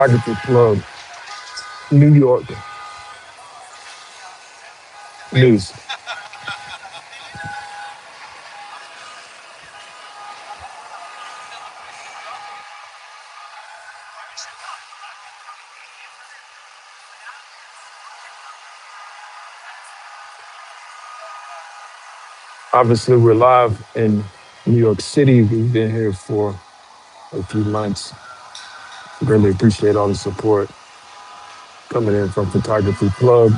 Photography Club, New York news. Obviously, we're live in New York City. We've been here for a few months. Really appreciate all the support coming in from Photography Club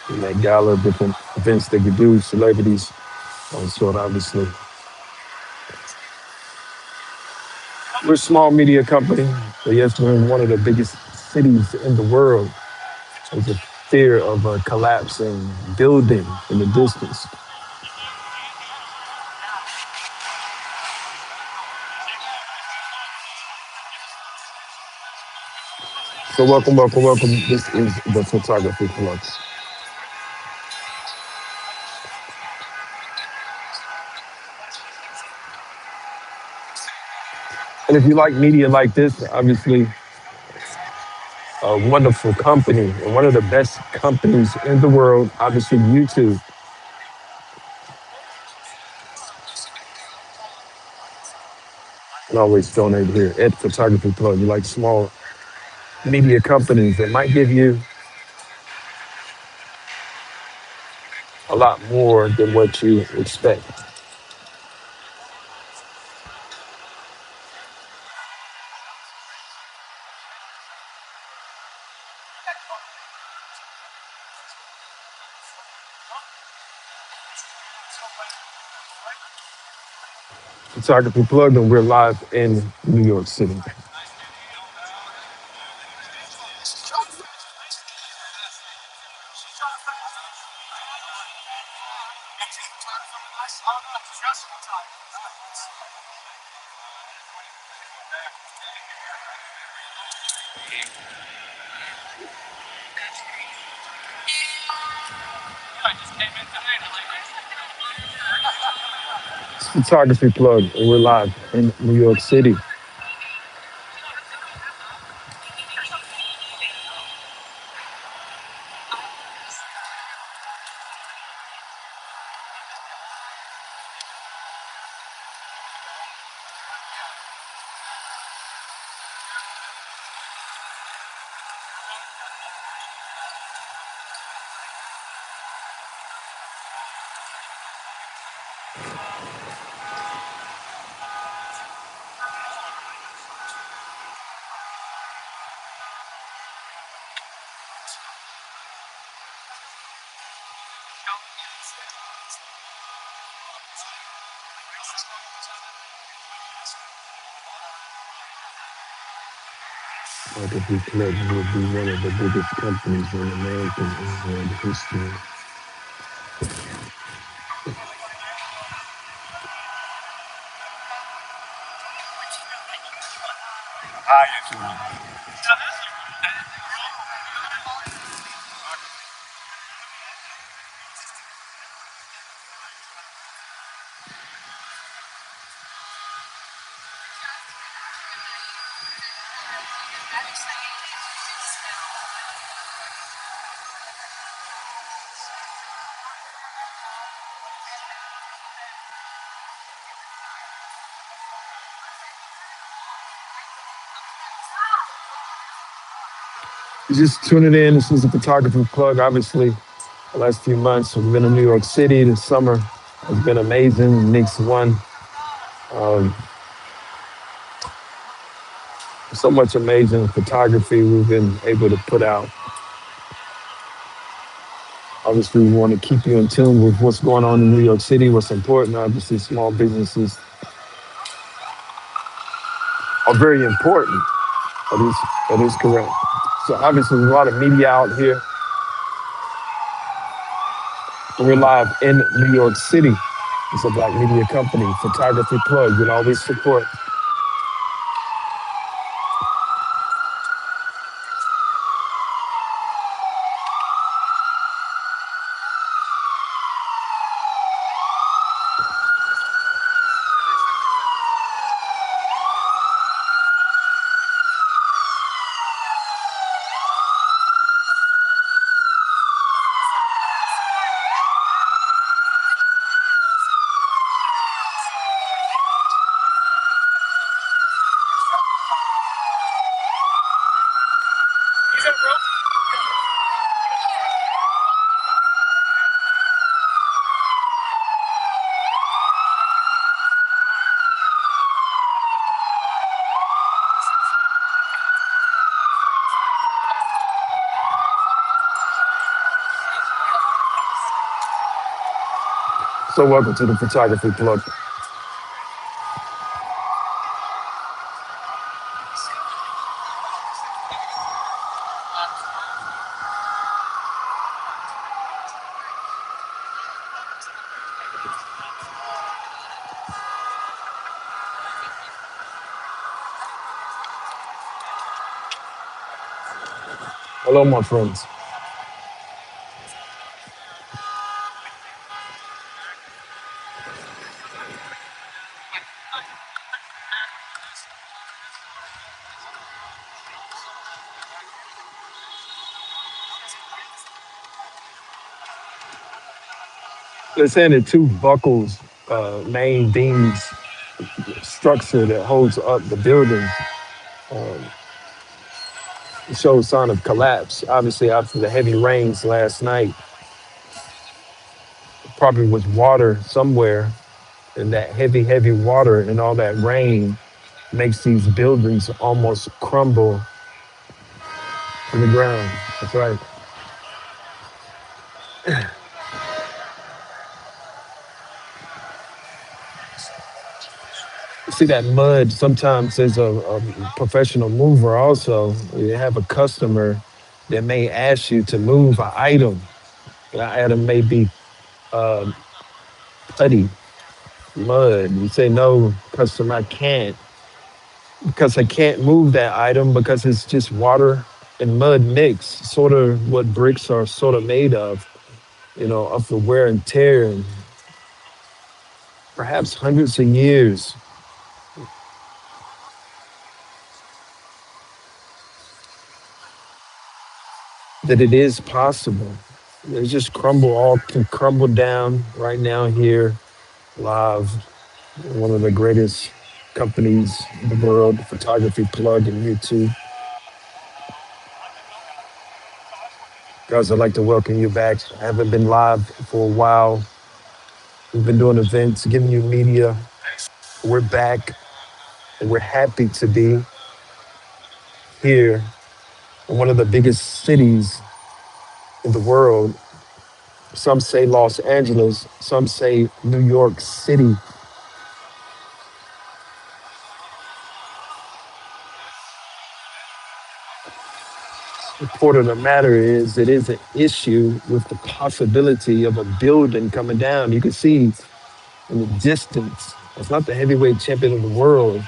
and that gala, different events that we do, celebrities on sort, obviously. We're a small media company, but yes, we're in one of the biggest cities in the world. There's a fear of a collapsing building in the distance. So welcome, welcome, welcome. This is the Photography Club. And if you like media like this, obviously a wonderful company and one of the best companies in the world, obviously YouTube. And always donate here at Photography Club. You like small media companies that might give you a lot more than what you expect. Photography Plug, and we're live in New York City. It's Photography Plug, and we're live in New York City. Photography Plug will be one of the biggest companies in American history. Just tuning in. This is the Photography Plug. Obviously, the last few months we've been in New York City. This summer has been amazing. Knicks won. Um, so much amazing photography we've been able to put out. Obviously, we want to keep you in tune with what's going on in New York City, what's important. Obviously, small businesses are very important. That is correct. So obviously, there's a lot of media out here. We're live in New York City. It's a black media company, Photography Plug. You'll always support. So welcome to the Photography Plug. Hello, my friends. They're saying the two buckles, main beams structure that holds up the building shows sign of collapse. Obviously, after the heavy rains last night, probably was water somewhere, and that heavy water and all that rain makes these buildings almost crumble to the ground. That's right. You see that mud sometimes as a professional mover also. You have a customer that may ask you to move an item. That item may be uh, putty, mud. You say, no, customer, I can't. Because I can't move that item because it's just water and mud mixed, sort of what bricks are sort of made of the wear and tear and perhaps hundreds of years that it is possible. They just all can crumble down right now here live. One of the greatest companies in the world, Photography Plug and YouTube. Guys, I'd like to welcome you back. I haven't been live for a while. We've been doing events, giving you media. We're back and we're happy to be here in one of the biggest cities in the world. Some say Los Angeles, some say New York City. The point of the matter is, it is an issue with the possibility of a building coming down. You can see in the distance, it's not the heavyweight champion of the world.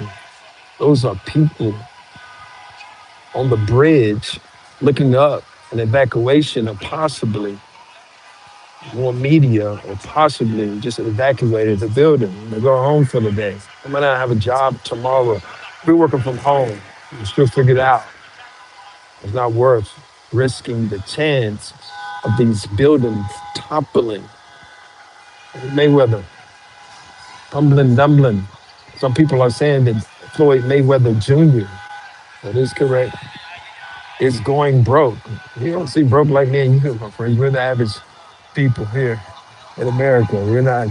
Those are people on the bridge looking up, an evacuation or possibly more media or possibly just evacuated the building. They go home for the day. I might not have a job tomorrow. We're working from home. We still figure it out. It's not worth risking the chance of these buildings toppling. Mayweather, tumbling, dumbling. Some people are saying that Floyd Mayweather Jr., that is correct, is going broke. You don't see broke like me and you, my friends. We're the average people here in America. We're not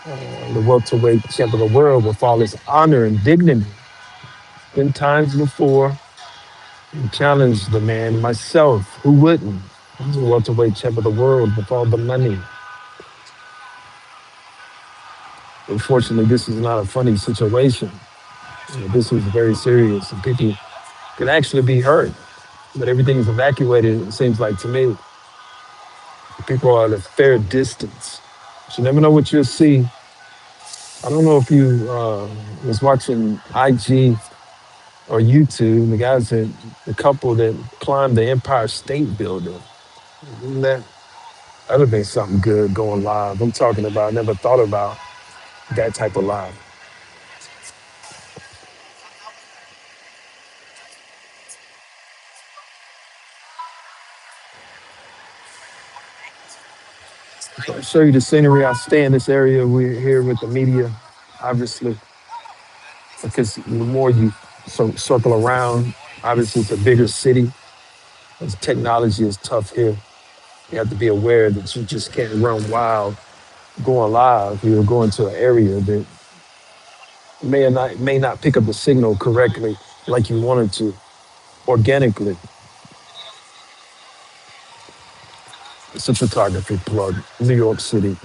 the welterweight champ of the world with all his honor and dignity. Been times before, challenged the man myself. Who wouldn't? He's a welterweight champ of the world with all the money. Unfortunately, this is not a funny situation. This is very serious, and people could actually be hurt. But everything's evacuated, it seems like to me. People are at a fair distance. So you never know what you'll see. I don't know if you was watching IG or YouTube, the couple that climbed the Empire State Building. Isn't that'd have been something good going live. I'm talking about, never thought about that type of live. So I'll show you the scenery. I stay in this area. We're here with the media, obviously, because the more you circle around, obviously it's a bigger city. As technology is tough here, you have to be aware that you just can't run wild going live. You're going to an area that may not pick up the signal correctly like you wanted to organically. It's a photography plug, New York City.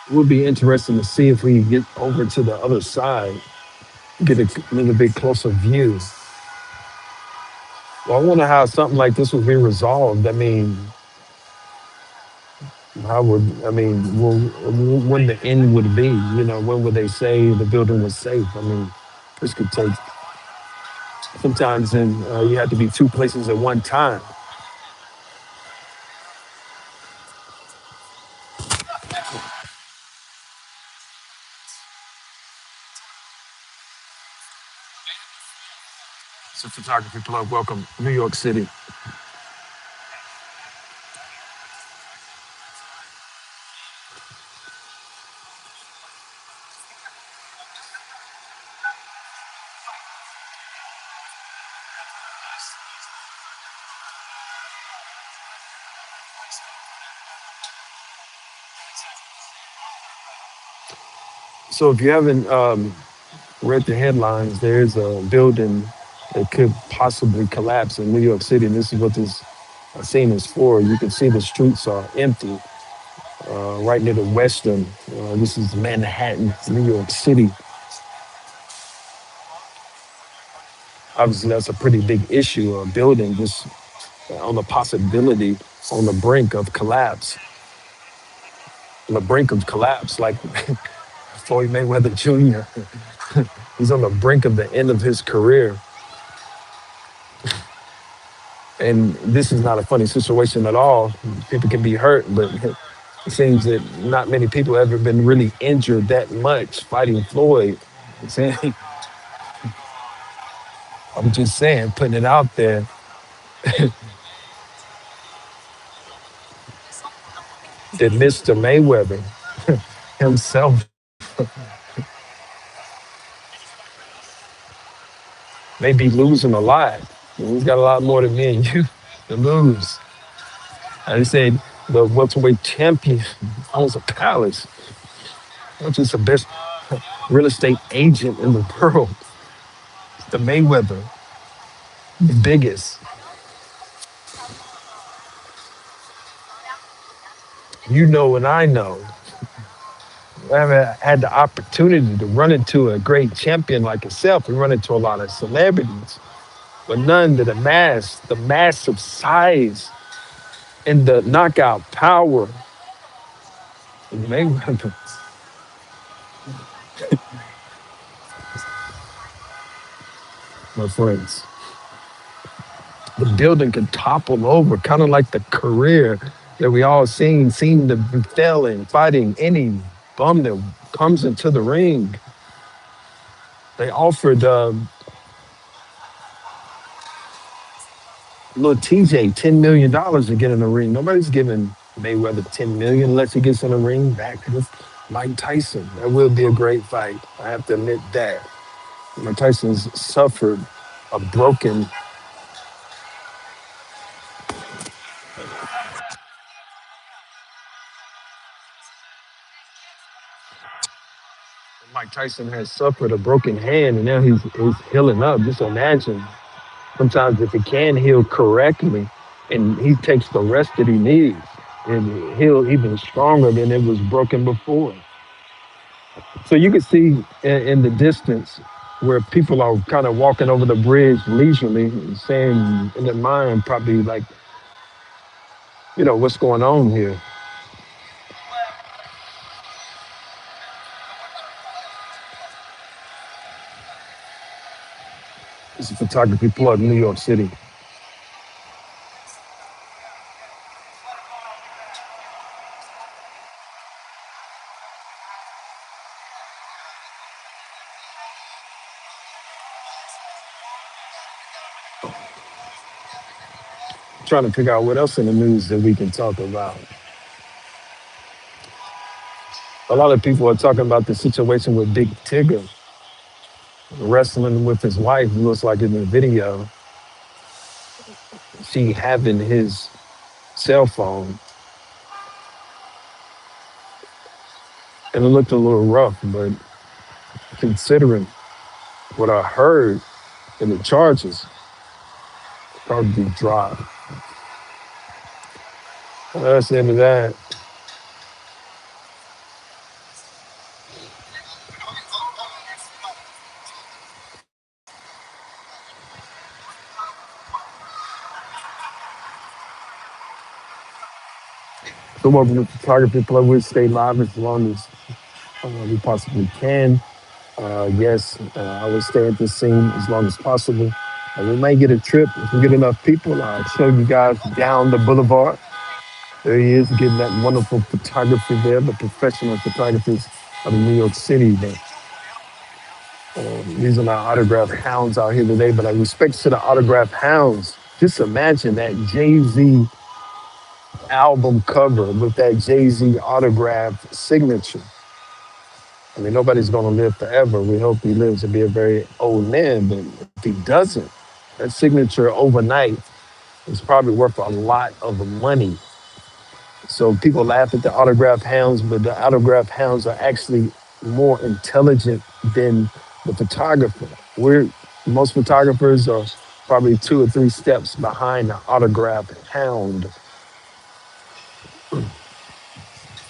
It would be interesting to see if we get over to the other side, get a little bit closer view. Well, I wonder how something like this would be resolved. I mean, how would I mean? Well, when the end would be? When would they say the building was safe? I mean, this could take sometimes, and you have to be two places at one time. It's a photography plug. Welcome, New York City. So if you haven't read the headlines, there's a building that could possibly collapse in New York City, and this is what this scene is for. You can see the streets are empty right near the Western. This is Manhattan, New York City. Obviously, that's a pretty big issue. A building just on the possibility, on the brink of collapse, on the brink of collapse, like Floyd Mayweather Jr. He's on the brink of the end of his career. And this is not a funny situation at all. People can be hurt, but it seems that not many people have ever been really injured that much fighting Floyd. I'm saying, I'm just saying, putting it out there that Mr. Mayweather himself may be losing a lot. He's got a lot more than me and you to lose. I said the welterweight champion owns a palace, which is the best real estate agent in the world. The Mayweather, the biggest. You know, and I know. I haven't had the opportunity to run into a great champion like yourself. We run into a lot of celebrities, but none that amass the massive size and the knockout power of Mayweather. My friends. The building could topple over, kind of like the career that we all seen seem to be failing, fighting any bum that comes into the ring. They offered little TJ $10 million to get in the ring. Nobody's giving Mayweather 10 million unless he gets in the ring back with Mike Tyson. That will be a great fight. I have to admit that. Mike Tyson's suffered a broken. Mike Tyson has suffered a broken hand, and now he's healing up. Just imagine. Sometimes if it can heal correctly, and he takes the rest that he needs, and heal even stronger than it was broken before. So you can see in the distance where people are kind of walking over the bridge leisurely, saying in their mind probably like, what's going on here? It's a photography plug, New York City. Trying to figure out what else in the news that we can talk about. A lot of people are talking about the situation with Big Tigger wrestling with his wife. It looks like in the video, she having his cell phone, and it looked a little rough. But considering what I heard in the charges, probably dropped. That's the end of that. So welcome to Photography Club. We stay live as long as we possibly can. Yes, I will stay at this scene as long as possible. We might get a trip if we get enough people. I'll show you guys down the boulevard. There he is, getting that wonderful photography there, the professional photographers of New York City. These are my autograph hounds out here today, but I respect to the autograph hounds. Just imagine that Jay-Z album cover with that Jay-Z autograph signature. I mean, nobody's going to live forever. We hope he lives to be a very old man, but if he doesn't, that signature overnight is probably worth a lot of money. So people laugh at the autograph hounds, but the autograph hounds are actually more intelligent than the photographer. Most photographers are probably two or three steps behind the autograph hound.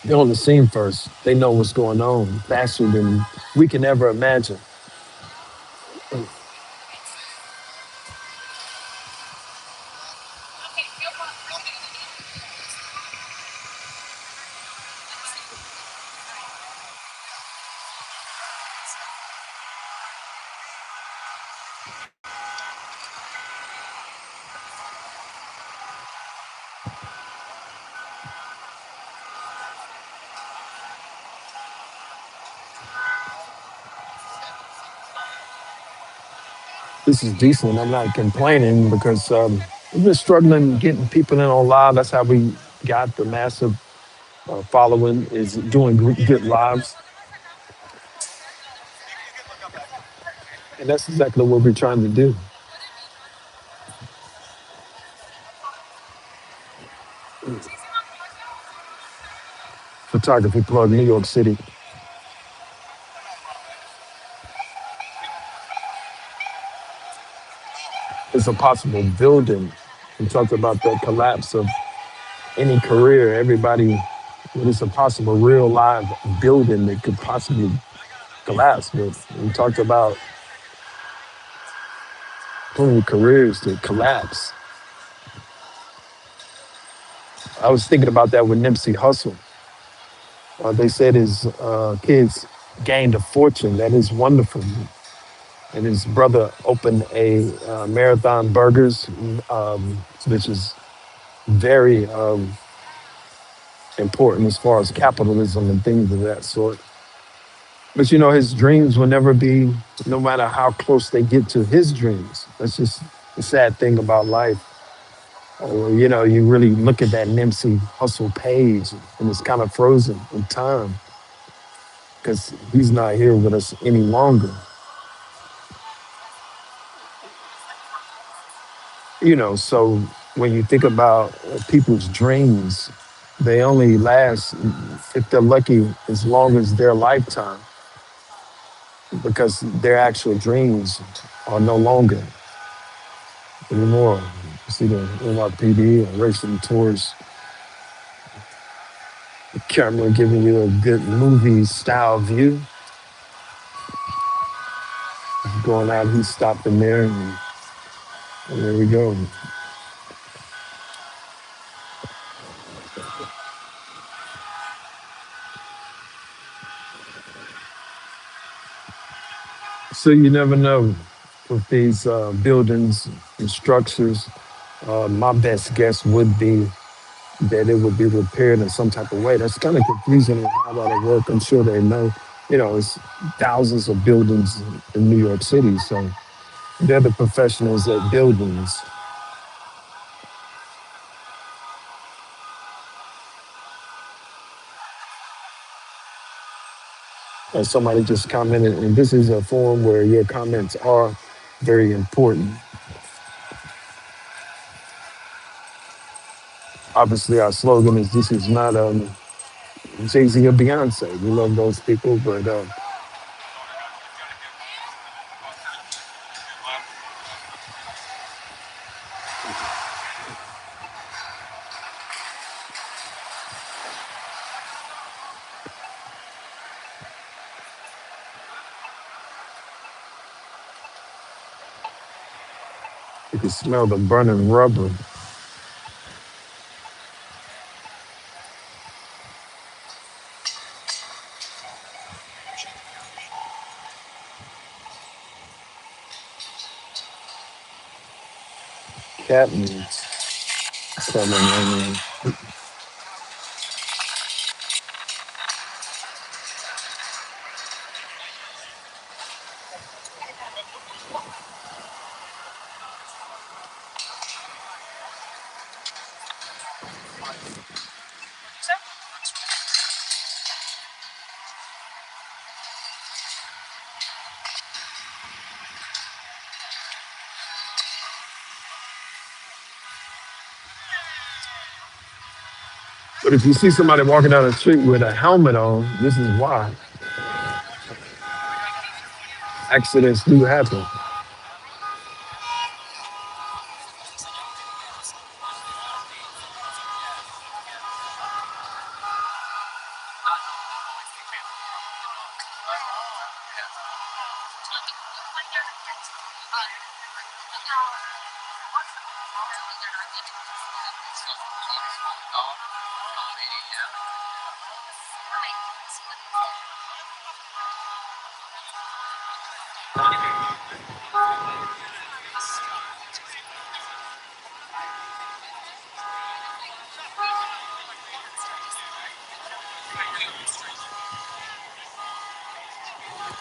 They're on the scene first. They know what's going on faster than we can ever imagine. This is decent. I'm not complaining because we've been struggling getting people in on live. That's how we got the massive following is doing good lives. And that's exactly what we're trying to do. Photography plug, New York City. It's a possible building. We talked about the collapse of any career. Everybody, it's a possible real live building that could possibly collapse. But we talked about plenty of careers that collapse. I was thinking about that with Nipsey Hussle. They said his kids gained a fortune. That is wonderful. And his brother opened a Marathon Burgers, which is very important as far as capitalism and things of that sort. But you know, his dreams will never be, no matter how close they get to his dreams. That's just the sad thing about life. You know, you really look at that Nipsey Hustle page and it's kind of frozen in time because he's not here with us any longer. You know, so when you think about people's dreams, they only last, if they're lucky, as long as their lifetime because their actual dreams are no longer anymore. You see the NYPD racing towards the camera, giving you a good movie style view. Going out, he's stopping there, and there we go. So you never know with these buildings and structures. My best guess would be that it would be repaired in some type of way. That's kind of confusing on how that work. I'm sure they know. You know, it's thousands of buildings in New York City, so They're the professionals at buildings. Somebody just commented, and this is a forum where your comments are very important. Obviously, our slogan is this is not Jay-Z or Beyonce. We love those people, but you can smell the burning rubber. Cat means coming. But if you see somebody walking down the street with a helmet on, this is why accidents do happen.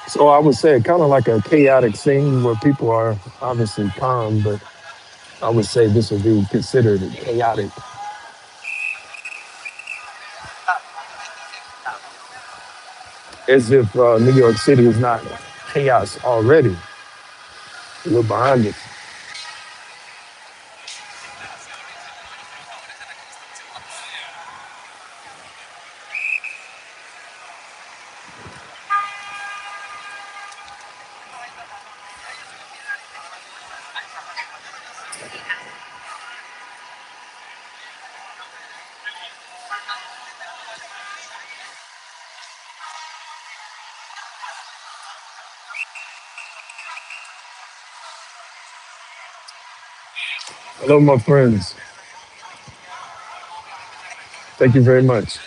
So I would say kind of like a chaotic scene where people are obviously calm, but I would say this would be considered chaotic, as if New York City is not chaos already. We're behind it. Hello, my friends. Thank you very much.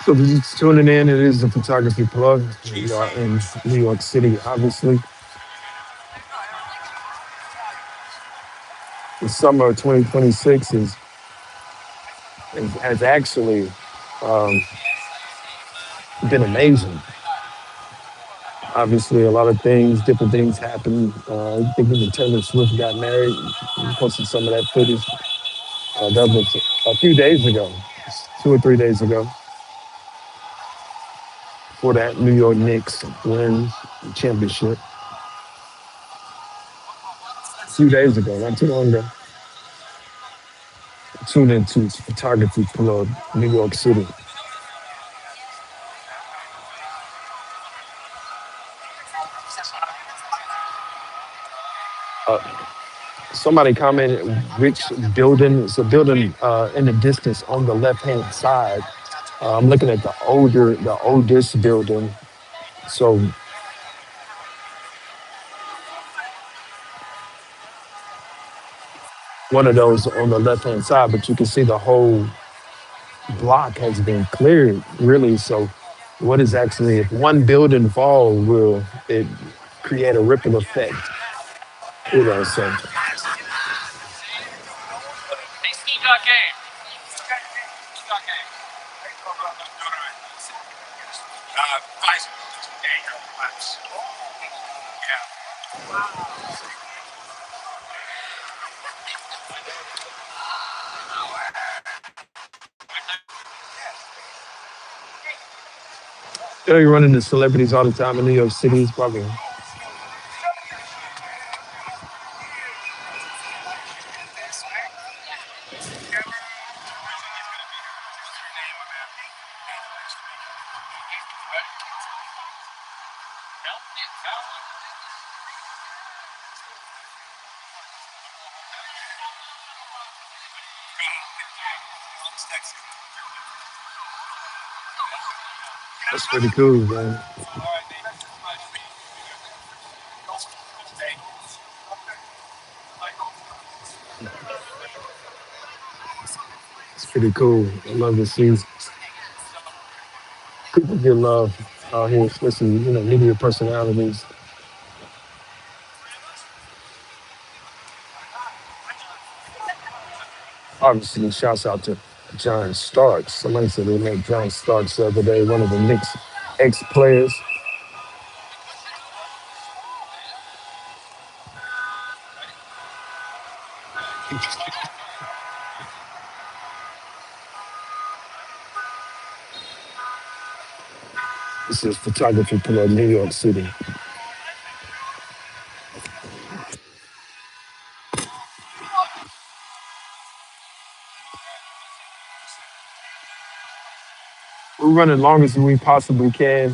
So if you're just tuning in, it is the Photography Plug. We are in New York City, obviously. The summer of 2026 has actually um, been amazing. Obviously, a lot of things, different things happened. I think even Taylor Swift got married. We posted some of that footage. That was a few days ago, 2 or 3 days ago. For that, New York Knicks win the championship a few days ago, not too long ago. tune into photography for New York City. Uh, Somebody commented which building. It's a building in the distance on the left hand side. I'm looking at the oldest building. So one of those on the left hand side, but you can see the whole block has been cleared, really. So what is actually, if one building fall, will it create a ripple effect? So you're running into celebrities all the time in New York City. It's probably that's pretty cool, man. It's pretty cool. I love to see people get love out here, especially media personalities. Obviously, shouts out to John Starks. Somebody said they met John Starks the other day, one of the Knicks ex-players. This is photography for New York City. We're running long as we possibly can.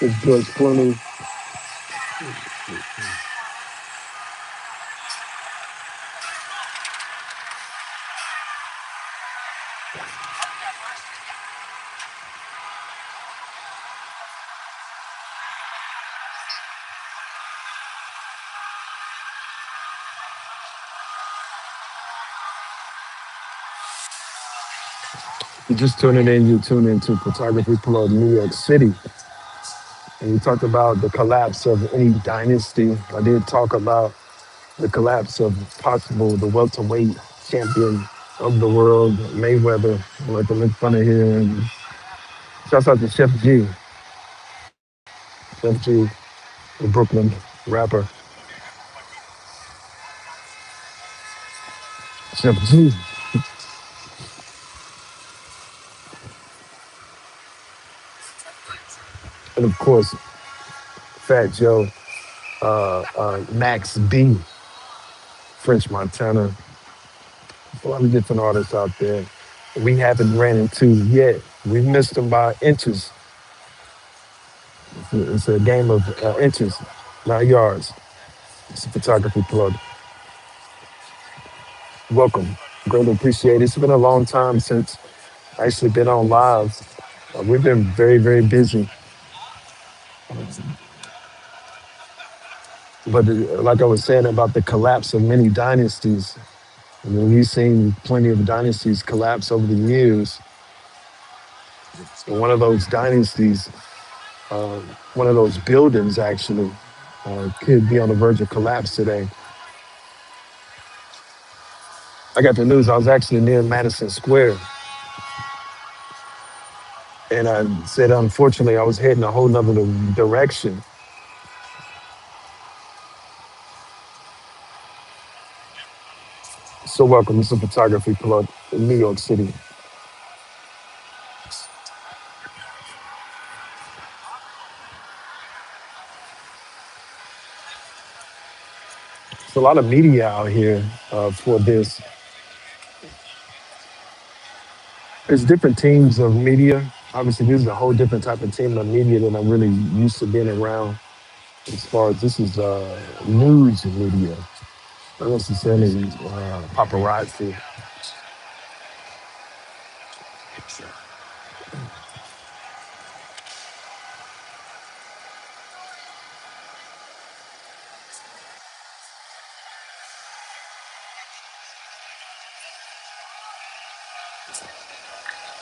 It's George Clooney. You're just tuning in, you tune into Photography for New York City. And we talked about the collapse of any dynasty. I did talk about the collapse of possible the welterweight champion of the world, Mayweather. I like to make fun of here. And shouts out to Chef G. Chef G, the Brooklyn rapper. Chef G. And of course, Fat Joe, Max B, French Montana. A lot of different artists out there we haven't ran into yet. We missed them by inches. It's a game of inches, not yards. It's a photography plug. Welcome. Greatly appreciate it. It's been a long time since I actually been on live. We've been very, very busy. But like I was saying about the collapse of many dynasties, I mean, we've seen plenty of dynasties collapse over the years. And one of those dynasties, uh, one of those buildings actually, could be on the verge of collapse today. I got the news. I was actually near Madison Square And I said, unfortunately, I was heading a whole nother direction. So welcome. It's a photography club in New York City. It's a lot of media out here for this. There's different teams of media. Obviously, this is a whole different type of team of media that I'm really used to being around. As far as this is news media, not necessarily paparazzi.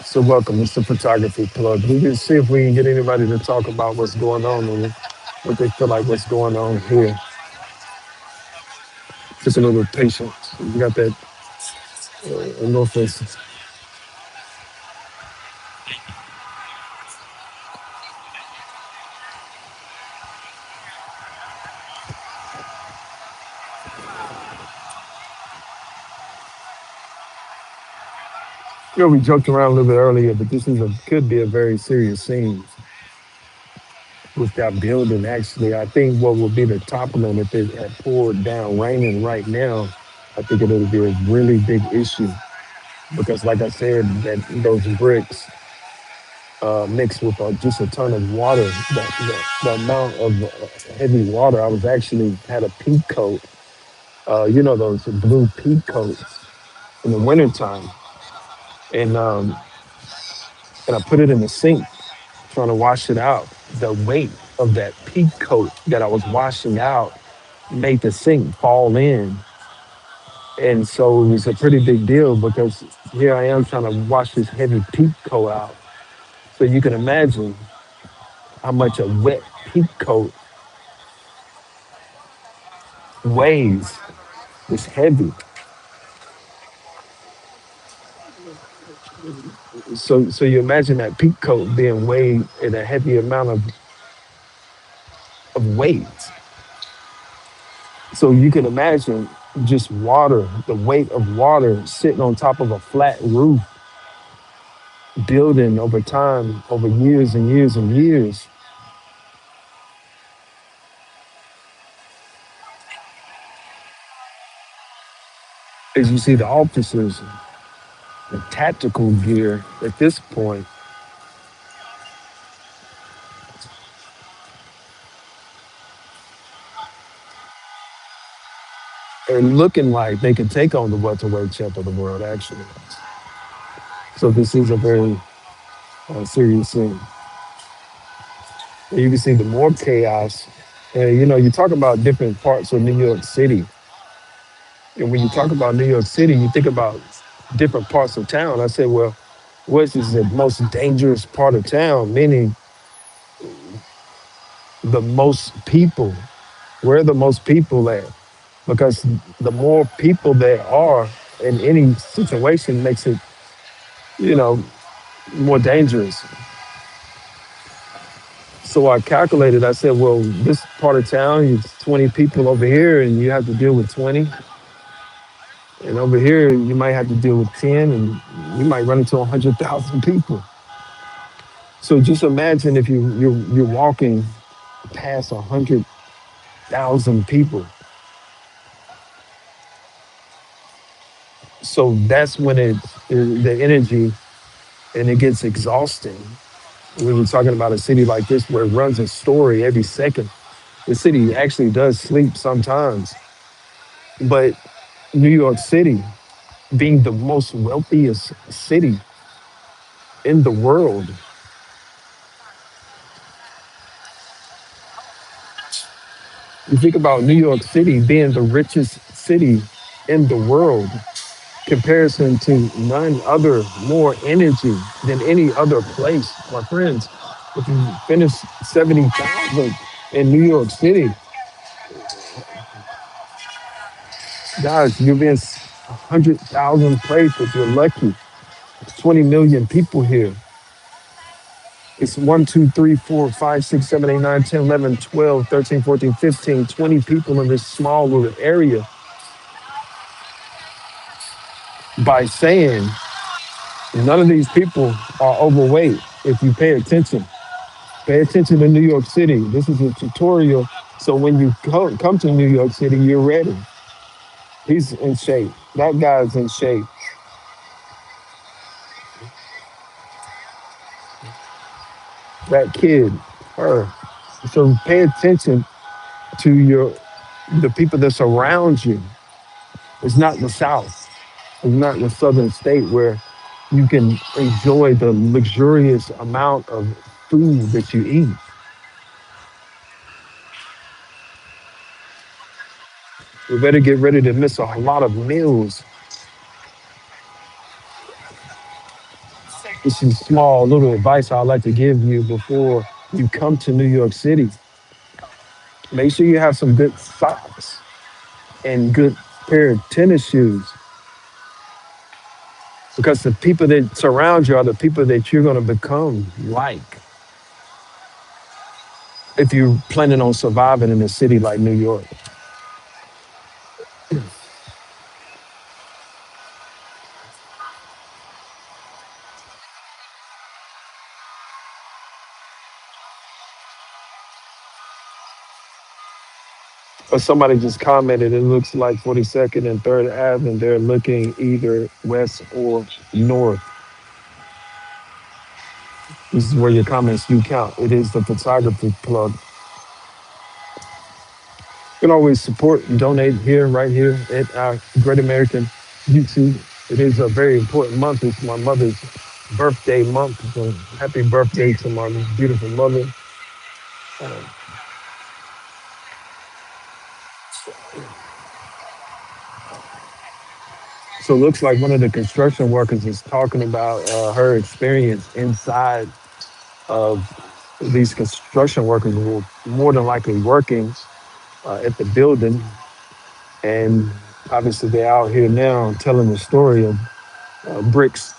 So welcome. It's the photography plug. We can see if we can get anybody to talk about what's going on and what they feel like what's going on here. Just a little patience. We got that no offense. You know, we joked around a little bit earlier, but this is could be a very serious scene with that building. Actually, I think what would be the toppling if it had poured down, raining right now. I think it would be a really big issue because, like I said, that those bricks mixed with just a ton of water, the amount of heavy water. I was actually had a peak coat, you know, those blue peak coats in the wintertime, and and I put it in the sink trying to wash it out. The weight of that peak coat that I was washing out made the sink fall in. And so it was a pretty big deal because here I am trying to wash this heavy peak coat out. So you can imagine how much a wet peak coat weighs. It's heavy. So you imagine that peak coat being weighed in a heavy amount of weight. So you can imagine just water, the weight of water sitting on top of a flat roof, building over time, over years and years and years. As you see the officers, the tactical gear at this point are looking like they can take on the welterweight champ of the world, actually. So this is a very serious thing. And you can see the more chaos. You know, you talk about different parts of New York City. And when you talk about New York City, you think about different parts of town. I said, well, what is the most dangerous part of town? Meaning the most people. Where are the most people at? Because the more people there are in any situation makes it, you know, more dangerous. So I calculated, I said, well, this part of town, it's 20 people over here, and you have to deal with 20. And over here, you might have to deal with 10, and you might run into 100,000 people. So just imagine if you're walking past 100,000 people. So that's when the energy and it gets exhausting. We were talking about a city like this where it runs a story every second. The city actually does sleep sometimes, but New York City being the most wealthiest city in the world, you think about New York City being the richest city in the world, comparison to none other more energy than any other place. My friends, if you finish 70,000 in New York City, guys, you'll be in 100,000 place if you're lucky. 20 million people here. It's 1, 2, 3, 4, 5, 6, 7, 8, 9, 10, 11, 12, 13, 14, 15, 20 people in this small little area by saying none of these people are overweight if you pay attention. Pay attention to New York City. This is a tutorial. So when you come to New York City, you're ready. He's in shape. That guy's in shape. That kid, her. So pay attention to the people that surround you. It's not the South. It's not the Southern state where you can enjoy the luxurious amount of food that you eat. We better get ready to miss a lot of meals. This is small little advice I'd like to give you before you come to New York City. Make sure you have some good socks and good pair of tennis shoes because the people that surround you are the people that you're going to become like if you're planning on surviving in a city like New York. But somebody just commented, it looks like 42nd and 3rd Ave, and they're looking either west or north. This is where your comments do count. It is the photography plug. You can always support and donate here, right here at our Great American YouTube. It is a very important month. It's my mother's birthday month. So happy birthday to my beautiful mother. Uh, so it looks like one of the construction workers is talking about her experience inside of these construction workers who were more than likely working at the building. And obviously they're out here now telling the story of bricks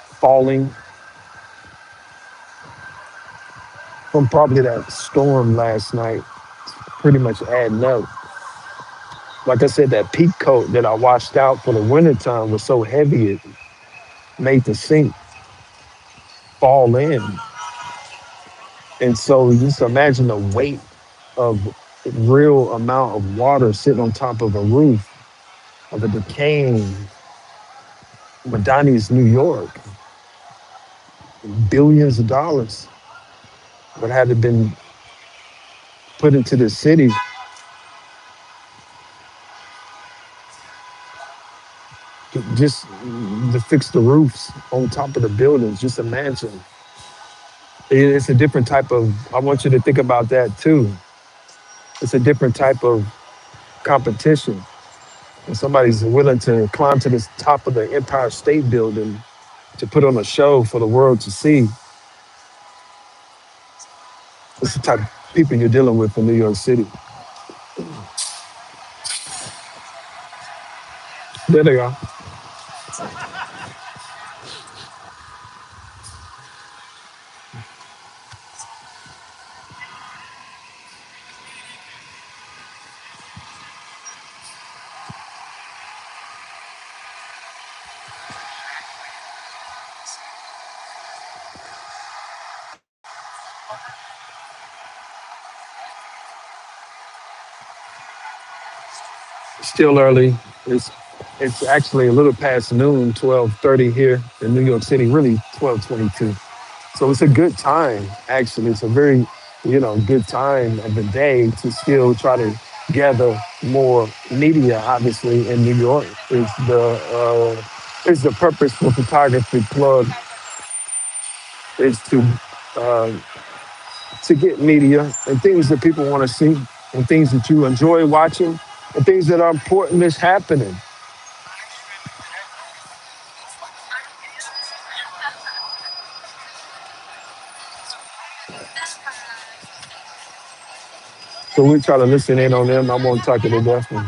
falling from probably that storm last night, pretty much adding up. Like I said, that peak coat that I washed out for the wintertime was so heavy it made the sink fall in. And so just imagine the weight of real amount of water sitting on top of a roof of a decaying Madani's New York. Billions of dollars would have been put into the city just to fix the roofs on top of the buildings. Just imagine. It's a different type of, I want you to think about that too. It's a different type of competition. And somebody's willing to climb to the top of the Empire State Building to put on a show for the world to see. It's the type of people you're dealing with in New York City. There they are. Still early. It's it's actually a little past noon, 12:30 here in New York City, really 12:22. So it's a good time, actually. It's a very, good time of the day to still try to gather more media, obviously, in New York is the purpose for photography plug is uh, to get media and things that people want to see and things that you enjoy watching and things that are important that's happening. So we try to listen in on them. I'm gonna talk to the deaf and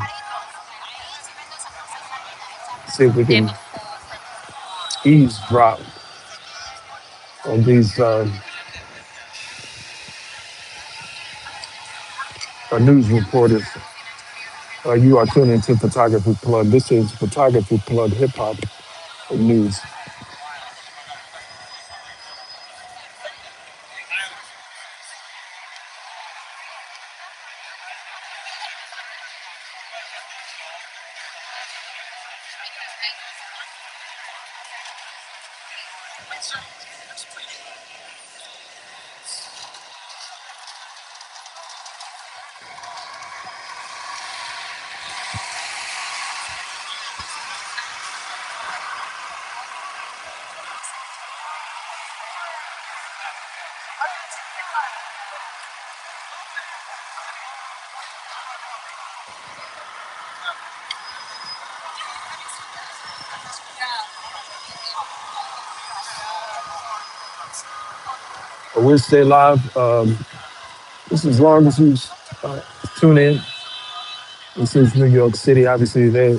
see if we can eavesdrop on these news reporters. You are tuning into Photography Plug. This is Photography Plug Hip Hop News. We'll stay live. Just as long as you uh, tune in. This is New York City. Obviously, they're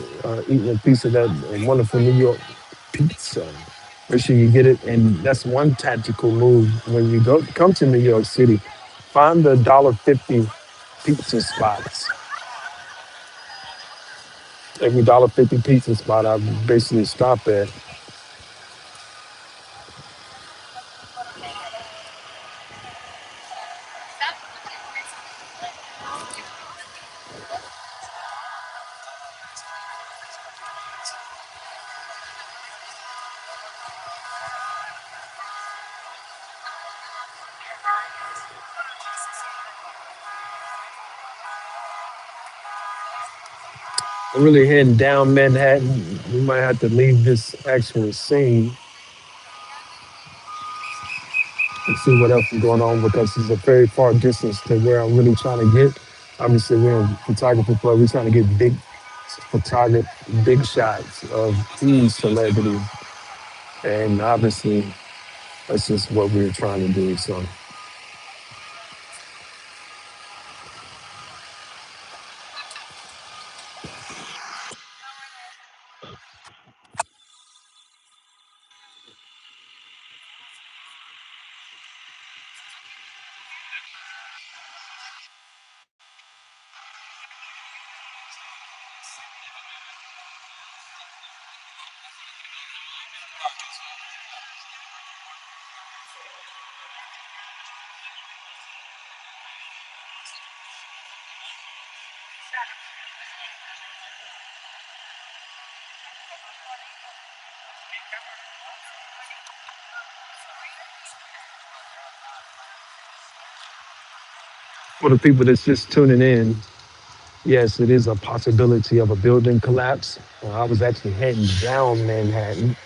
eating a piece of that wonderful New York pizza. Make sure you get it. And that's one tactical move when you come to New York City. Find the $1.50 pizza spots. Every $1.50 pizza spot I basically stop at. I'm really heading down Manhattan. We might have to leave this actual scene and see what else is going on because it's a very far distance to where I'm really trying to get. Obviously, we're in photography club. We're trying to get big photography, big shots of these celebrities. And obviously, that's just what we're trying to do. So, for the people that's just tuning in, yes, it is a possibility of a building collapse. I was actually heading down Manhattan.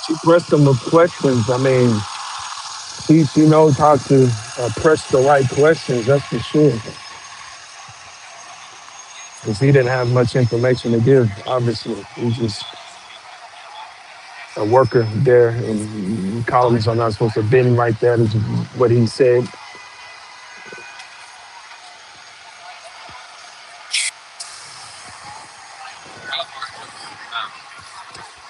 She pressed him with questions. I mean, she knows how to press the right questions. That's for sure. Because he didn't have much information to give. Obviously, he's just a worker there, and columns are not supposed to bend like that. Is what he said.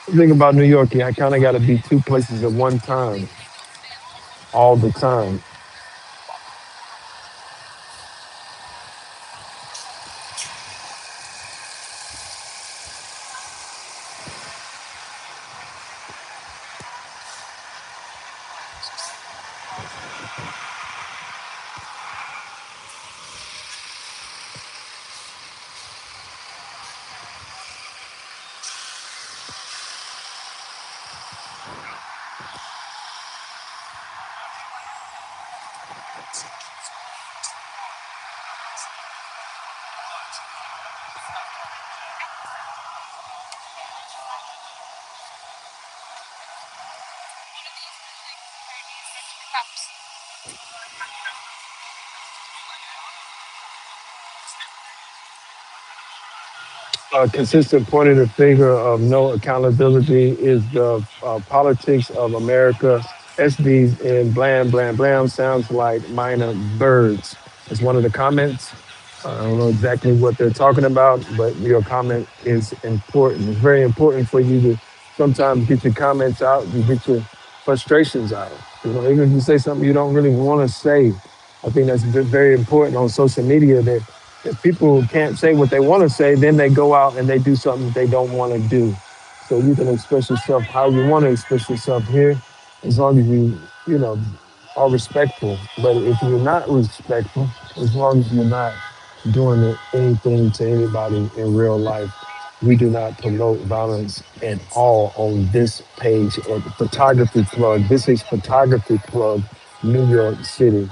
The thing about New York, yeah, I kind of got to be two places at one time, all the time. A consistent pointed finger of no accountability is the politics of America. SDs and blam, blam, blam sounds like minor birds. It's one of the comments. I don't know exactly what they're talking about, but your comment is important. It's very important for you to sometimes get your comments out and get your frustrations out. You know, even if you say something you don't really want to say, I think that's very important on social media that if people can't say what they want to say, then they go out and they do something they don't want to do. So you can express yourself how you want to express yourself here, as long as you know, are respectful. But if you're not respectful, as long as you're not doing anything to anybody in real life, we do not promote violence at all on this page at Photography Plug. This is Photography Plug, New York City.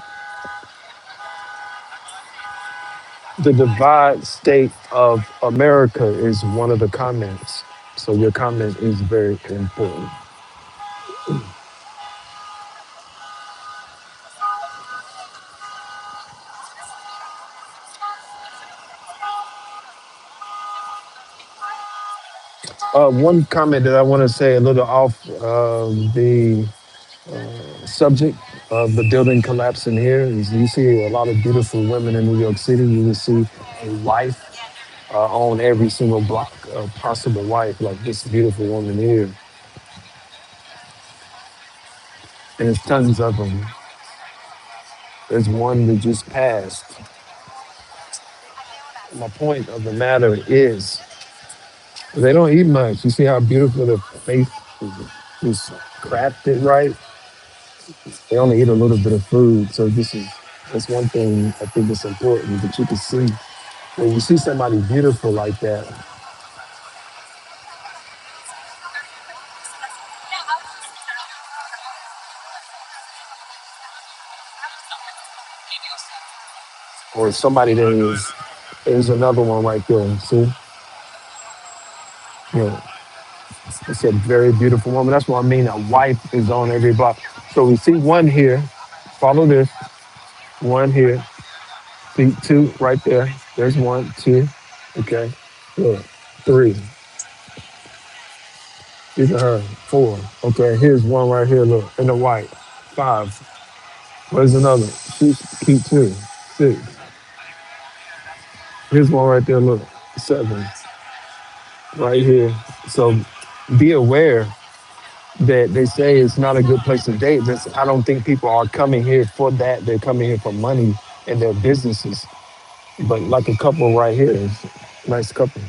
The divide state of America is one of the comments. So your comment is very important. One comment that I want to say a little off the subject of the building collapsing here is you see a lot of beautiful women in New York City. You will see a wife on every single block, a possible wife, like this beautiful woman here. And there's tons of them. There's one that just passed. My point of the matter is they don't eat much. You see how beautiful the face is crafted right? They only eat a little bit of food. So that's one thing I think is important that you can see. When you see somebody beautiful like that, or somebody that is there's another one right there. See? You know, it's a very beautiful woman. That's what I mean. A wife is on every block. So we see one here. Follow this. One here. See two right there. There's one, two. Okay. Look. Three. These are her. Four. Okay. Here's one right here. Look. In the white. Five. Where's another? Six. Keep two. Six. Here's one right there. Look. Seven. Right here. So be aware that they say it's not a good place to date. I don't think people are coming here for that. They're coming here for money and their businesses. But like a couple right here is a nice couple.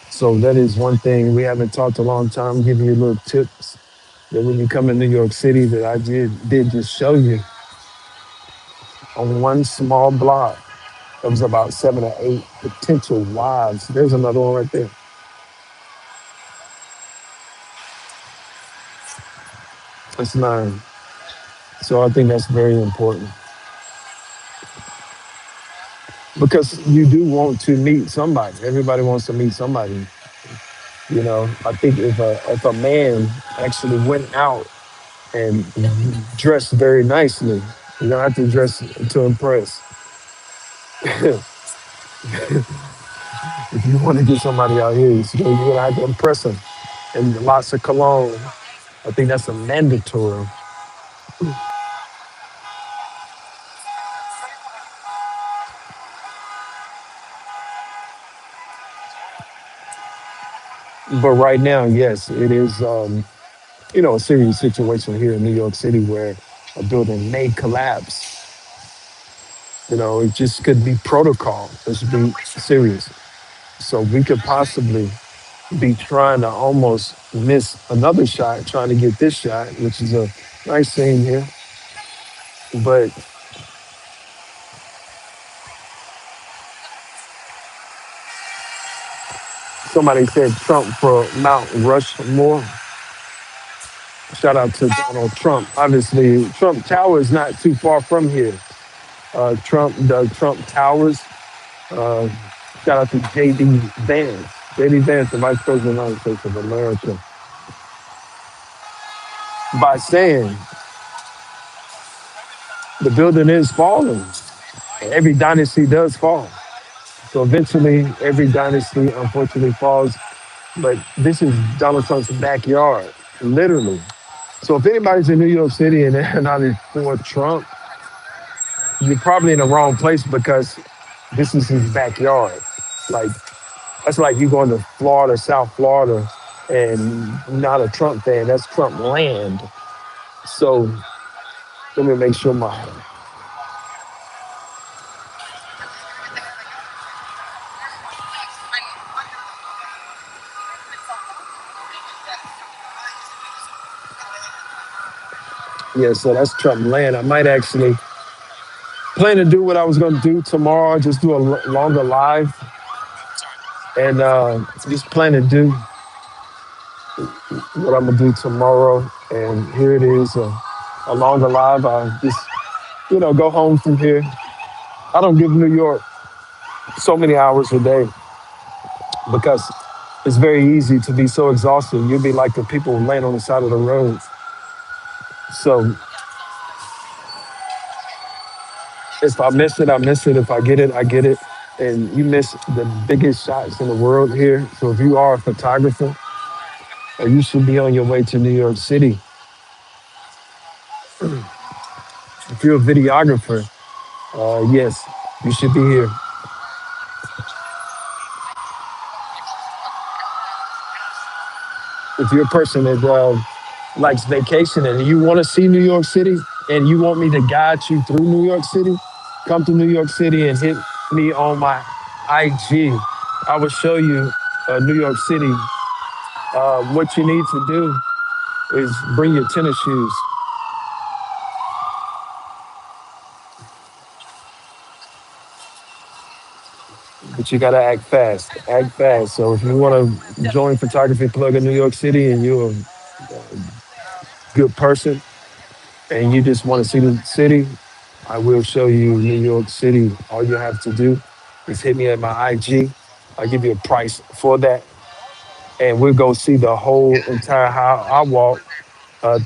So that is one thing we haven't talked a long time. Giving you little tips that when you come in New York City that I did just show you on one small block. There was about seven or eight potential wives. There's another one right there. That's nine. So I think that's very important. because you do want to meet somebody. Everybody wants to meet somebody. I think if a man actually went out and dressed very nicely, you don't have to dress to impress. If you want to get somebody out here, you're gonna have to impress them. And lots of cologne. I think that's a mandatory. But right now, yes, it is. A serious situation here in New York City where a building may collapse. It just could be protocol. Let's be serious. So we could possibly be trying to almost miss another shot, trying to get this shot, which is a nice scene here. But somebody said Trump for Mount Rushmore. Shout out to Donald Trump. Obviously, Trump Tower is not too far from here. The Trump Towers. Uh, Shout out to J.D. Vance. J.D. Vance, the Vice President of the United States of America, by saying the building is falling. Every dynasty does fall. So eventually, every dynasty unfortunately falls. But this is Donald Trump's backyard, literally. So if anybody's in New York City and they're not for Trump, you're probably in the wrong place because this is his backyard. Like that's like you going to Florida, South Florida, and not a Trump fan. That's Trump land. So let me make sure my yeah. So that's Trump land. I might actually plan to do what I was going to do tomorrow. Just do a longer live and just plan to do what I'm gonna do tomorrow. And here it is, a longer live. I just go home from here. I don't give New York so many hours a day because it's very easy to be so exhausted. You'll be like the people laying on the side of the road. So if I miss it, I miss it. If I get it, I get it. And you miss the biggest shots in the world here. So if you are a photographer, you should be on your way to New York City. If you're a videographer, yes, you should be here. If you're a person that likes vacation and you want to see New York City and you want me to guide you through New York City, come to New York City and hit me on my IG. I will show you New York City. What you need to do is bring your tennis shoes, but you got to act fast. Act fast. So if you want to join Photography Plug in New York City and you're a good person and you just want to see the city, I will show you New York City. All you have to do is hit me at my IG. I'll give you a price for that. And we'll go see the whole entire how I walk.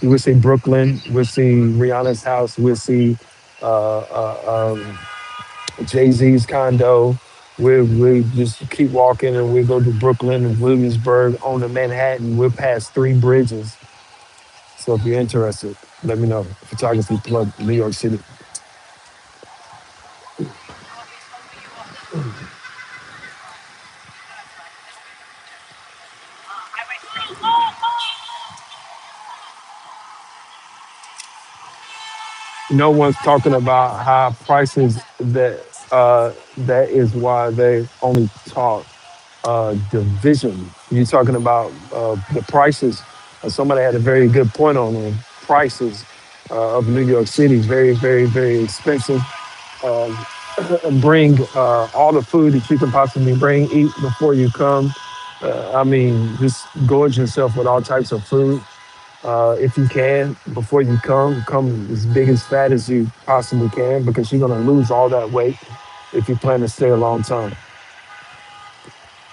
We'll see Brooklyn. We'll see Rihanna's house. We'll see uh, Jay-Z's condo. We'll just keep walking and we'll go to Brooklyn and Williamsburg on to Manhattan. We'll pass three bridges. So if you're interested, let me know. Photography Plug, New York City. No one's talking about high prices. That is why they only talk division. You're talking about the prices. Somebody had a very good point on them. Prices of New York City, very, very, very expensive. Um, Bring all the food that you can possibly bring. Eat before you come. I mean, just gorge yourself with all types of food. If you can, before you come as big as fat as you possibly can because you're gonna lose all that weight if you plan to stay a long time.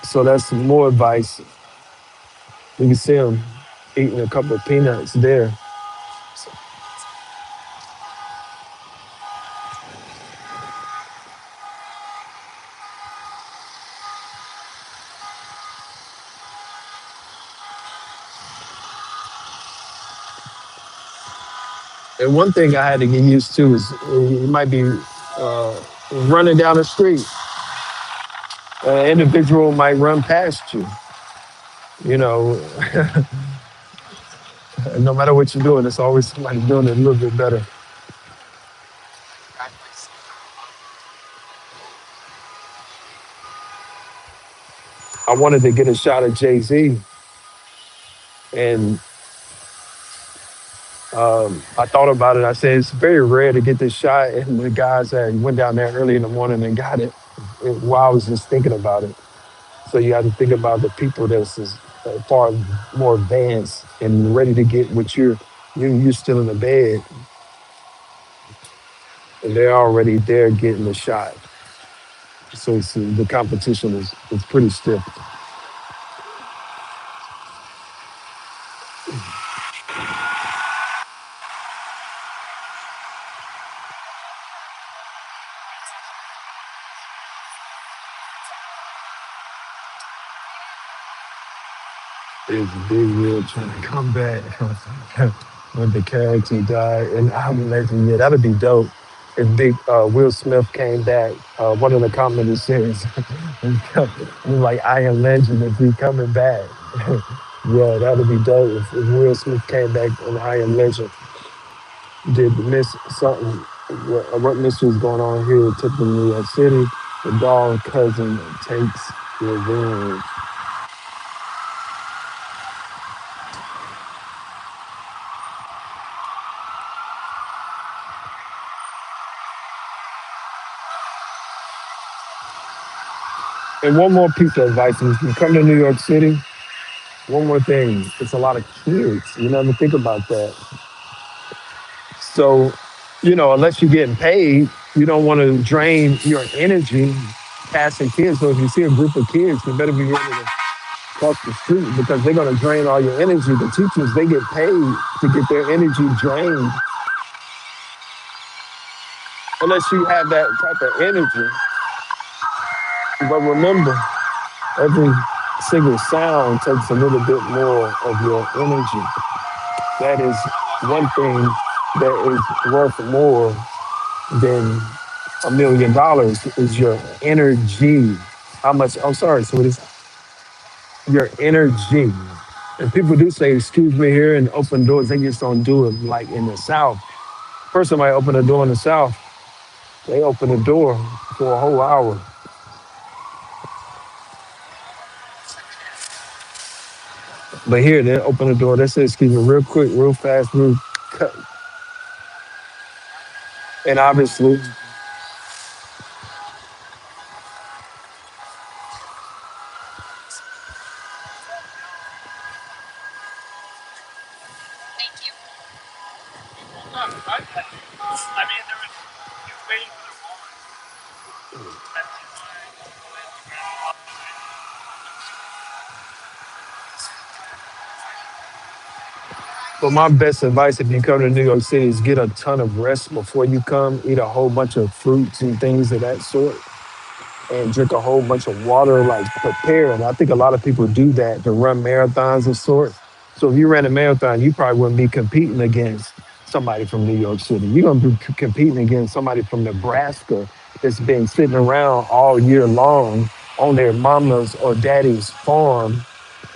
So that's some more advice. You can see him eating a couple of peanuts there. And one thing I had to get used to is you might be running down the street. An individual might run past you. You know, no matter what you're doing, it's always somebody doing it a little bit better. I wanted to get a shot of Jay Z, and I thought about it. I said it's very rare to get this shot, and the guys that went down there early in the morning and got it while I was just thinking about it. So you have to think about the people that's far more advanced and ready to get what you're still in the bed, and they're already there getting the shot. So the competition is pretty stiff. It's Big Will trying to come back when the character died. And I'm legend, yeah, that'd be dope. If Big Will Smith came back, one of the commenters says, he's like, I am legend if he coming back. Yeah, that'd be dope if Will Smith came back and I am legend. Did miss something. What mystery is going on here? Took to New York City. The dog cousin takes revenge. And one more piece of advice: if you come to New York City, one more thing, it's a lot of kids. You never think about that. So, unless you're getting paid, you don't want to drain your energy passing kids. So if you see a group of kids, you better be ready to cross the street because they're going to drain all your energy. The teachers, they get paid to get their energy drained. Unless you have that type of energy. But remember, every single sound takes a little bit more of your energy. That is one thing that is worth more than $1 million is your energy. How much? I'm sorry, so it is your energy. And people do say, excuse me here and open doors. They just don't do it like in the South. First, somebody open a door in the South, they open the door for a whole hour. But here, they open the door. They say, excuse me, real quick, real fast, real cut. And obviously, but my best advice if you come to New York City is get a ton of rest before you come. Eat a whole bunch of fruits and things of that sort, and drink a whole bunch of water. Like prepare. And I think a lot of people do that to run marathons of sorts. So if you ran a marathon, you probably wouldn't be competing against somebody from New York City. You're gonna be competing against somebody from Nebraska that's been sitting around all year long on their mama's or daddy's farm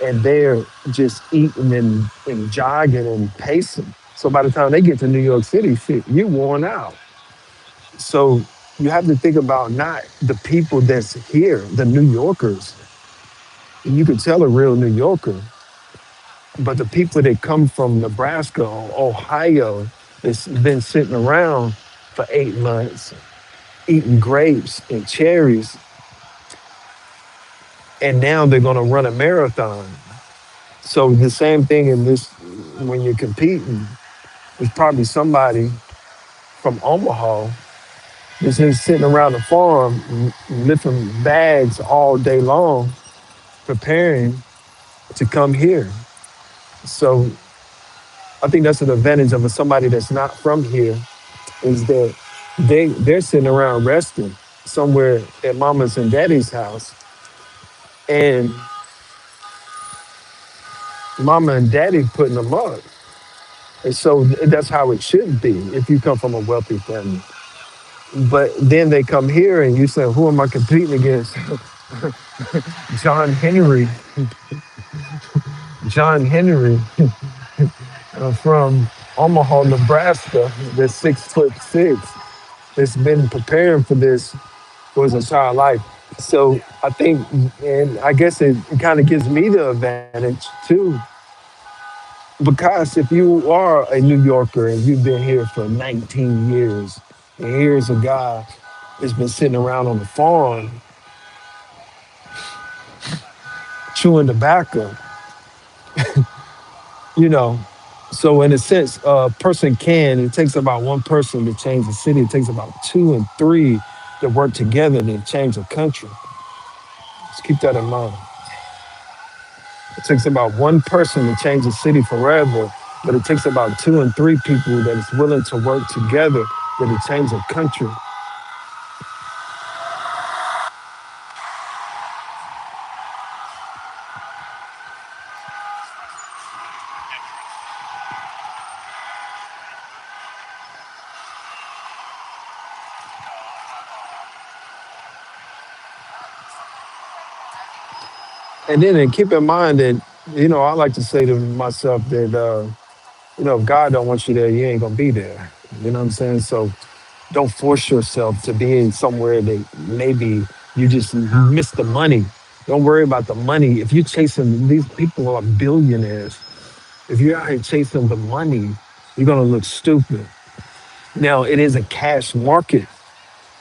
and they're just eating and jogging and pacing. So by the time they get to New York City, shit, you're worn out. So you have to think about not the people that's here, the New Yorkers. You could tell a real New Yorker, but the people that come from Nebraska or Ohio that's been sitting around for 8 months eating grapes and cherries, and now they're going to run a marathon. So the same thing in this when you're competing, there's probably somebody from Omaha Just him sitting around the farm, lifting bags all day long, preparing to come here. So I think that's an advantage of somebody that's not from here is that they're sitting around resting somewhere at mama's and daddy's house, and mama and daddy putting them up. And so that's how it should be if you come from a wealthy family. But then they come here and you say, who am I competing against? John Henry, John Henry from Omaha, Nebraska, that's 6'6", that's been preparing for this for his entire life. So I think, and I guess it kind of gives me the advantage too, because if you are a New Yorker and you've been here for 19 years, and here's a guy that's been sitting around on the farm chewing tobacco, you know. So in a sense, a person can. It takes about one person to change the city. It takes about two and three to work together to change a country. Just keep that in mind. It takes about one person to change a city forever, but it takes about two and three people that is willing to work together to change a country. And then and keep in mind that, I like to say to myself that, if God don't want you there, you ain't gonna be there. You know what I'm saying? So don't force yourself to be in somewhere that maybe you just miss the money. Don't worry about the money. If you're chasing these people are billionaires, if you're out here chasing the money, you're gonna look stupid. Now it is a cash market.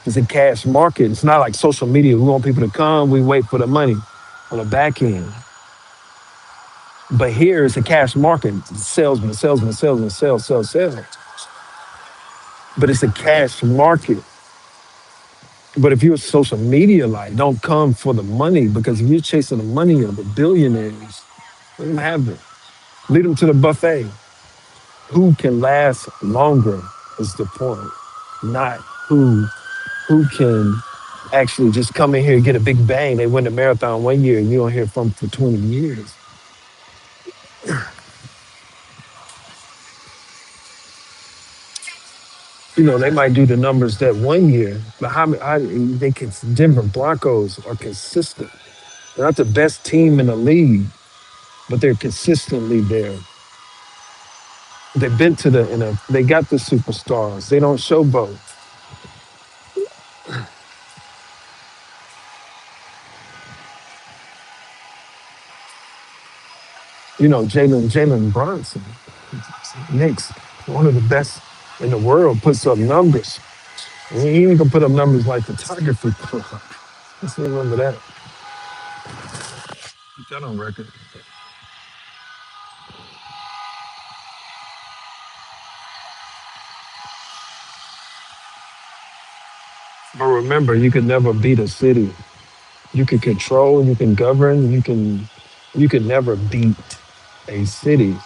It's a cash market. It's not like social media. We want people to come, we wait for the money on the back end. But here it's a cash market. Salesman, salesman, salesman, sell, sell, sell. But it's a cash market. But if you're a social media like, don't come for the money because if you're chasing the money of the billionaires, let them have it. Lead them to the buffet. Who can last longer is the point, not who can actually just come in here and get a big bang. They win the marathon one year and you don't hear from them for 20 years. They might do the numbers that one year, but how they can, Denver Broncos are consistent. They're not the best team in the league, but they're consistently there. They've been to they got the superstars. They don't showboat. Jalen Brunson, Knicks, one of the best in the world, puts up numbers. And he ain't gonna put up numbers like photography. Let's remember that. Put that on record. But remember, you can never beat a city. You can control, you can govern, you can never beat a city.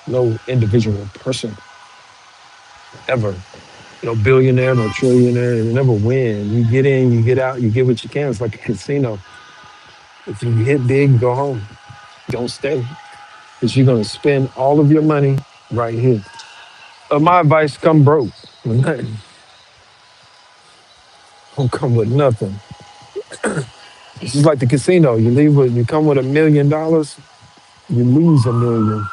No individual person ever. No billionaire, no trillionaire, you never win. You get in, you get out, you get what you can. It's like a casino. If you hit big, go home. Don't stay. Because you're gonna spend all of your money right here. My advice, come broke with nothing. Don't come with nothing. It's just like the casino. You come with $1 million, you lose 1 million.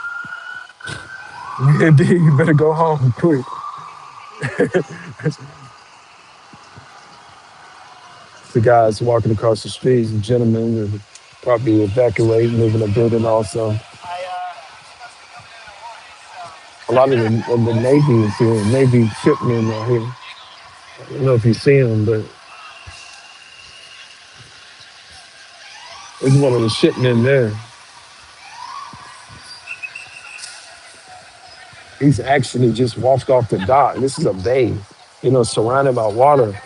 You hit big, you better go home quick. The guys walking across the streets, the gentlemen are probably evacuating, live in a building also. A lot of the Navy is here. Navy shipmen are here. I don't know if you see him, but there's one of the shipmen there. He's actually just walked off the dock. This is a bay, surrounded by water.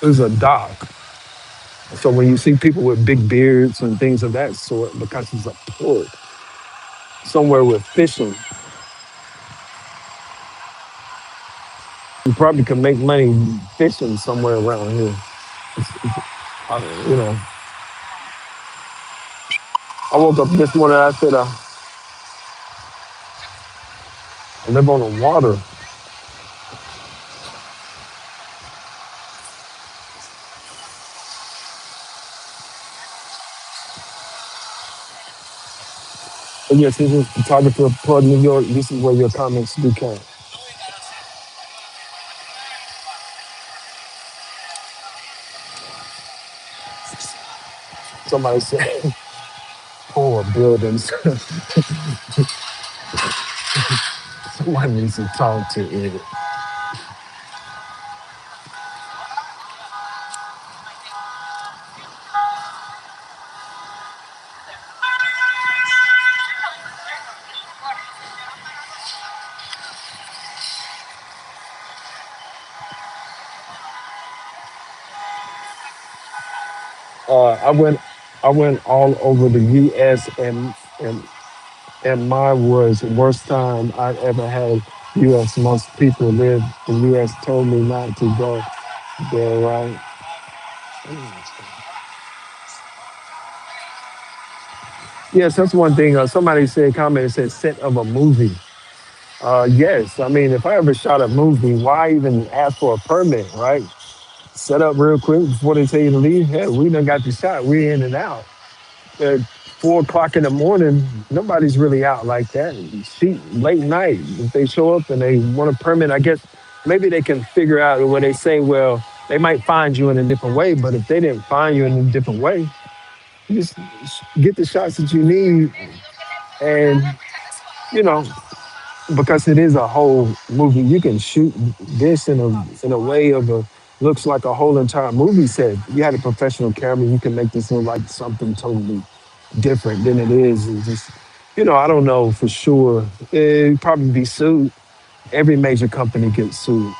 There's a dock. So when you see people with big beards and things of that sort, because it's a port, somewhere with fishing, you probably can make money fishing somewhere around here. You know, I woke up this morning. I said, I live on the water. And yes, this is photographer Plug New York. This is where your comments do count. Somebody said, poor buildings. Somebody needs to talk to it. I went all over the U.S. and mine was the worst time I'd ever had. U.S. Most people live in U.S. told me not to go there. Right? Yes, that's one thing. Somebody said, comment said, set of a movie. Yes, I mean, if I ever shot a movie, why even ask for a permit, right? Set up real quick before they tell you to leave. Hey, we done got the shot. We in and out. At 4 o'clock in the morning, nobody's really out like that. Shoot, late night. If they show up and they want a permit, I guess maybe they can figure out where they say, well, they might find you in a different way, but if they didn't find you in a different way, you just get the shots that you need and, you know, because it is a whole movie. You can shoot this in a way of a looks like a whole entire movie set. You had a professional camera, you can make this look like something totally different than it is. It's just, I don't know for sure. It'd probably be sued. Every major company gets sued.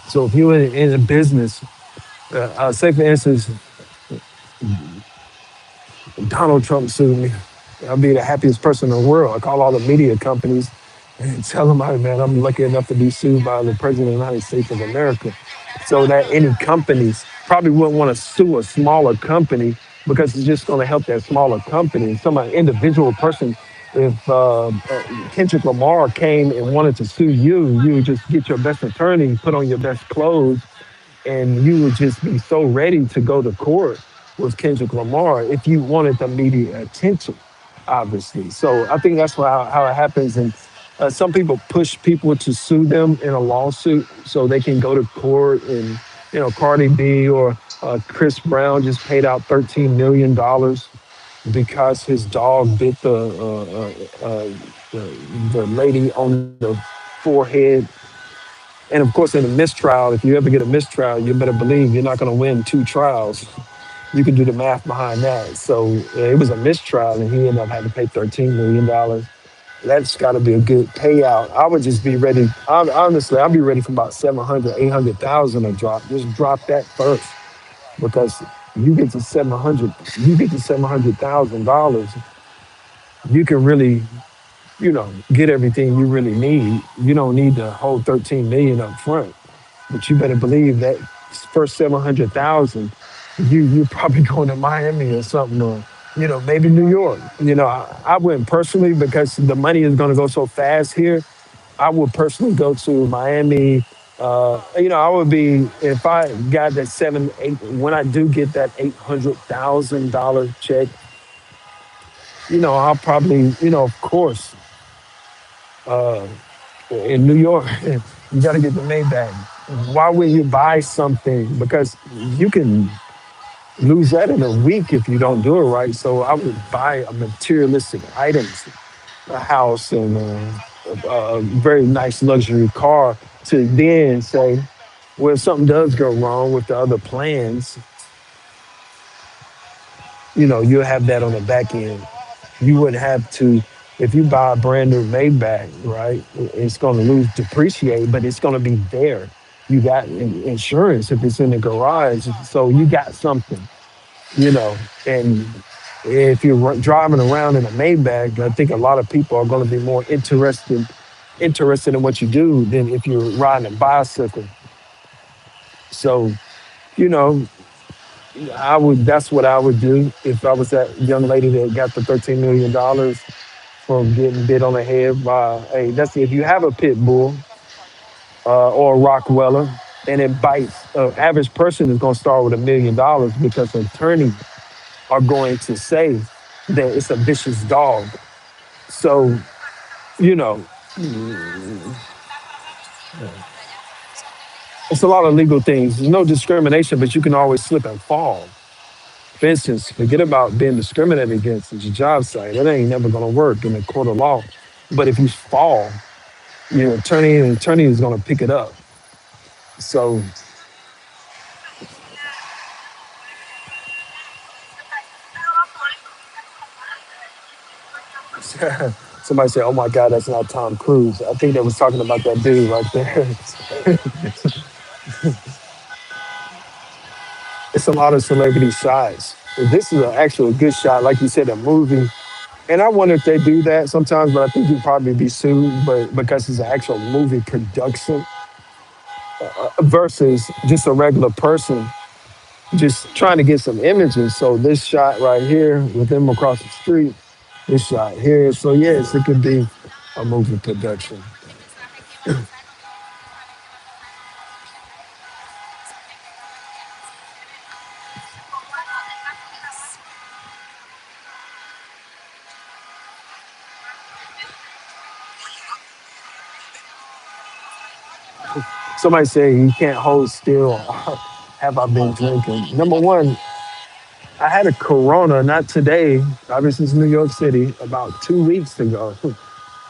So if you're in a business, say for instance, Donald Trump sued me. I'll be the happiest person in the world. I call all the media companies and tell them, hey, man, I'm lucky enough to be sued by the President of the United States of America. So that any companies probably wouldn't want to sue a smaller company because it's just going to help that smaller company. Some individual person, if Kendrick Lamar came and wanted to sue you, you would just get your best attorney, put on your best clothes, and you would just be so ready to go to court with Kendrick Lamar if you wanted the media attention, obviously. So I think that's how it happens. And some people push people to sue them in a lawsuit so they can go to court. And, Cardi B or Chris Brown just paid out $13 million because his dog bit the lady on the forehead. And of course, in a mistrial, if you ever get a mistrial, you better believe you're not going to win two trials. You can do the math behind that. So it was a mistrial, and he ended up having to pay $13 million. That's got to be a good payout. I would just be ready. Honestly, I'd be ready for about 700, 800,000 to drop. Just drop that first because you get to 700, you get to $700,000, you can really, get everything you really need. You don't need the whole 13 million up front. But you better believe that first 700,000, you're probably going to Miami or something, or maybe New York. I wouldn't personally because the money is going to go so fast here. I would personally go to Miami. I would be if I got that 7, 8. When I do get that $800,000 check, I'll probably, of course, uh, in New York, you got to get the Maybach. Why would you buy something? Because you can lose that in a week if you don't do it right. So I would buy a materialistic items, a house and a very nice luxury car to then say, well, if something does go wrong with the other plans, you'll have that on the back end. You wouldn't have to, if you buy a brand new Maybach, right, it's going to lose depreciate, but it's going to be there. You got insurance if it's in the garage, so you got something, you know. And if you're driving around in a Maybach, I think a lot of people are going to be more interested in what you do than if you're riding a bicycle. So, you know, I would. That's what I would do if I was that young lady that got the $13 million from getting bit on the head by a. That's if you have a pit bull or a Rockweller, and it bites. An average person is going to start with $1 million because attorneys are going to say that it's a vicious dog. So you know, it's a lot of legal things. There's no discrimination, but you can always slip and fall. For instance, forget about being discriminated against at your job site. That ain't never gonna work in the court of law. But if you fall, your attorney is gonna pick it up. So somebody said, "Oh my God, that's not Tom Cruise." I think they was talking about that dude right there. It's a lot of celebrity shots. This is an actual good shot, like you said, a movie. And I wonder if they do that sometimes, but I think you'd probably be sued, but because it's an actual movie production versus just a regular person just trying to get some images. So this shot right here with them across the street, this shot here. So yes, it could be a movie production. Somebody say you can't hold still. Have I been drinking? Number one, I had a Corona, not today. Obviously, it's New York City about 2 weeks ago.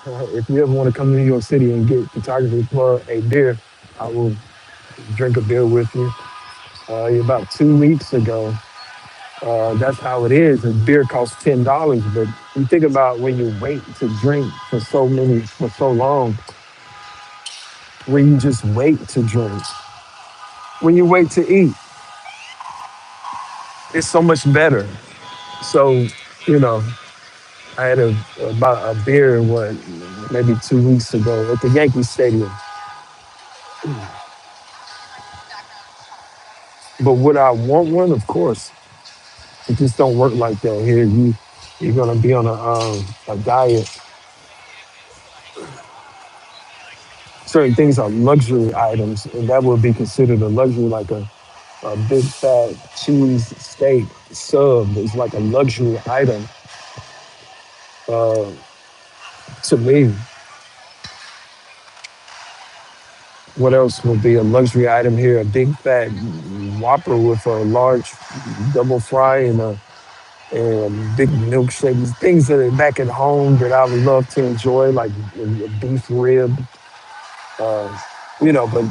If you ever want to come to New York City and get photography for a beer, I will drink a beer with you. About 2 weeks ago, that's how it is. A beer costs $10, but you think about when you wait to drink for so long, when you just wait to drink, when you wait to eat, it's so much better. So, you know, I had about a beer what maybe 2 weeks ago at the Yankee Stadium. But would I want one? Of course. It just don't work like that here. You're gonna be on a diet. Certain things are luxury items, and that would be considered a luxury, like a big fat cheese steak sub is like a luxury item uh, to me. What else would be a luxury item here? A big fat Whopper with a large double fry and a big milkshake. Things that are back at home that I would love to enjoy, like a beef rib, uh, but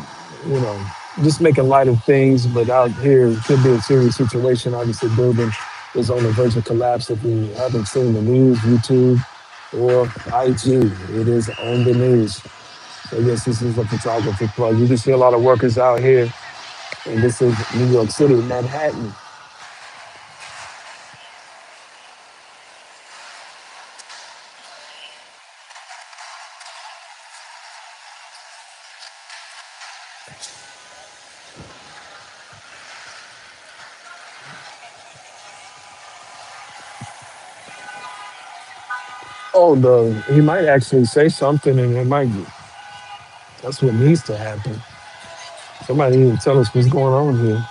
you know, just making light of things. But out here, it could be a serious situation. Obviously, building is on the verge of collapse. If you haven't seen the news, YouTube or IG, it is on the news. So yes, this is a photography plug. You can see a lot of workers out here, and this is New York City, Manhattan. Oh, he might actually say something, and it might. That's what needs to happen. Somebody need to tell us what's going on here.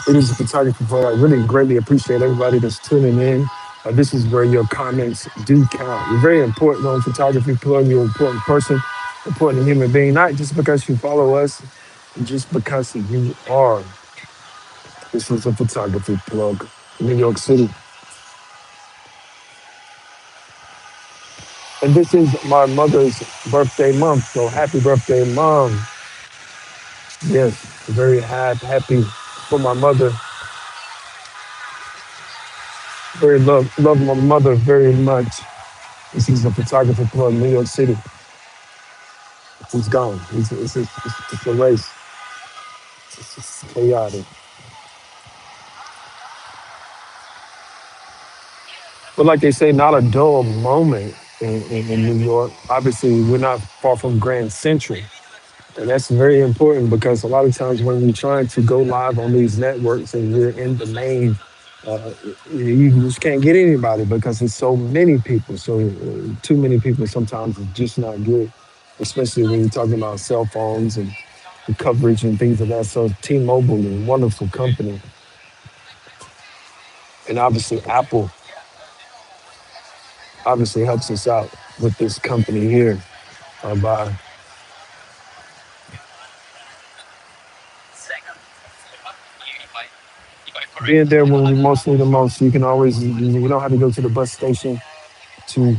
It is a photography plug. I really greatly appreciate everybody that's tuning in. This is where your comments do count. You're very important on Photography Plug. You're an important person, important human being, not just because you follow us, just because you are. This is a Photography Plug, New York City. And this is my mother's birthday month. So happy birthday, Mom. Yes, very happy for my mother. Very love my mother very much. This is a Photography Plug, New York City. He's gone. It's a race. It's chaotic. But like they say, not a dull moment in New York. Obviously, we're not far from Grand Central. And that's very important because a lot of times when you're trying to go live on these networks and you're in the main, you just can't get anybody because there's so many people. So too many people sometimes is just not good, especially when you're talking about cell phones and the coverage and things of that. So T-Mobile is a wonderful company. And obviously Apple obviously helps us out with this company here by being there when we most need the most. You can always, you don't have to go to the bus station to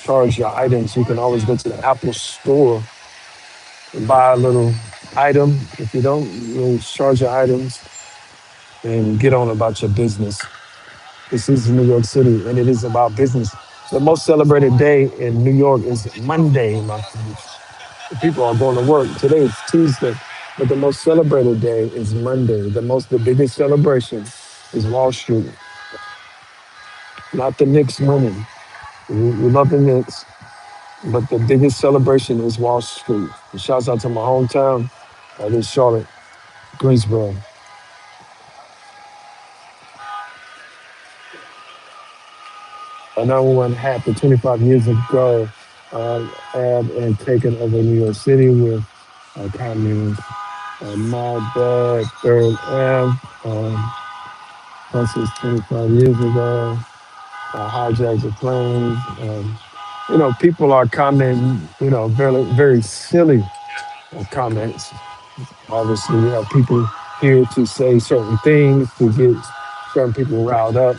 charge your items. You can always go to the Apple store and buy a little item. If you don't, you'll charge your items and get on about your business. This is New York City and it is about business. The most celebrated day in New York is Monday, my friends. People are going to work. Today is Tuesday, but the most celebrated day is Monday. The biggest celebration is Wall Street, not the Knicks winning. We love the Knicks, but the biggest celebration is Wall Street. And shouts out to my hometown, that is Charlotte, Greensboro. A number one happened 25 years ago, and taken over New York City with communist. My bad, third Ave. This was 25 years ago. Hijacked the planes. People are commenting, very silly comments. Obviously, we have people here to say certain things to get certain people riled up.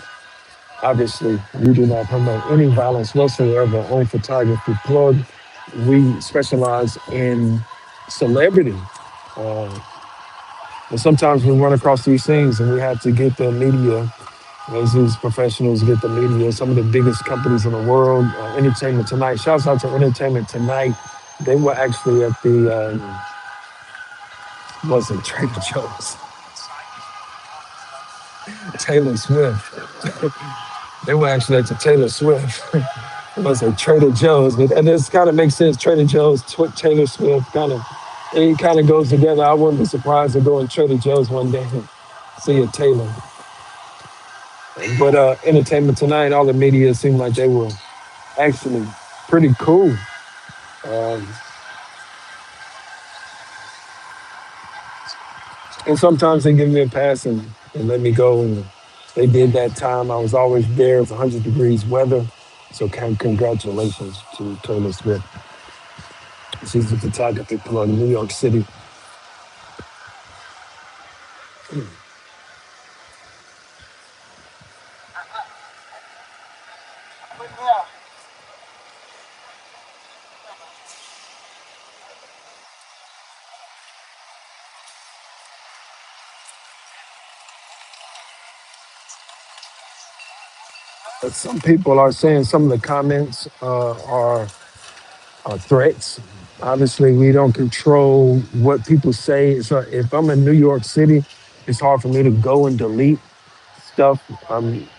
Obviously, we do not promote any violence whatsoever on Photography Plug. We specialize in celebrity. Uh, and sometimes we run across these things and we have to get the media, as these professionals get the media, some of the biggest companies in the world, Entertainment Tonight. Shouts out to Entertainment Tonight. They were actually at the, was it Trader Joe's? Taylor Swift. They were actually at the Taylor Swift. It was a Trader Joe's, and this kind of makes sense. Trader Joe's, Taylor Swift, it kind of goes together. I wouldn't be surprised to go in Trader Joe's one day and see a Taylor. But Entertainment Tonight, all the media seemed like they were actually pretty cool. Um, and sometimes they give me a pass and let me go. And they did that time. I was always there. It's 100 degrees weather. So congratulations to Taylor Swift. She's a photography plug in New York City. But some people are saying some of the comments are threats. Obviously, we don't control what people say. So if I'm in New York City, it's hard for me to go and delete stuff.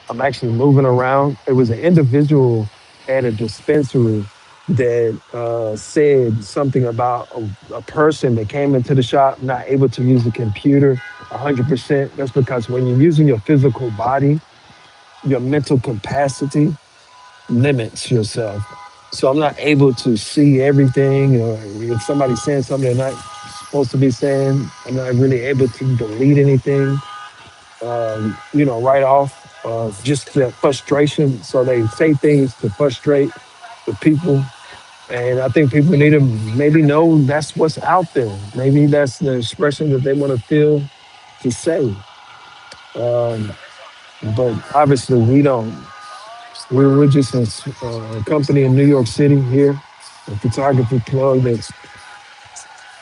I'm actually moving around. It was an individual at a dispensary that said something about a person that came into the shop not able to use the computer 100%. That's because when you're using your physical body, your mental capacity limits yourself. So I'm not able to see everything, or if somebody's saying something they're not supposed to be saying, I'm not really able to delete anything, right off. just the frustration. So they say things to frustrate the people. And I think people need to maybe know that's what's out there. Maybe that's the expression that they want to feel to say. Um, but obviously, we don't. We're just a company in New York City here, a photography plug that's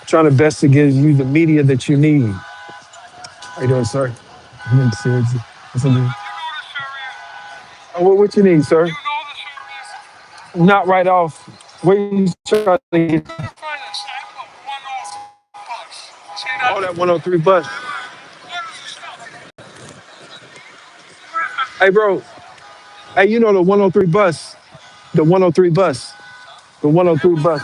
trying to best to give you the media that you need. How you doing, sir? Makes sense. What's up, man? Oh, what you need, sir? Not right off. Where you trying to get? Oh, that 103 bus. Hey, bro. Hey, you know the 103 bus? The 103 bus. The 103 bus.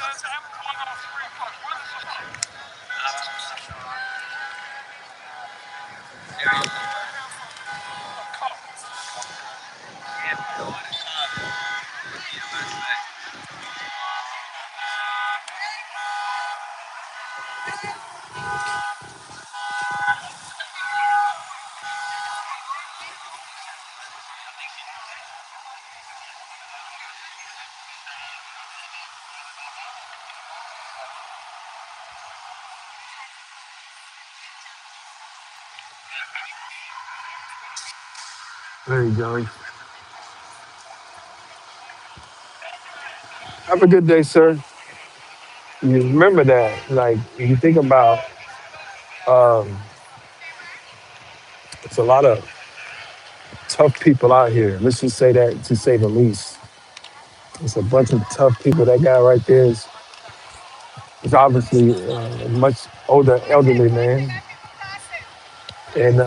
There you go. Have a good day, sir. You remember that. Like, you think about, um, it's a lot of tough people out here. Let's just say that to say the least. It's a bunch of tough people. That guy right there is obviously a much older, elderly man. And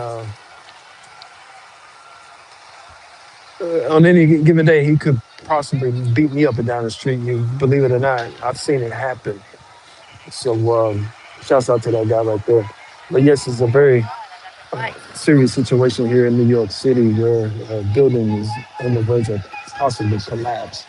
on any given day, he could possibly beat me up and down the street. You believe it or not, I've seen it happen. So, shouts out to that guy right there. But yes, it's a very serious situation here in New York City where a building is on the verge of possibly collapse.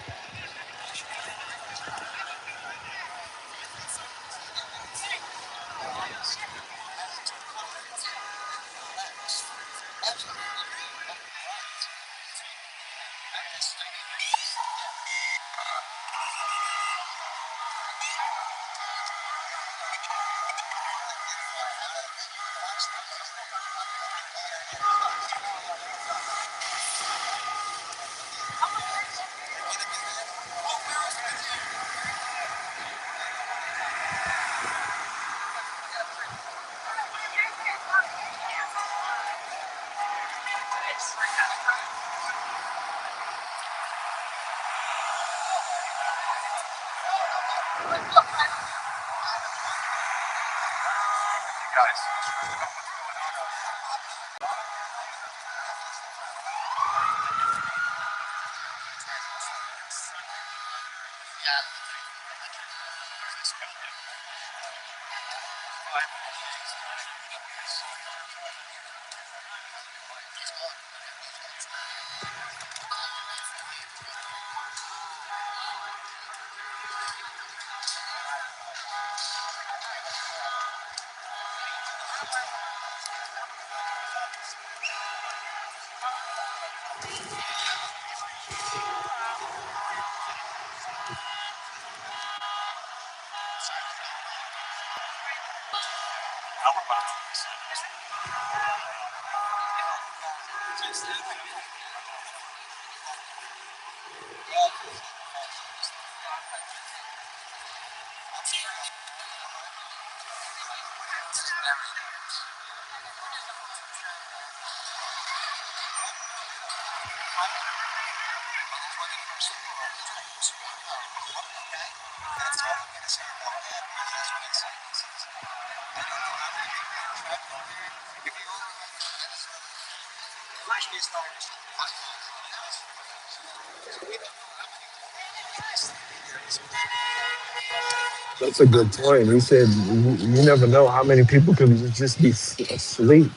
That's a good point. He said, you never know how many people could just be asleep.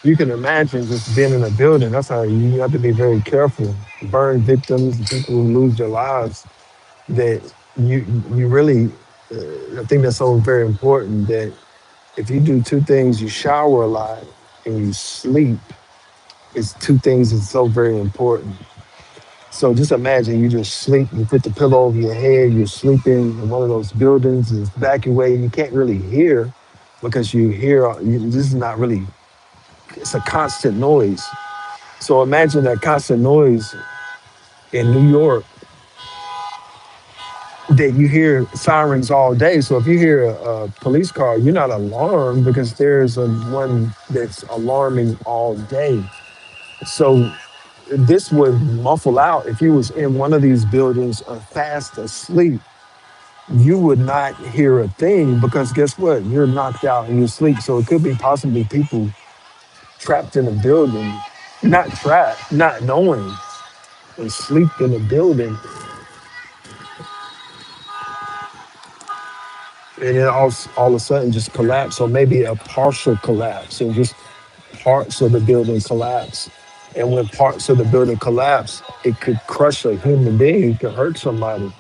You can imagine just being in a building. That's how you have to be very careful. Burn victims, people who lose their lives. That you really, I think that's so very important. That if you do two things, you shower a lot and you sleep. It's two things that's so very important. So just imagine you just sleep, you put the pillow over your head, you're sleeping in one of those buildings, it's evacuated, you can't really hear because this is not really, it's a constant noise. So imagine that constant noise in New York that you hear sirens all day. So if you hear a police car, you're not alarmed because there's one that's alarming all day. So this would muffle out if you was in one of these buildings fast asleep. You would not hear a thing because guess what? You're knocked out in your sleep. So it could be possibly people trapped in a building, not trapped, not knowing, and sleep in a building, and then all of a sudden just collapse, or maybe a partial collapse, and just parts of the building collapse. And when parts of the building collapse, it could crush a human being, it could hurt somebody.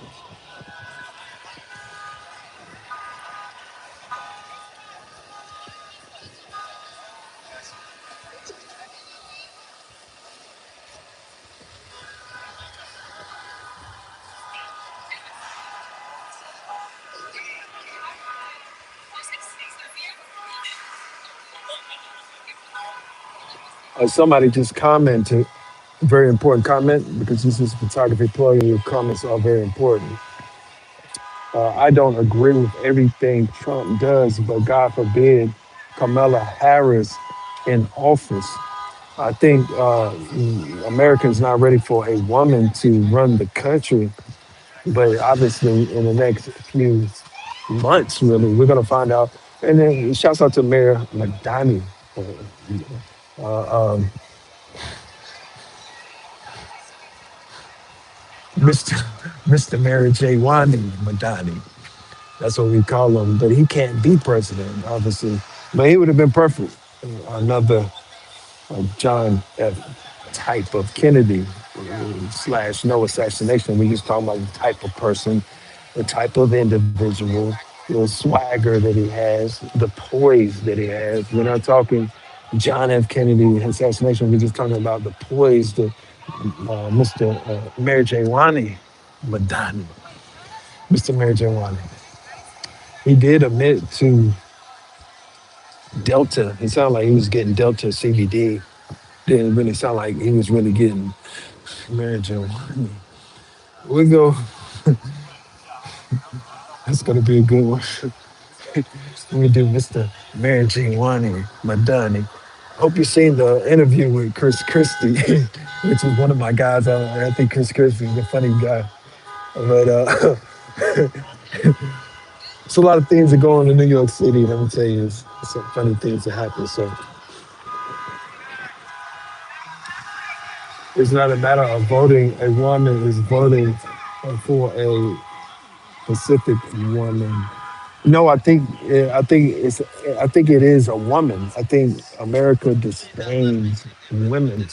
Somebody just commented, very important comment, because this is photography plug and your comments are very important. I don't agree with everything Trump does, but God forbid Kamala Harris in office. I think Americans not ready for a woman to run the country, but obviously in the next few months, really, we're gonna find out. And then shouts out to Mayor Madani, uh, um, Mr. Mr. Mary J. Madani. That's what we call him. But he can't be president, obviously. But he would have been perfect. Another John F. type of Kennedy slash no assassination. We just talking about the type of person, the type of individual, the swagger that he has, the poise that he has. We're not talking John F. Kennedy assassination. We're just talking about the poise that Mr. Mary J. Madani, Mr. Mary J. He did admit to Delta. He sounded like he was getting Delta CBD. Didn't really sound like he was really getting marijuana. We go. That's gonna be a good one. We do Mr. Marijuana Madani. Hope you've seen the interview with Chris Christie, which is one of my guys. I think Chris Christie is a funny guy. But it's a lot of things that go on in New York City. Let me tell you, it's some funny things that happen. So it's not a matter of voting. A woman is voting for a specific woman. No, I think it is a woman. I think America disdains women,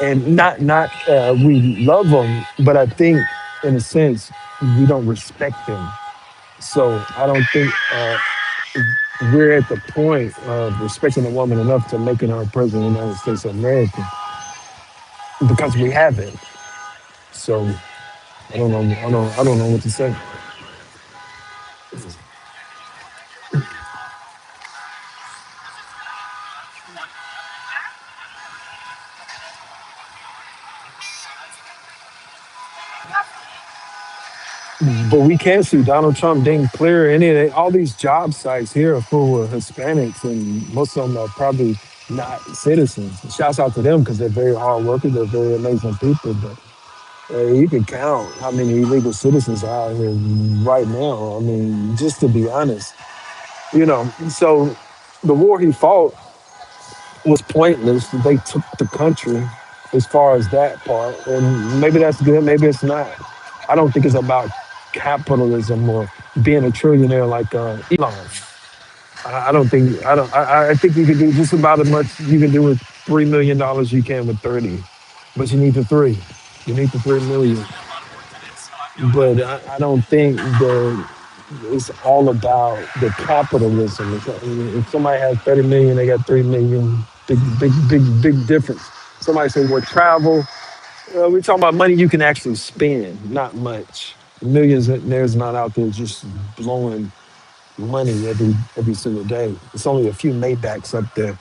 and not we love them, but I think in a sense we don't respect them. So I don't think we're at the point of respecting a woman enough to making her president of the United States of America because we haven't. So I don't know what to say. But we can't see Donald Trump didn't clear any of all these job sites here are full of Hispanics, and most of them are probably not citizens. Shouts out to them because they're very hard workers, they're very amazing people. But you can count how many illegal citizens are out here right now. I mean, just to be honest, So the war he fought was pointless. They took the country as far as that part. And maybe that's good, maybe it's not. I don't think it's about capitalism or being a trillionaire like Elon. I don't think I think you can do just about as much you can do with $3 million you can with 30. But you need the three. You need the 3 million. But I don't think it's all about the capitalism. If somebody has 30 million, they got 3 million. Big difference. Somebody said, well, travel. We're talking about money you can actually spend, not much. Millions there's not out there just blowing money every single day. It's only a few Maybachs up there.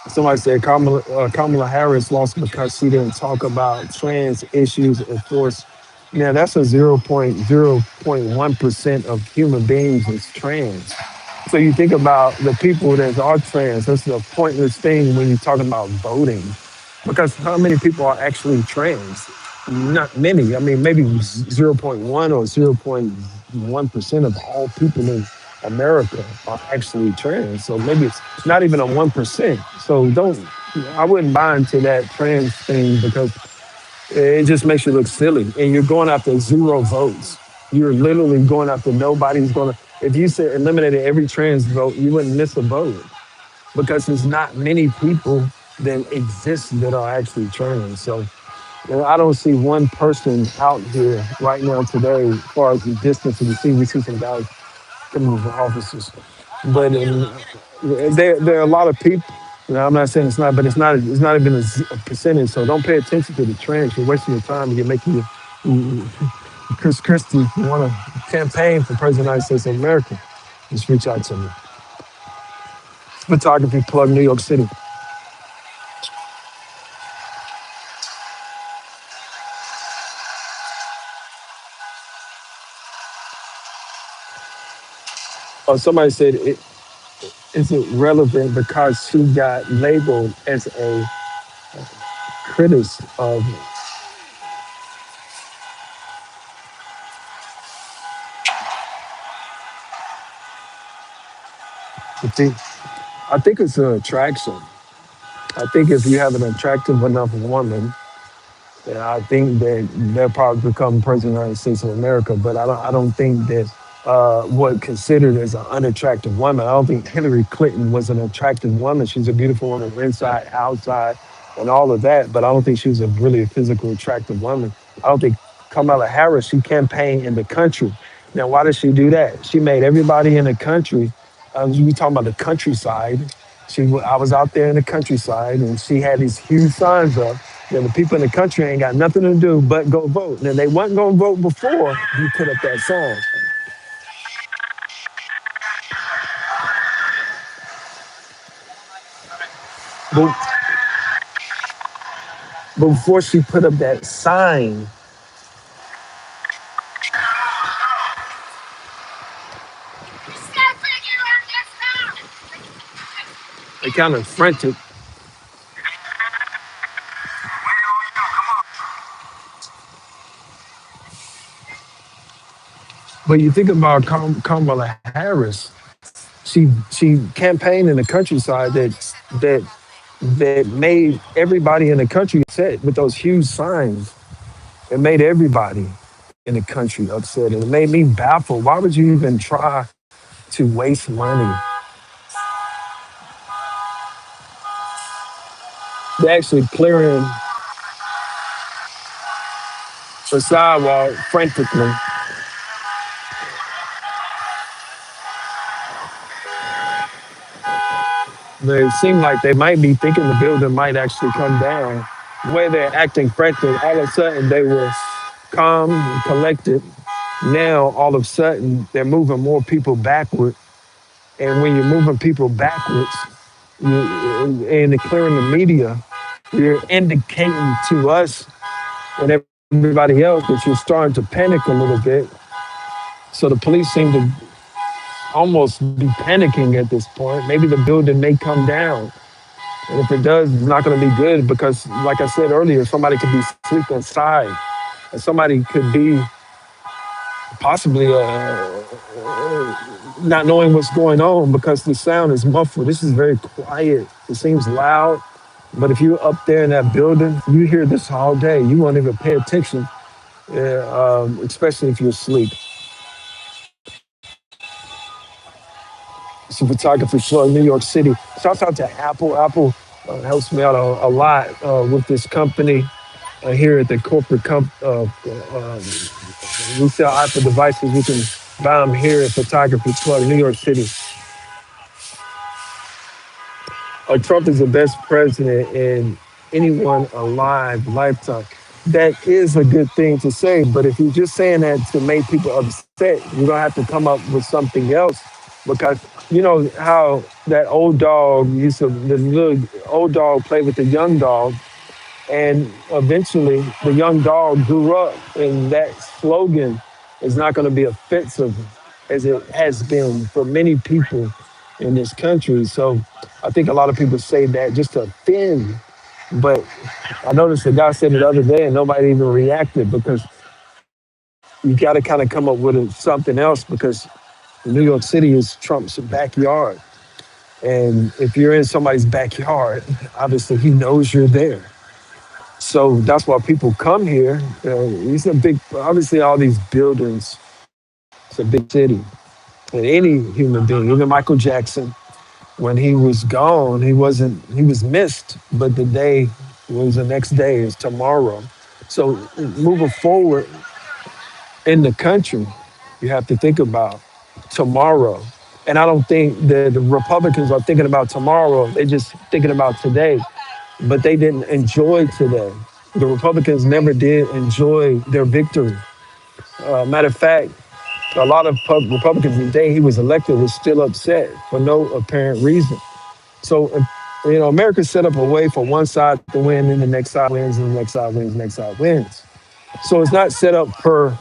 Somebody said Kamala Harris lost because she didn't talk about trans issues and force. Now that's a 0.0.1% of human beings is trans. So you think about the people that are trans. That's a pointless thing when you're talking about voting, because how many people are actually trans? Not many. I mean, maybe 0.1 or 0.1% of all people in America are actually trans. So maybe it's not even a 1%. So don't, I wouldn't buy into that trans thing because it just makes you look silly. And you're going after zero votes. You're literally going after nobody's going to, if you said eliminated every trans vote, you wouldn't miss a vote because there's not many people that exist that are actually trans. So I don't see one person out here right now today, as far as the distance we see some guys coming from offices. But there are a lot of people. I'm not saying it's not, but it's not even a percentage. So don't pay attention to the trends. You're wasting your time and you're making Chris Christie want to campaign for President of the United States of America. Just reach out to me. Photography plug New York City. Oh, somebody said is it relevant because she got labeled as a critic of. I think it's an attraction. I think if you have an attractive enough woman, then I think that they'll probably become president of the United States of America. But I don't think that what considered as an unattractive woman. I don't think Hillary Clinton was an attractive woman. She's a beautiful woman, inside, outside, and all of that. But I don't think she was a really physical attractive woman. I don't think Kamala Harris. She campaigned in the country. Now, why did she do that? She made everybody in the country. We talking about the countryside. I was out there in the countryside, and she had these huge signs up that the people in the country ain't got nothing to do but go vote. Now they wasn't gonna vote before you put up that sign, but, but before she put up that sign, they kind of fronted. But you think about Kamala Harris, she campaigned in the countryside that that made everybody in the country upset with those huge signs. It made everybody in the country upset, and it made me baffled. Why would you even try to waste money? They're actually clearing the sidewalk frantically. They seem like they might be thinking the building might actually come down. The way they're acting frantic, all of a sudden they were calm and collected. Now, all of a sudden, they're moving more people backward. And when you're moving people backwards and they're clearing the media, you're indicating to us and everybody else that you're starting to panic a little bit. So the police seem to almost be panicking at this point. Maybe the building may come down. And if it does, it's not going to be good because, like I said earlier, somebody could be sleeping inside. And somebody could be possibly not knowing what's going on because the sound is muffled. This is very quiet. It seems loud. But if you're up there in that building, you hear this all day. You won't even pay attention, especially if you're asleep. It's a photography floor in New York City. Shout out to Apple. Apple helps me out a lot with this company here at the corporate we sell Apple devices. We can But I'm here at Photography Club, New York City. Trump is the best president in anyone alive lifetime. That is a good thing to say, but if you're just saying that to make people upset, you're gonna have to come up with something else because you know how that old dog used to the little old dog play with the young dog, and eventually the young dog grew up, and that slogan is not going to be offensive as it has been for many people in this country. So I think a lot of people say that just to offend. But I noticed the guy said it the other day and nobody even reacted because you got to kind of come up with something else because New York City is Trump's backyard. And if you're in somebody's backyard, obviously he knows you're there. So that's why people come here. It's a big, obviously, all these buildings. It's a big city. And any human being, even Michael Jackson, when he was gone, he wasn't, he was missed, but the day was the next day, is tomorrow. So moving forward in the country, you have to think about tomorrow. And I don't think that the Republicans are thinking about tomorrow. They're just thinking about today, but they didn't enjoy today. The Republicans never did enjoy their victory. Matter of fact, a lot of Republicans the day he was elected was still upset for no apparent reason. So, America's set up a way for one side to win, and the next side wins, and the next side wins, the next side wins. So it's not set up per.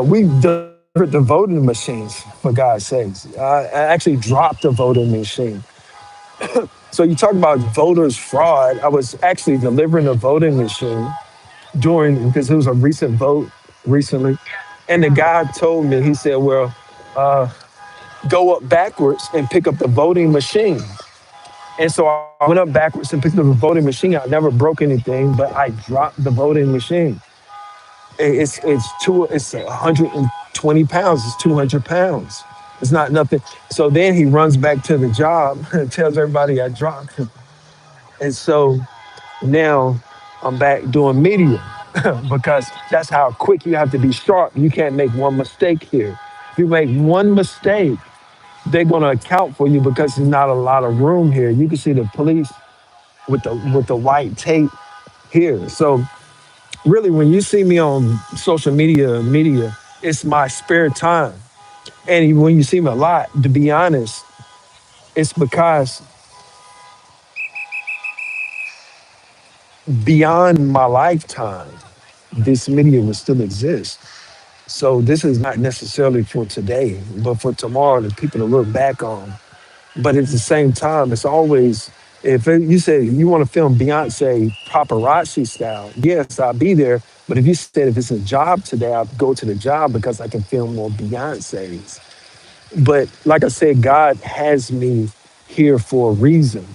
We delivered the voting machines, for God's sakes. I actually dropped the voting machine. So you talk about voters fraud. I was actually delivering a voting machine during because it was a recent vote recently, and the guy told me he said, "Well, uh, go up backwards and pick up the voting machine." And so I went up backwards and picked up the voting machine. I never broke anything, but I dropped the voting machine. It's 120 pounds. It's 200 pounds. It's not nothing. So then he runs back to the job and tells everybody I dropped him. And so now I'm back doing media because that's how quick you have to be sharp. You can't make one mistake here. If you make one mistake, they're going to account for you because there's not a lot of room here. You can see the police with the white tape here. So really, when you see me on social media, it's my spare time. And when you see me a lot, to be honest, it's because beyond my lifetime, this media will still exist. So this is not necessarily for today, but for tomorrow, the people to look back on. But at the same time, it's always you say you want to film Beyonce paparazzi style, yes, I'll be there. But if you said if it's a job today, I'll go to the job because I can film more Beyonces. But like I said, God has me here for a reason.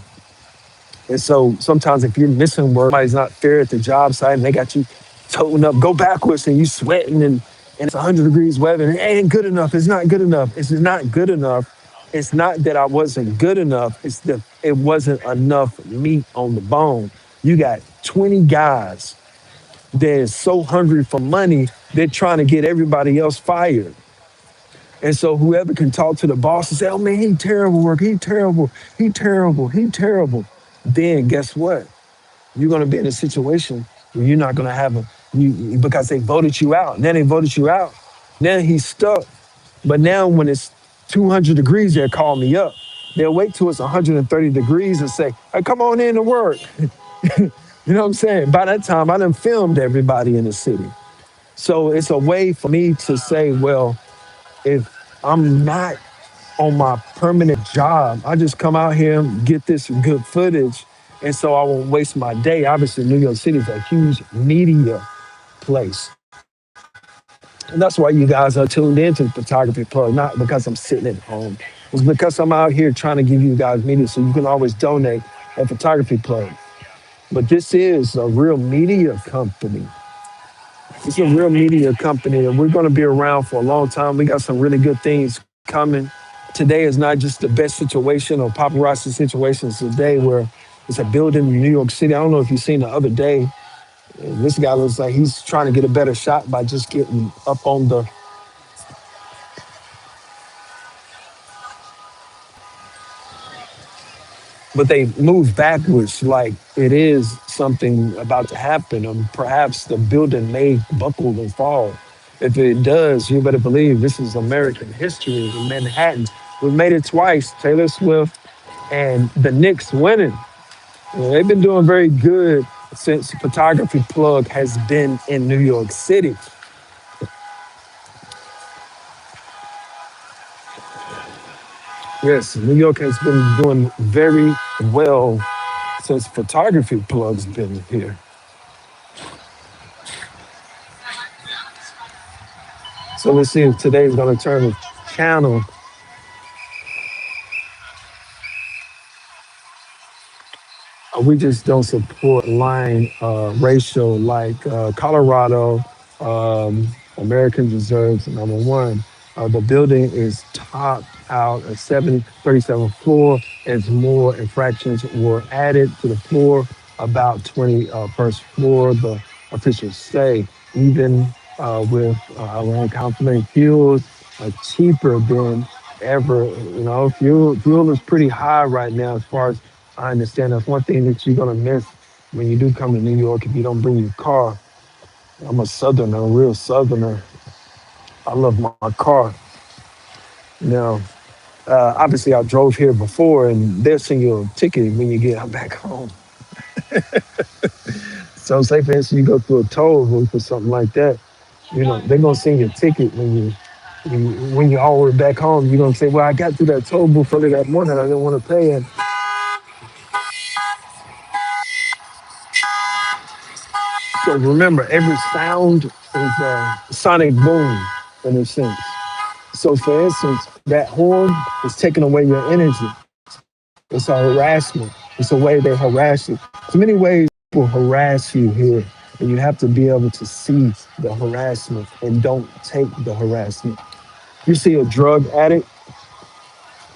And so sometimes if you're missing work, somebody's not fair at the job site and they got you toting up, go backwards and you sweating and it's 100 degrees weather and it ain't good enough. It's not good enough. It's not good enough. It's not that I wasn't good enough. It's that it wasn't enough meat on the bone. You got 20 guys that is so hungry for money, they're trying to get everybody else fired. And so whoever can talk to the boss and say, oh man, he terrible work, he terrible, he terrible, he terrible. Then guess what? You're gonna be in a situation where you're not gonna have because they voted you out. Now they voted you out. Now he's stuck. But now when it's 200 degrees, they'll call me up. They'll wait till it's 130 degrees and say, hey, come on in to work. You know what I'm saying? By that time, I done filmed everybody in the city. So it's a way for me to say, well, if I'm not on my permanent job, I just come out here and get this good footage. And so I won't waste my day. Obviously, New York City is a huge media place. And that's why you guys are tuned into the Photography Plug, not because I'm sitting at home. It's because I'm out here trying to give you guys media so you can always donate at Photography Plug. But this is a real media company. It's a real media company, and we're going to be around for a long time. We got some really good things coming. Today is not just the best situation or paparazzi situation. It's a day where it's a building in New York City. I don't know if you've seen the other day. This guy looks like he's trying to get a better shot by just getting up on the but they move backwards like it is something about to happen, or perhaps the building may buckle and fall. If it does, you better believe this is American history in Manhattan. We've made it twice, Taylor Swift and the Knicks winning. They've been doing very good since Photography Plug has been in New York City. Yes, New York has been doing very well since Photography Plug's been here. So let's see if today's going to turn the channel. We just don't support line racial like Colorado. American deserves number one. The building is topped out at 37th floor. As more infractions were added to the floor, about 20 first floor, the officials say. Even with around complementary fuels cheaper than ever. You know, fuel is pretty high right now as far as I understand. That's one thing that you're gonna miss when you do come to New York if you don't bring your car. I'm a southerner, a real southerner. I love my car. Now, obviously, I drove here before, and they'll send you a ticket when you get back home. So, say for instance, you go through a toll booth or something like that. You know, they're gonna send you a ticket when you're all the way back home. You're gonna say, "Well, I got through that toll booth early that morning. I didn't want to pay." And so, remember, every sound is a sonic boom in a sense. So, for instance, that horn is taking away your energy. It's a harassment. It's a way they harass you. There's many ways people harass you here, and you have to be able to see the harassment and don't take the harassment. You see a drug addict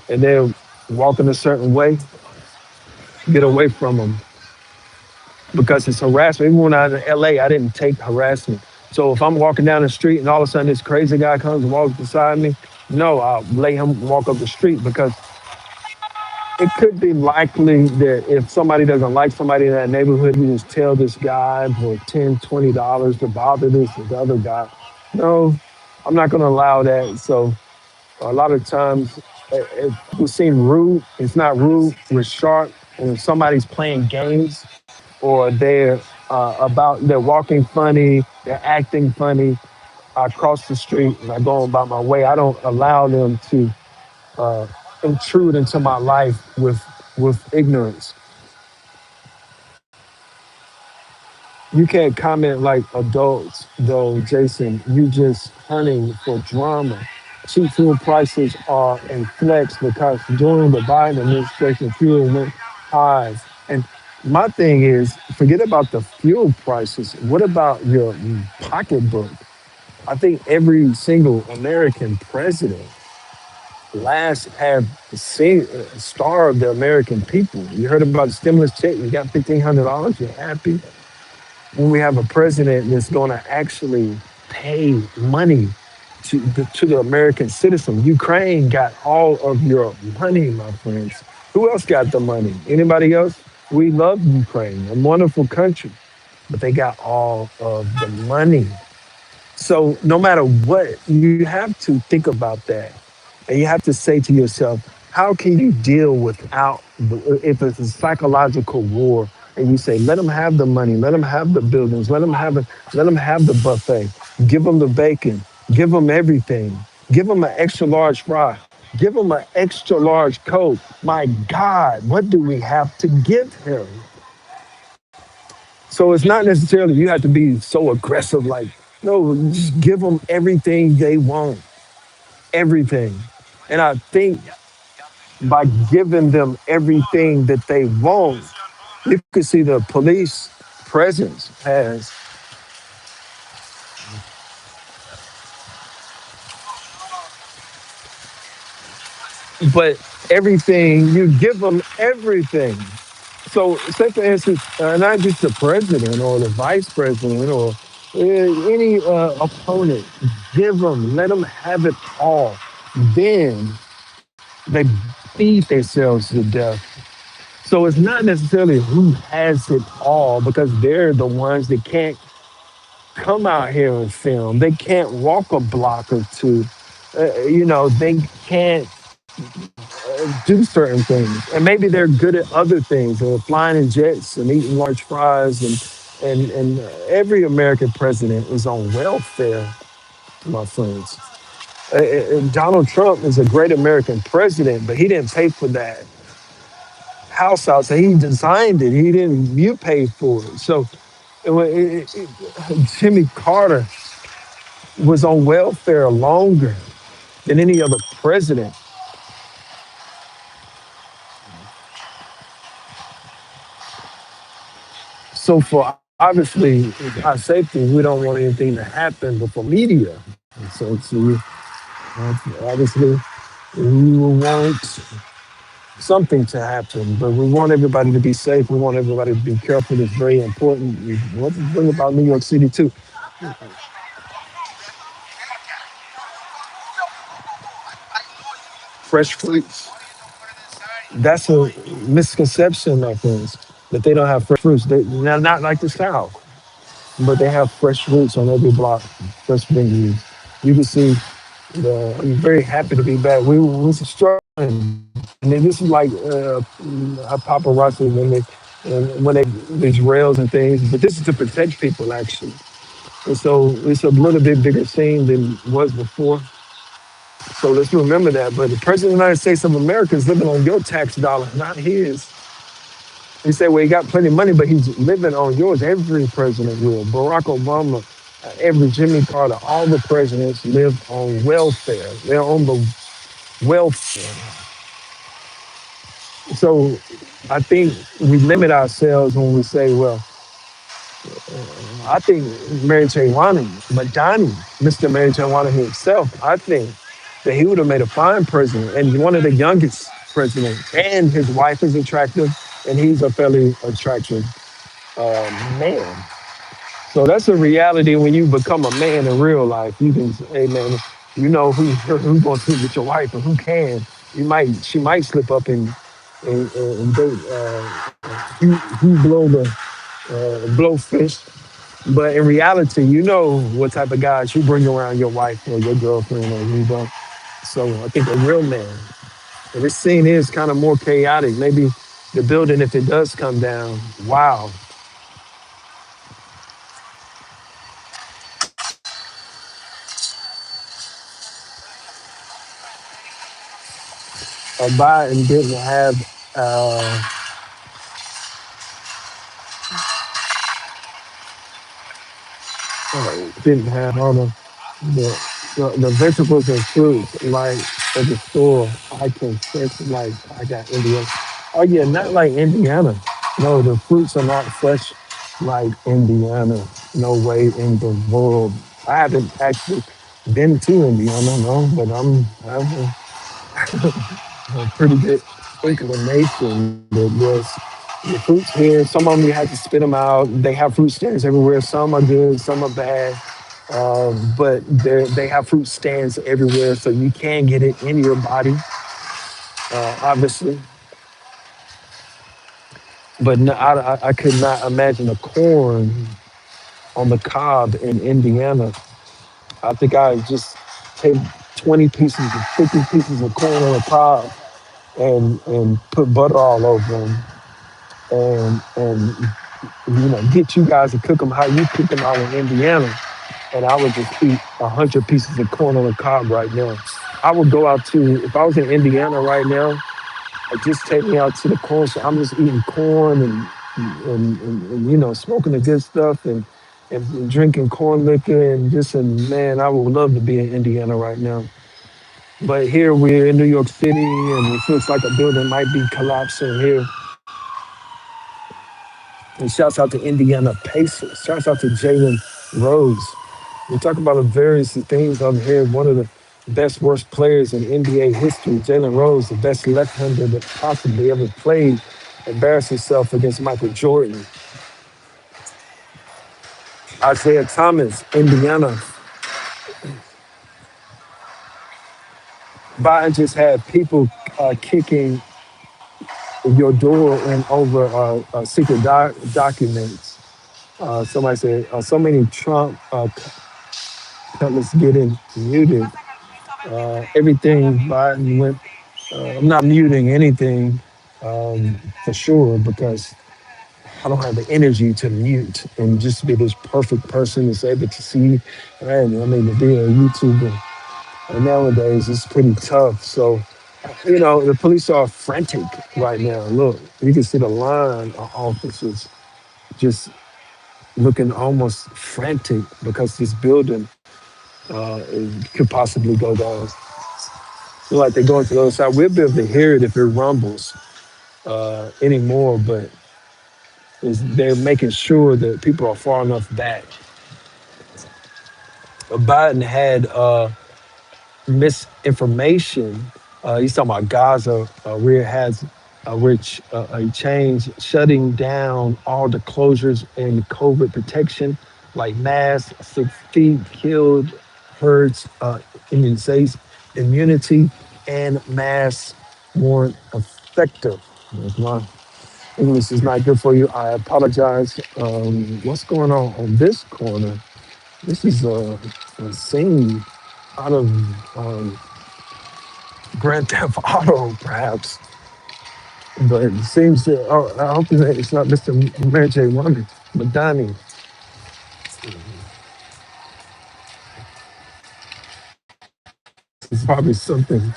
and they're walking a certain way, get away from them because it's harassment. Even when I was in LA, I didn't take harassment. So if I'm walking down the street and all of a sudden this crazy guy comes and walks beside me, no, I'll lay him walk up the street because it could be likely that if somebody doesn't like somebody in that neighborhood, you just tell this guy for $10, $20 to bother this other guy. No, I'm not going to allow that. So a lot of times it will seem rude. It's not rude. We're sharp. And if somebody's playing games or they're walking funny, they're acting funny, I cross the street and I go on about my way. I don't allow them to uh, intrude into my life with ignorance. You can't comment like adults, though, Jason. You just hunting for drama. Cheap fuel prices are a flex because during the Biden administration, fuel went high. And my thing is, forget about the fuel prices. What about your pocketbook? I think every single American president last have starved the American people. You heard about the stimulus check, you got $1,500, you're happy. When we have a president that's going to actually pay money to the American citizen. Ukraine got all of your money, my friends. Who else got the money? Anybody else? We love Ukraine, a wonderful country, but they got all of the money. So no matter what, you have to think about that. And you have to say to yourself, how can you deal without, if it's a psychological war, and you say, let them have the money, let them have the buildings, let them have the buffet, give them the bacon, give them everything, give them an extra large fry, give them an extra large coke. My God, what do we have to give him? So it's not necessarily you have to be so aggressive, like, no, just give them everything they want, everything. And I think by giving them everything that they want, you can see the police presence has, but everything, you give them everything. So, say for instance, not just the president or the vice president or any opponent, give them, let them have it all. Then they feed themselves to death. So it's not necessarily who has it all because they're the ones that can't come out here and film. They can't walk a block or two. They can't do certain things. And maybe they're good at other things, flying in jets and eating large fries. And every American president is on welfare, my friends. Donald Trump is a great American president, but he didn't pay for that house out. So he designed it. He didn't. You paid for it. So Jimmy Carter was on welfare longer than any other president. So for obviously our safety, we don't want anything to happen. But for media, so obviously we will want something to happen. But we want everybody to be safe. We want everybody to be careful. It's very important. One thing about New York City too, fresh fruits. That's a misconception of things that they don't have fresh fruits. They not like the South, but they have fresh fruits on every block. Fresh veggies. You can see. I'm very happy to be back. We was struggling, and then this is like paparazzi when they these rails and things. But this is to protect people actually, and so it's a little bit bigger scene than it was before. So let's remember that. But the president of the United States of America is living on your tax dollar, not his. He said, well, he got plenty of money, but he's living on yours. Every president will. Barack Obama, every Jimmy Carter, all the presidents live on welfare. They're on the welfare. So I think we limit ourselves when we say, well, I think Mary J. Madani, Mr. Mary J. himself, I think that he would have made a fine president and one of the youngest presidents. And his wife is attractive, and he's a fairly attractive man. So that's a reality when you become a man in real life. You can say, hey man, you know who's going to sleep with your wife and who can. She might slip up and date who blow fish. But in reality, you know what type of guys you bring around your wife or your girlfriend or you don't. So I think a real man. And this scene is kind of more chaotic. Maybe the building, if it does come down, wow. Biden didn't have didn't have all the vegetables and fruits like at the store. I can fresh like I got Indiana. Oh yeah, not like Indiana. No, the fruits are not fresh like Indiana. No way in the world. I haven't actually been to Indiana, no, but I have a pretty good inclination that yes, the fruits here, some of them you have to spit them out. They have fruit stands everywhere. Some are good, some are bad. But they have fruit stands everywhere, so you can get it in your body, obviously. But no, I could not imagine a corn on the cob in Indiana. I think I just take 20 pieces, 50 pieces of corn on the cob and put butter all over them and get you guys to cook them how you cook them out in Indiana, and I would just eat 100 pieces of corn on the cob right now. I would go out to if I was in Indiana right now, just take me out to the corn. So I'm just eating corn and smoking the good stuff and drinking corn liquor and just and man, I would love to be in Indiana right now. But here we're in New York City, and it feels like a building might be collapsing here. And shouts out to Indiana Pacers. Shouts out to Jalen Rose. We talk about the various things on here. One of the best, worst players in NBA history, Jalen Rose, the best left-hander that possibly ever played, embarrassed himself against Michael Jordan. Isaiah Thomas, Indiana. Biden just had people kicking your door and over secret documents. Somebody said so many Trump cutlets getting muted. Everything Biden went. I'm not muting anything for sure because I don't have the energy to mute and just be this perfect person that's able to see. And I mean, to be a YouTuber nowadays is pretty tough. So, the police are frantic right now. Look, you can see the line of officers just looking almost frantic because this building could possibly go down. Feel like they're going to the other side. We'll be able to hear it if it rumbles anymore, but they're making sure that people are far enough back. Biden had misinformation. He's talking about Gaza, where it has which a change shutting down all the closures and COVID protection, like masks, 6 feet, killed herds, immunity, and masks weren't effective. My English is not good for you. I apologize. What's going on this corner? This is a scene out of Grand Theft Auto, perhaps. But it seems that, oh, I hope that it's not Mr. Mary J. Madani. It's probably something.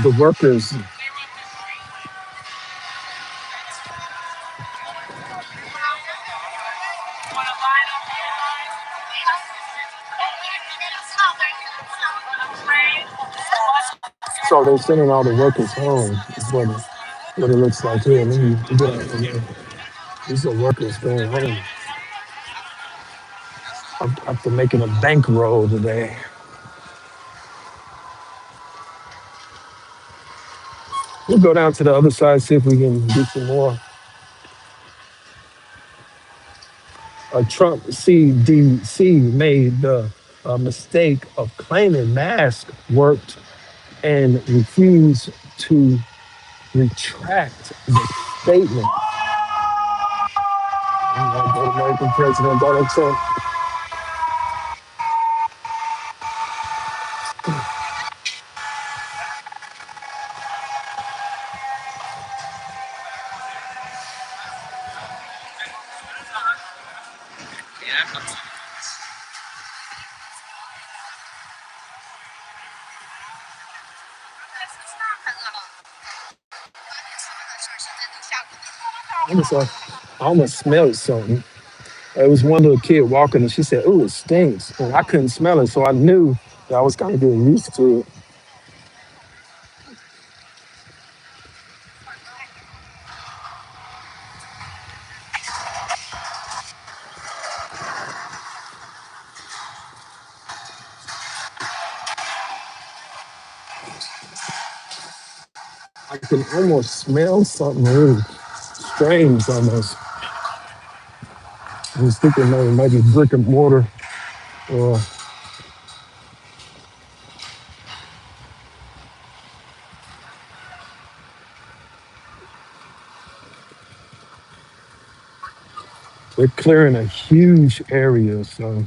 The workers, so they're sending all the workers home, is what it looks like here. Let me get out again. These are workers going home after making a bankroll today. We'll go down to the other side, see if we can get some more. Trump CDC made the mistake of claiming masks worked and refused to retract the statement. The American President Donald Trump. I almost smelled something. It was one little kid walking, and she said, "Ooh, it stinks." And I couldn't smell it, so I knew that I was kind of getting used to it. I can almost smell something really strange almost. I was thinking maybe brick and mortar, or they're clearing a huge area. So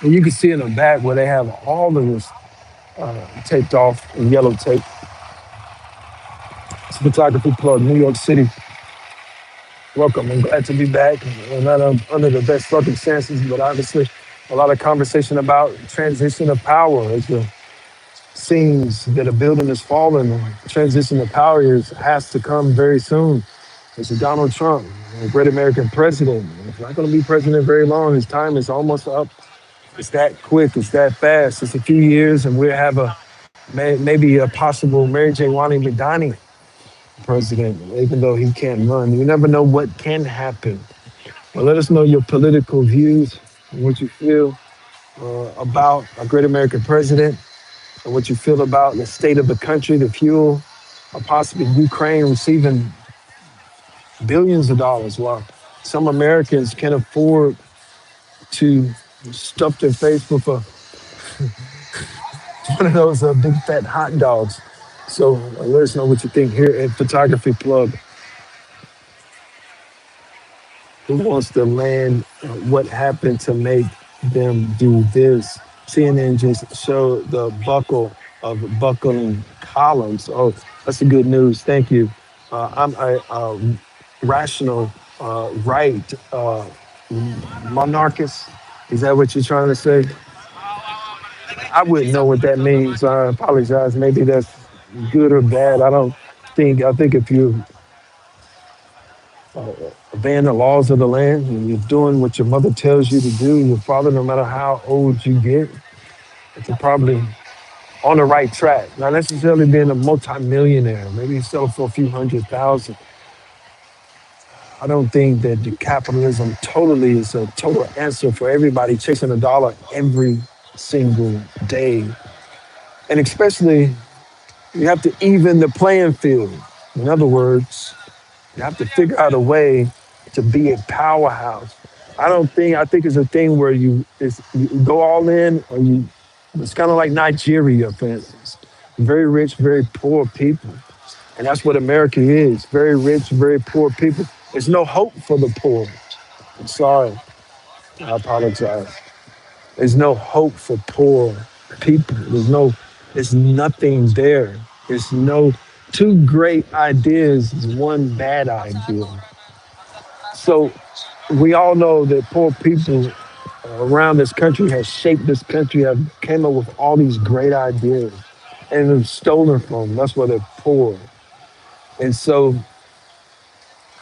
and you can see in the back where they have all of this taped off in yellow tape. It's Photography Plug, New York City. Welcome. I'm glad to be back. Not under the best circumstances, but obviously a lot of conversation about transition of power as the seems that a building is falling. Transition to power has to come very soon. It's Donald Trump, a great American president. He's not going to be president very long. His time is almost up. It's that quick. It's that fast. It's a few years, and we'll have maybe a possible Mary J. Wani Madani president, even though he can't run. You never know what can happen. But let us know your political views and what you feel about a great American president and what you feel about the state of the country, the fuel, or possibly Ukraine receiving billions of dollars while some Americans can afford to stuff their face with one of those big fat hot dogs. So let us know what you think here at Photography Plug. Who wants to land what happened to make them do this? CNN just showed the buckle of buckling columns. Oh, that's the good news. Thank you. I'm a rational right monarchist. Is that what you're trying to say? I wouldn't know what that means. I apologize. Maybe that's good or bad. I don't think. I think if you obeying the laws of the land and you're doing what your mother tells you to do, your father, no matter how old you get, you're probably on the right track. Not necessarily being a multimillionaire. Maybe you sell for a few 100,000. I don't think that the capitalism totally is a total answer for everybody chasing a dollar every single day. And especially, you have to even the playing field. In other words, you have to figure out a way to be a powerhouse. I think it's a thing where you go all in or it's kind of like Nigeria, for instance. Very rich, very poor people. And that's what America is. Very rich, very poor people. There's no hope for the poor. I'm sorry. I apologize. There's no hope for poor people. There's nothing there. There's no two great ideas is one bad idea. So we all know that poor people around this country have shaped this country, have came up with all these great ideas and have stolen from them. That's why they're poor. And so,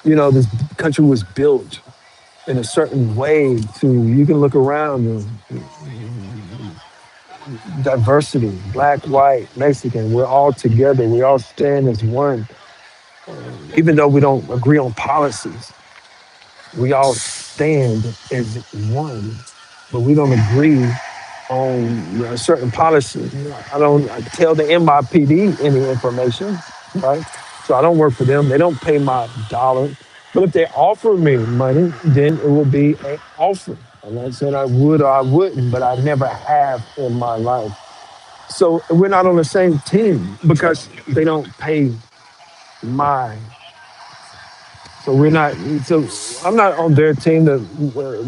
this country was built in a certain way you can look around and diversity, black, white, Mexican, we're all together. We all stand as one. Even though we don't agree on policies, we all stand as one, but we don't agree on a certain policy. I don't tell the NYPD any information, right? So I don't work for them. They don't pay my dollar. But if they offer me money, then it will be an offer. I'm not saying I would or I wouldn't, but I never have in my life. So we're not on the same team because they don't pay my. So we're not. So I'm not on their team.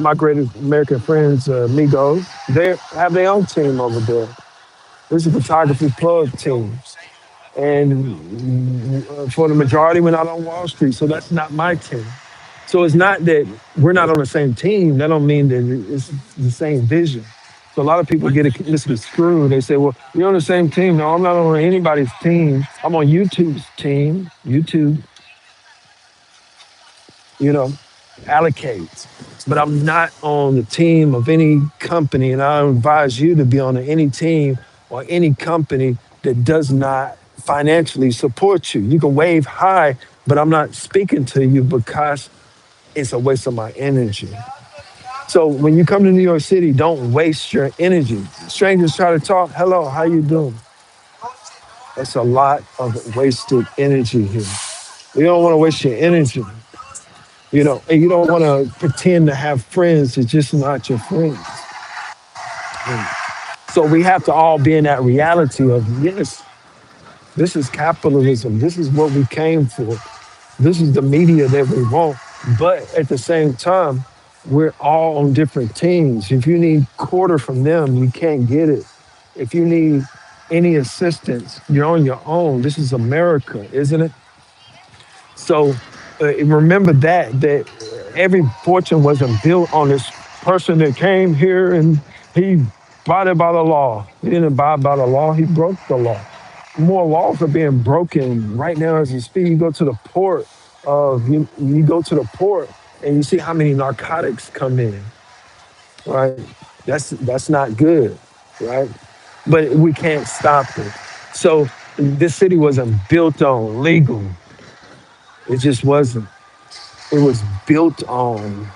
My greatest American friends, Migos, they have their own team over there. This is a photography plug team, and for the majority, we're not on Wall Street. So that's not my team. So it's not that we're not on the same team. That don't mean that it's the same vision. So a lot of people get it misconstrued. They say, "Well, you're on the same team." No, I'm not on anybody's team. I'm on YouTube's team. YouTube, you know, allocates. But I'm not on the team of any company, and I don't advise you to be on any team or any company that does not financially support you. You can wave hi, but I'm not speaking to you because it's a waste of my energy. So when you come to New York City, don't waste your energy. Strangers try to talk. Hello, how you doing? That's a lot of wasted energy here. You don't want to waste your energy. And you don't want to pretend to have friends that's just not your friends. So we have to all be in that reality of, yes, this is capitalism. This is what we came for. This is the media that we want. But at the same time, we're all on different teams. If you need quarter from them, you can't get it. If you need any assistance, you're on your own. This is America, isn't it? So remember that every fortune wasn't built on this person that came here and he abided by the law. He didn't abide by the law, he broke the law. More laws are being broken right now as you speak. You go to the port you go to the port and you see how many narcotics come in, right? That's not good, right? But we can't stop it. So this city wasn't built on legal. It just wasn't. It was built on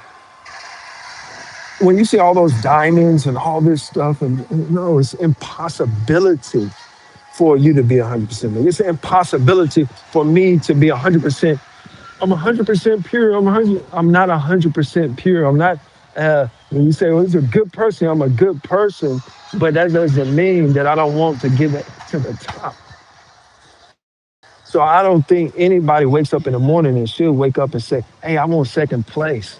when you see all those diamonds and all this stuff, and no, it's impossibility for you to be 100%. It's an impossibility for me to be 100%. I'm 100% pure. I'm not 100% pure. I'm not. When you say, "Well, he's a good person," I'm a good person, but that doesn't mean that I don't want to get it to the top. So I don't think anybody wakes up in the morning and should wake up and say, "Hey, I want second place,"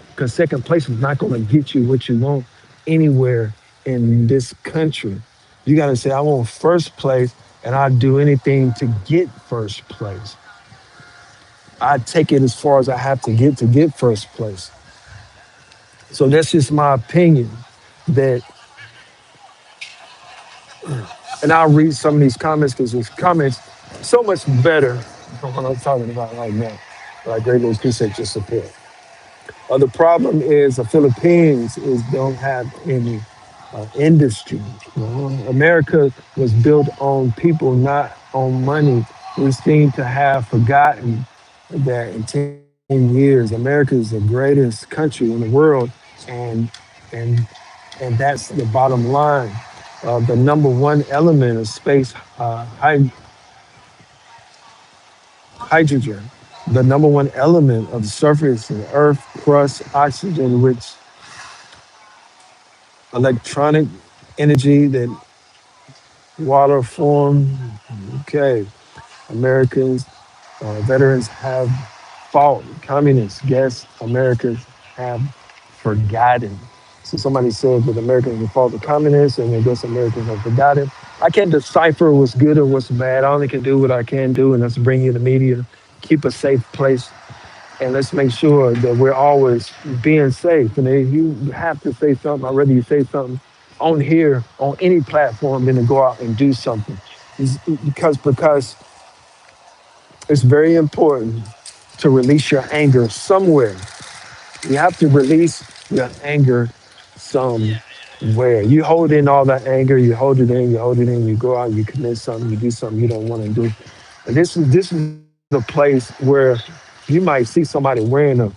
because second place is not going to get you what you want anywhere in this country. You got to say, "I want first place, and I'll do anything to get first place. I take it as far as I have to get first place." So that's just my opinion. That, and I'll read some of these comments because these comments so much better than what I'm talking about right now. But I greatly appreciate your support. The problem is the Philippines is don't have any industry. You know? America was built on people, not on money. We seem to have forgotten that in 10 years, America is the greatest country in the world, and and and that's the bottom line. The number one element of space, hydrogen. The number one element of the surface of the Earth crust, oxygen, rich electronic energy that water form. Okay, Americans, veterans have fought communists. Guess Americans have forgotten. So somebody said that Americans have fought the communists, and I guess Americans have forgotten. I can't decipher what's good or what's bad. I only can do what I can do, and that's bring you the media, keep a safe place, and let's make sure that we're always being safe. And if you have to say something, I'd rather you say something on here, on any platform, than to go out and do something. Because it's very important to release your anger somewhere. You have to release your anger somewhere. You hold in all that anger, you hold it in, you hold it in, you go out, you commit something, you do something you don't want to do. And this is a place where you might see somebody wearing a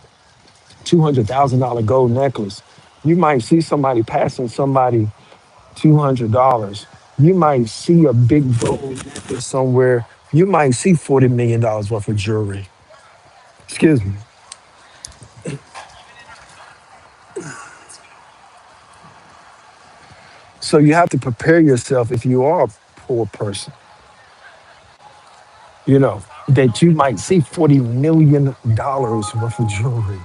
$200,000 gold necklace. You might see somebody passing somebody $200. You might see a big gold necklace somewhere. You might see $40 million worth of jewelry. Excuse me. So you have to prepare yourself if you are a poor person, that you might see $40 million worth of jewelry.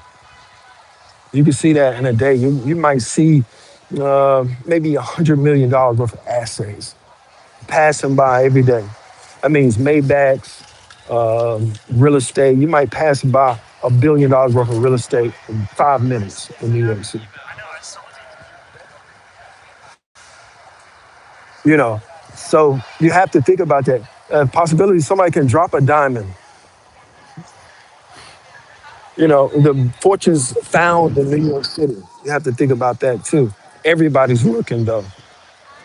You can see that in a day. You might see maybe $100 million worth of assets passing by every day. That means Maybachs, real estate. You might pass by $1 billion worth of real estate in 5 minutes in New York City. You know, so you have to think about that. Possibility somebody can drop a diamond. The fortunes found in New York City. You have to think about that too. Everybody's looking though.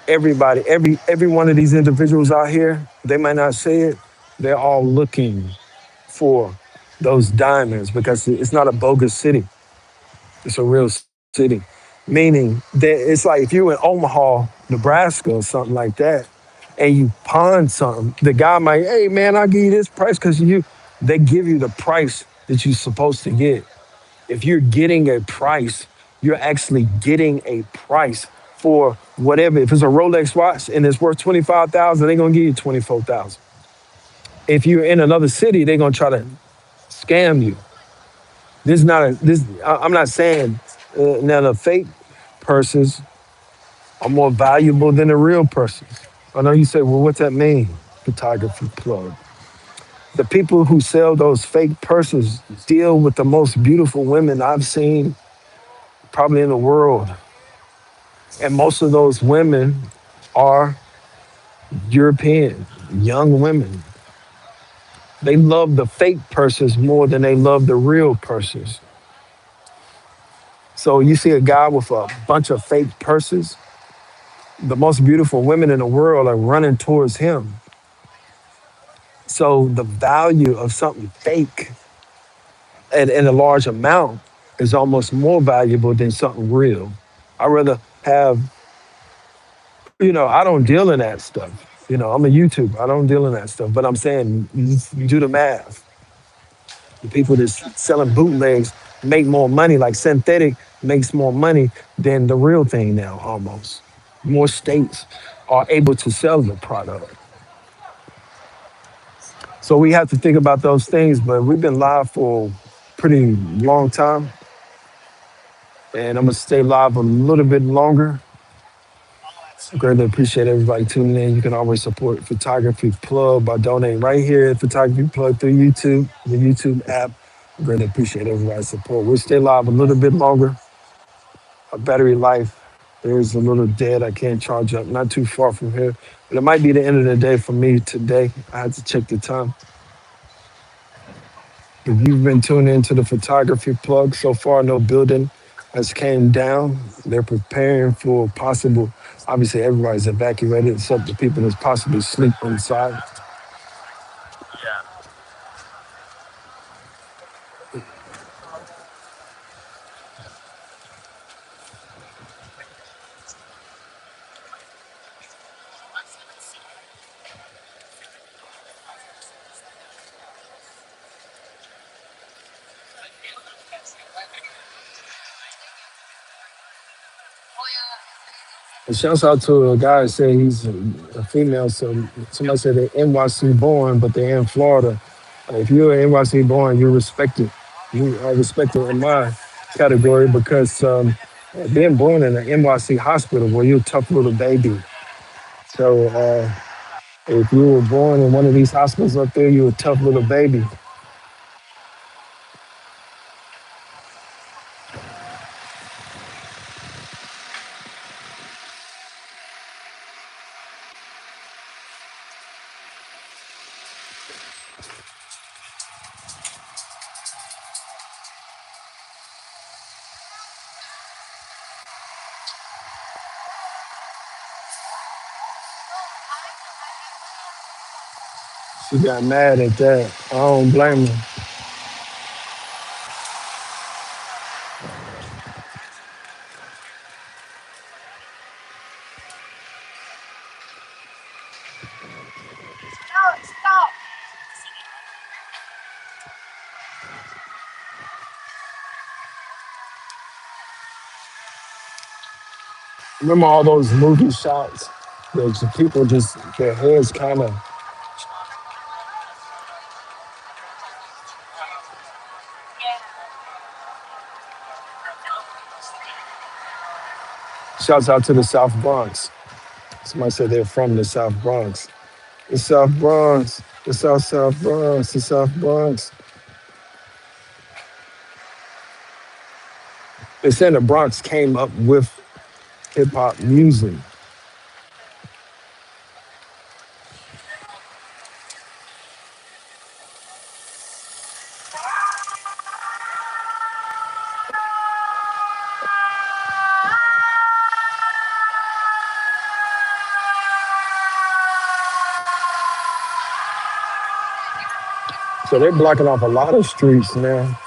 Everybody, every one of these individuals out here, they might not say it. They're all looking for those diamonds because it's not a bogus city. It's a real city. Meaning that it's like if you were in Omaha, Nebraska or something like that, and you pawn something, the guy might, hey man, I'll give you this price because they give you the price that you're supposed to get. If you're getting a price, you're actually getting a price for whatever. If it's a Rolex watch and it's worth 25,000, they're gonna give you 24,000. If you're in another city, they're gonna try to scam you. This is not a this. I'm not saying now the fake persons are more valuable than the real persons. I know you say, well, what's that mean? Photography plug. The people who sell those fake purses deal with the most beautiful women I've seen probably in the world. And most of those women are European, young women. They love the fake purses more than they love the real purses. So you see a guy with a bunch of fake purses, the most beautiful women in the world are running towards him. So the value of something fake and in a large amount is almost more valuable than something real. I rather have, I don't deal in that stuff. I'm a YouTuber. I don't deal in that stuff. But I'm saying, you do the math. The people that's selling bootlegs make more money, like synthetic makes more money than the real thing now, almost. More states are able to sell the product. So we have to think about those things, but we've been live for a pretty long time, and I'm gonna stay live a little bit longer. Greatly appreciate everybody tuning in. You can always support Photography Plug by donating right here at Photography Plug through YouTube, the YouTube app. Greatly appreciate everybody's support. We'll stay live a little bit longer. Our battery life is a little dead. I can't charge up. Not too far from here, but it might be the end of the day for me today. I had to check the time. If you've been tuning into the Photography Plug so far, no building has came down. They're preparing for possible. Obviously, everybody's evacuated except the people that's possibly sleep inside. And shouts out to a guy who said he's a female. So somebody said they're NYC born, but they're in Florida. If you're an NYC born, you're respected. You are respected in my category because being born in an NYC hospital, well, you're a tough little baby. So if you were born in one of these hospitals up there, you're a tough little baby. She got mad at that. I don't blame her. Remember all those movie shots? Those people just, their heads kind of. Shouts out to the South Bronx. Somebody said they're from the South Bronx. The South Bronx, the South Bronx, the South Bronx. They said the Bronx came up with hip hop music. So they're blocking off a lot of streets now.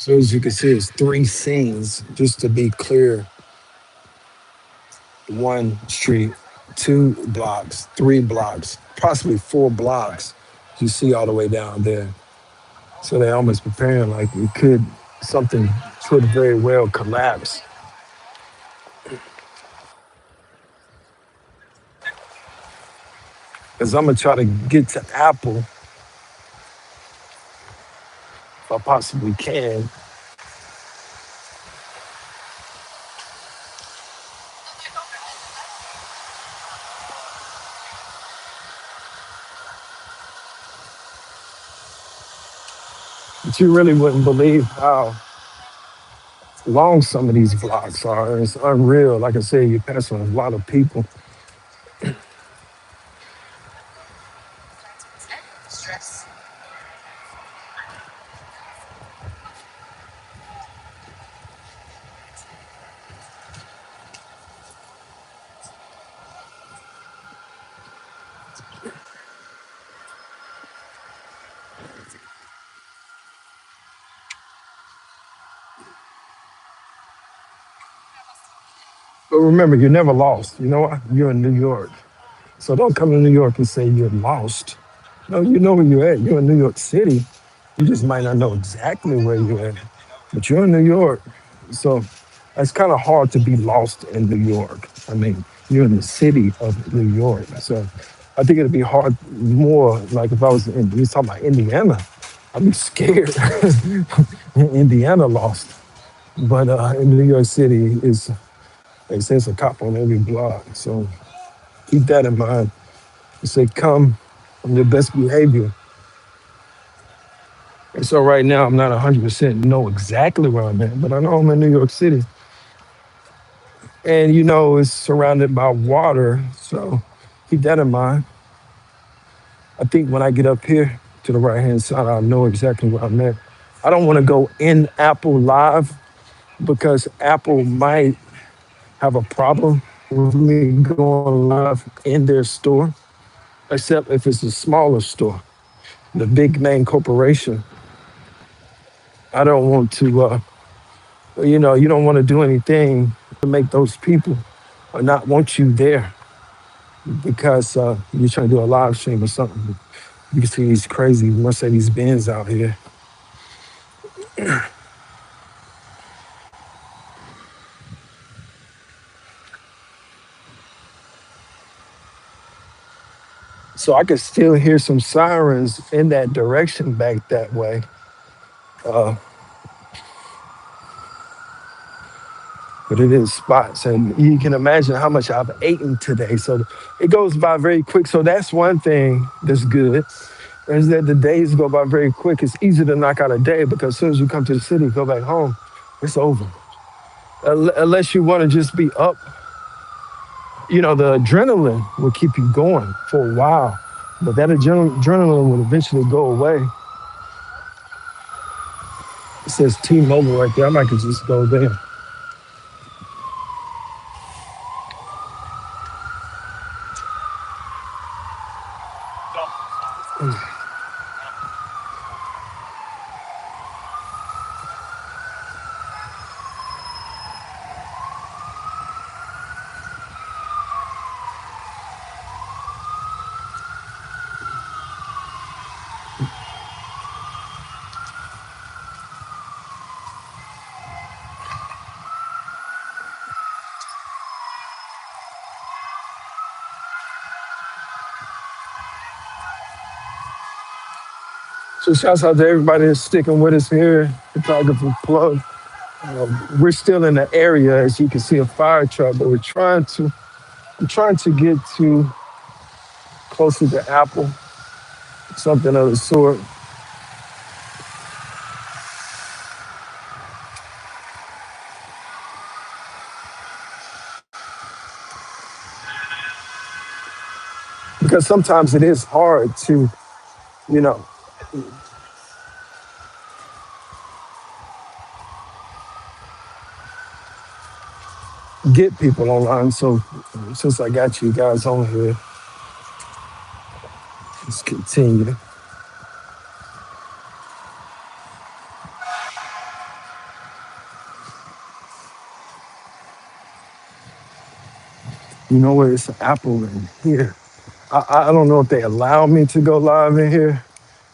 So as you can see, it's three scenes. Just to be clear, one street, two blocks, three blocks, possibly four blocks. You see all the way down there. So they're almost preparing like it could something could very well collapse. Because I'm gonna try to get to Apple if I possibly can. But you really wouldn't believe how long some of these blocks are. It's unreal. Like I said, you pass on a lot of people. But remember, you're never lost. You know what? You're in New York. So don't come to New York and say you're lost. No, you know where you're at. You're in New York City. You just might not know exactly where you're at, but you're in New York. So it's kind of hard to be lost in New York. I mean, you're in the city of New York. So I think it'd be hard more like if I was in, you talking about Indiana, I'd be scared. Indiana lost. But in New York City, is they say it's a cop on every block. So keep that in mind. They say come on your best behavior. And so right now, I'm not 100% know exactly where I'm at, but I know I'm in New York City. And it's surrounded by water. So keep that in mind. I think when I get up here to the right hand side, I'll know exactly where I'm at. I don't want to go in Apple Live because Apple might have a problem with me going live in their store, except if it's a smaller store. The big name corporation, I don't want to, you don't want to do anything to make those people or not want you there because you're trying to do a live stream or something. You can see these crazy Mercedes Benz out here. So I could still hear some sirens in that direction back that way. Uh, but it is spots. And you can imagine how much I've eaten today. So it goes by very quick. So that's one thing that's good is that the days go by very quick. It's easy to knock out a day because as soon as you come to the city, go back home, it's over. Unless you want to just be up, the adrenaline will keep you going for a while. But that adrenaline will eventually go away. It says T-Mobile right there. I might could just go there. So shouts out to everybody that's sticking with us here. Photographer Plug. We're still in the area, as you can see, a fire truck, but I'm trying to get to closer to Apple, something of the sort. Because sometimes it is hard to, you know, get people online. So since I got you guys on here, let's continue. You know what? It's an Apple in here. I don't know if they allow me to go live in here,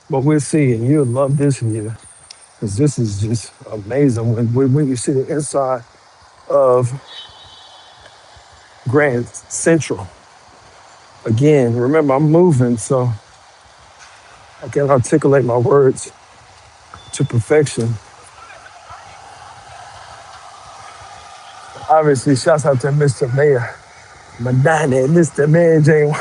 but we'll see. And you'll love this here because this is just amazing. When you see the inside of Grand Central, again, remember I'm moving, so I can't articulate my words to perfection. Obviously, shouts out to Mr. Mayor Madani, Mr. Mayor J.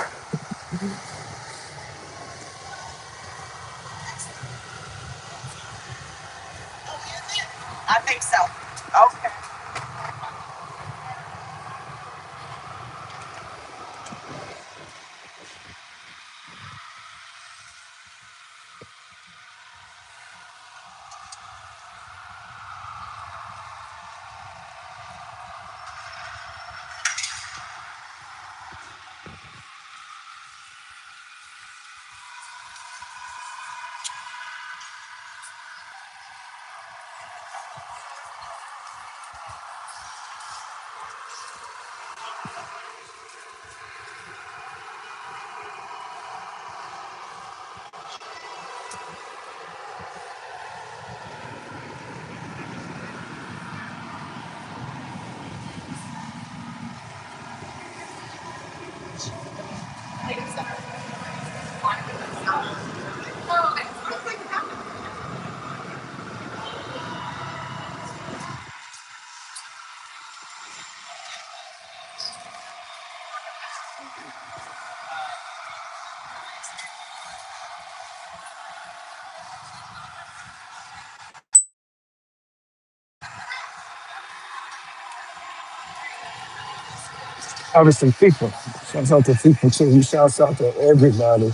Obviously, people. Shouts out to people too. Shouts out to everybody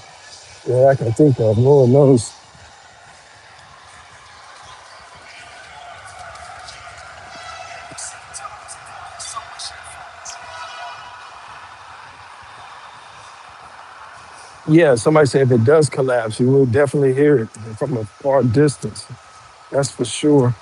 that I can think of. Lord knows. Yeah, somebody said if it does collapse, you will definitely hear it from a far distance. That's for sure.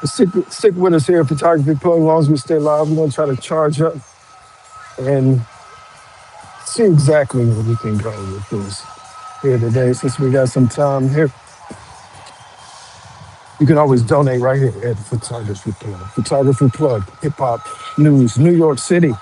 Stick with us here at Photography Plug. As long as we stay live, we're going to try to charge up and see exactly where we can go with this here today. Since we got some time here, you can always donate right here at Photography Plug. Photography Plug, hip hop news, New York City.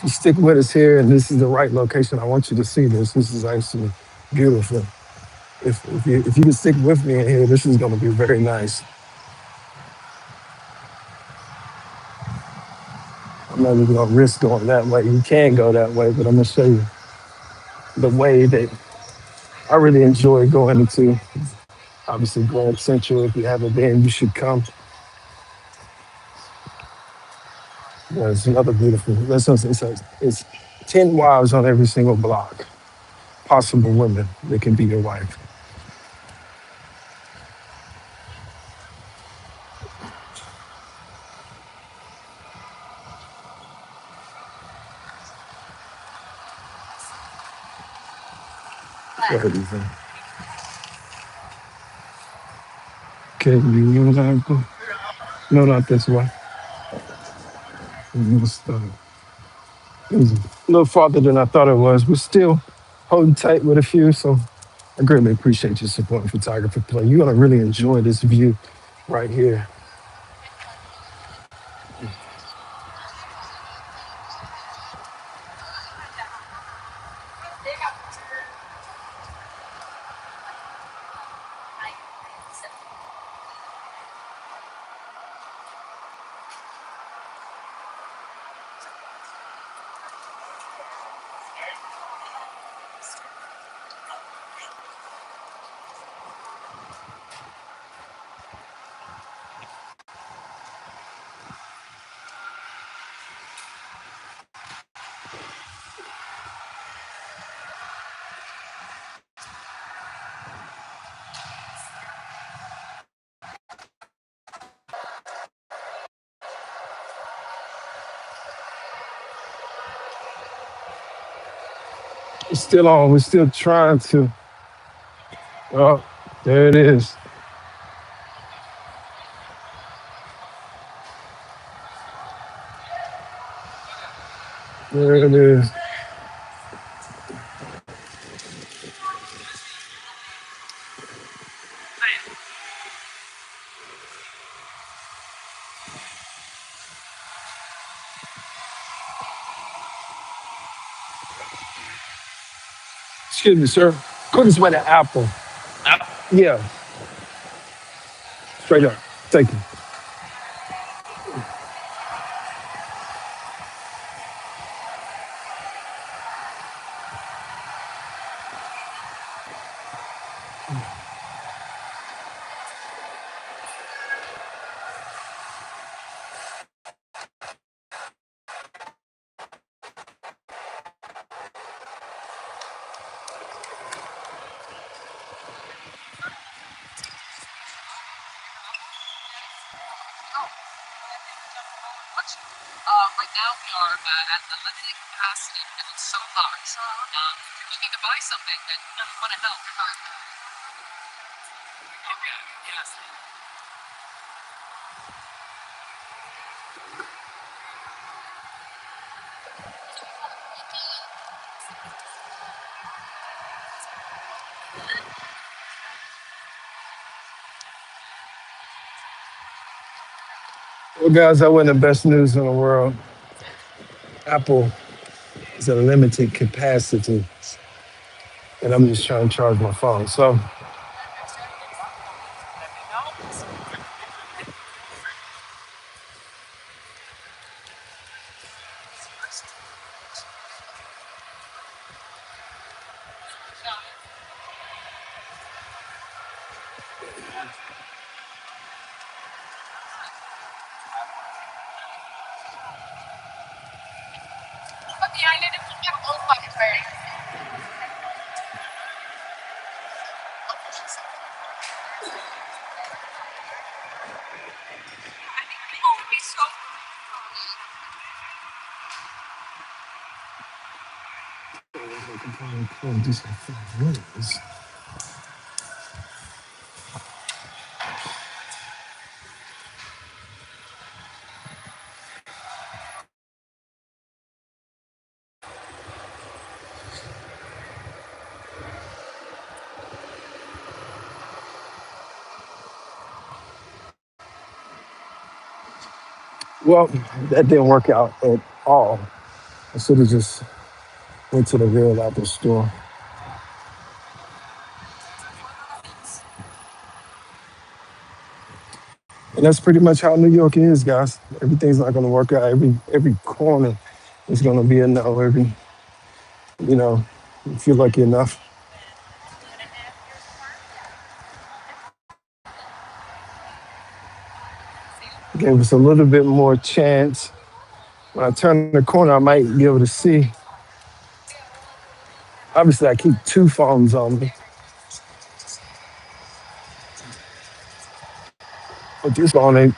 Stick with us here, and this is the right location. I want you to see this. This is actually beautiful. If you can stick with me in here, this is going to be very nice. I'm not even going to risk going that way. You can go that way, but I'm going to show you the way that I really enjoy going into. Obviously, Grand Central. If you haven't been, you should come. There's another beautiful. It's 10 wives on every single block. Possible women that can be your wife. Go ahead, Ethan. Okay, you want to go? No, not this way. It was a little farther than I thought it was, but still. holding tight with a few. So I greatly appreciate your support and photography play. You're gonna really enjoy this view right here. It's still on. We're still trying to. Oh, there it is. There it is. Excuse me, sir. Quickest way to Apple. Yeah, straight up. Thank you. Well, guys, that wasn't the best news in the world. Apple is at a limited capacity, and I'm just trying to charge my phone. So, well, that didn't work out at all. I should have just went to the real Apple store. And that's pretty much how New York is, guys. Everything's not going to work out. Every corner is going to be a no. You know, if you're lucky enough, gave us a little bit more chance. When I turn the corner, I might be able to see. Obviously, I keep two phones on me, but this phone ain't.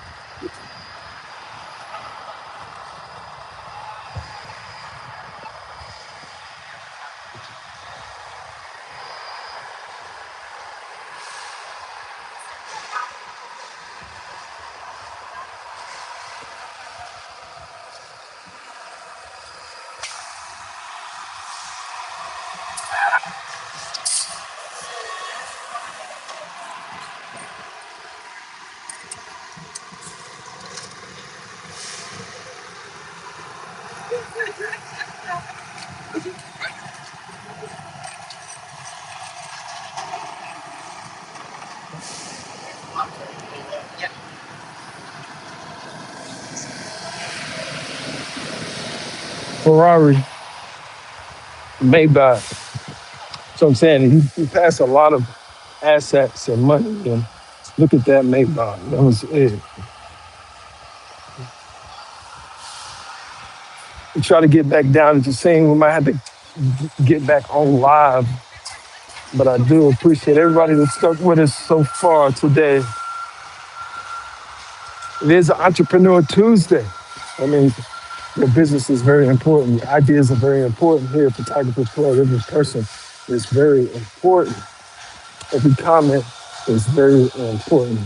Ferrari, Maybach. So I'm saying he passed a lot of assets and money. And look at that Maybach. That was it. We try to get back down to saying we might have to get back on live, but I do appreciate everybody that stuck with us so far today. It is Entrepreneur Tuesday. I mean, your business is very important. Your ideas are very important here. Photographer Pro, every person is very important. Every comment is very important.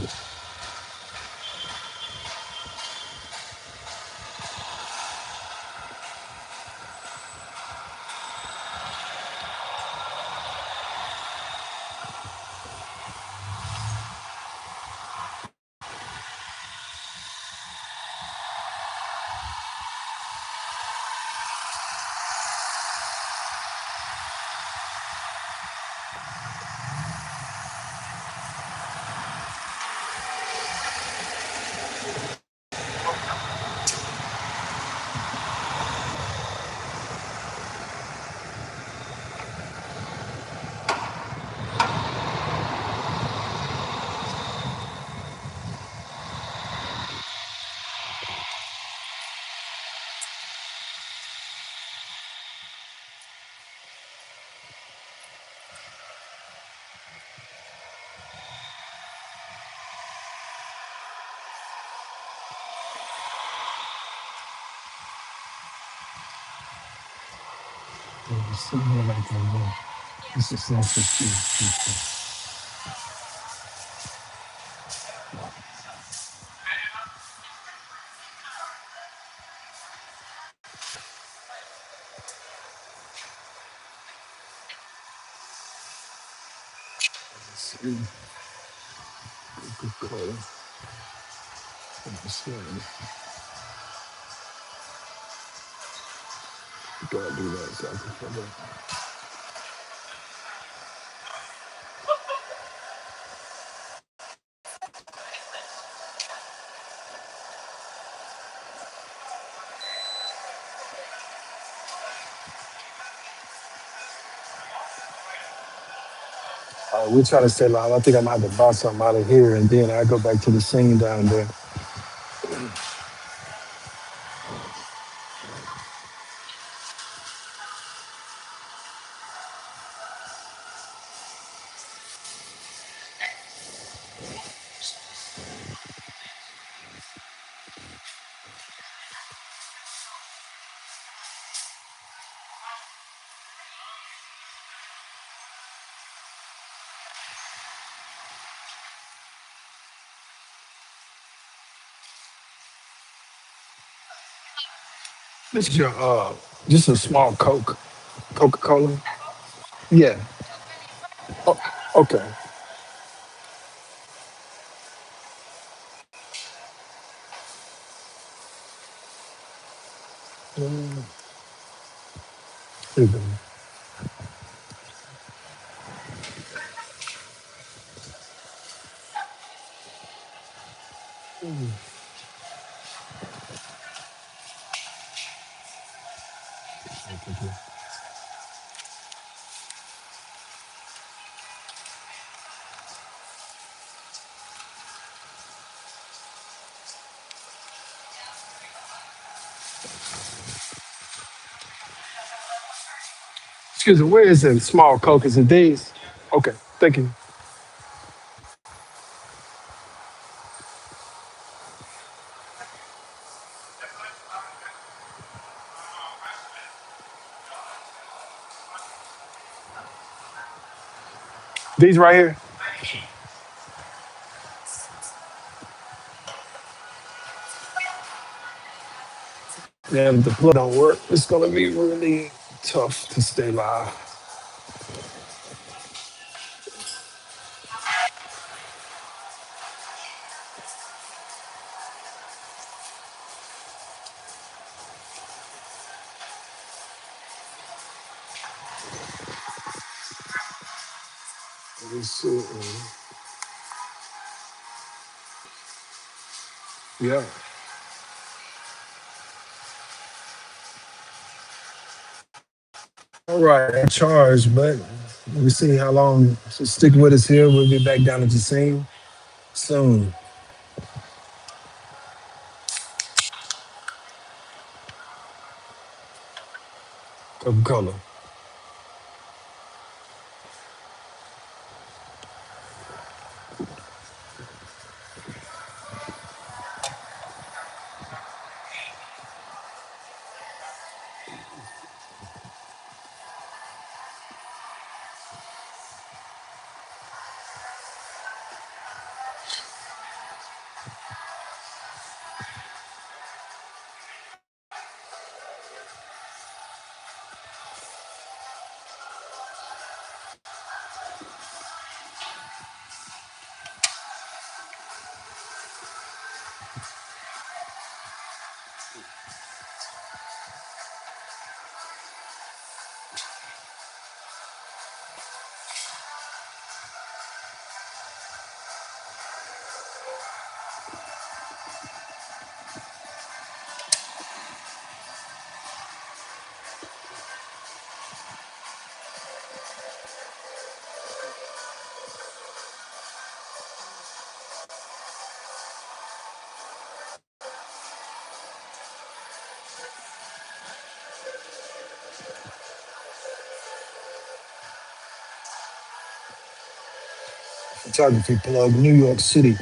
We're trying to stay live. I think I'm gonna have to buy something out of here, and then I go back to the scene down there. This is your just a small Coca Cola. Yeah. Oh, okay. Mm, here you go. Excuse me. Where is the small Coke? Is it these? Okay. Thank you. These right here. Yeah, if the plug don't work, it's gonna be really tough to stay live. Let me see. Yeah. All right, at charge, but we'll see how long. So stick with us here. We'll be back down at the scene soon. Coca-Cola. Photography plug, New York City.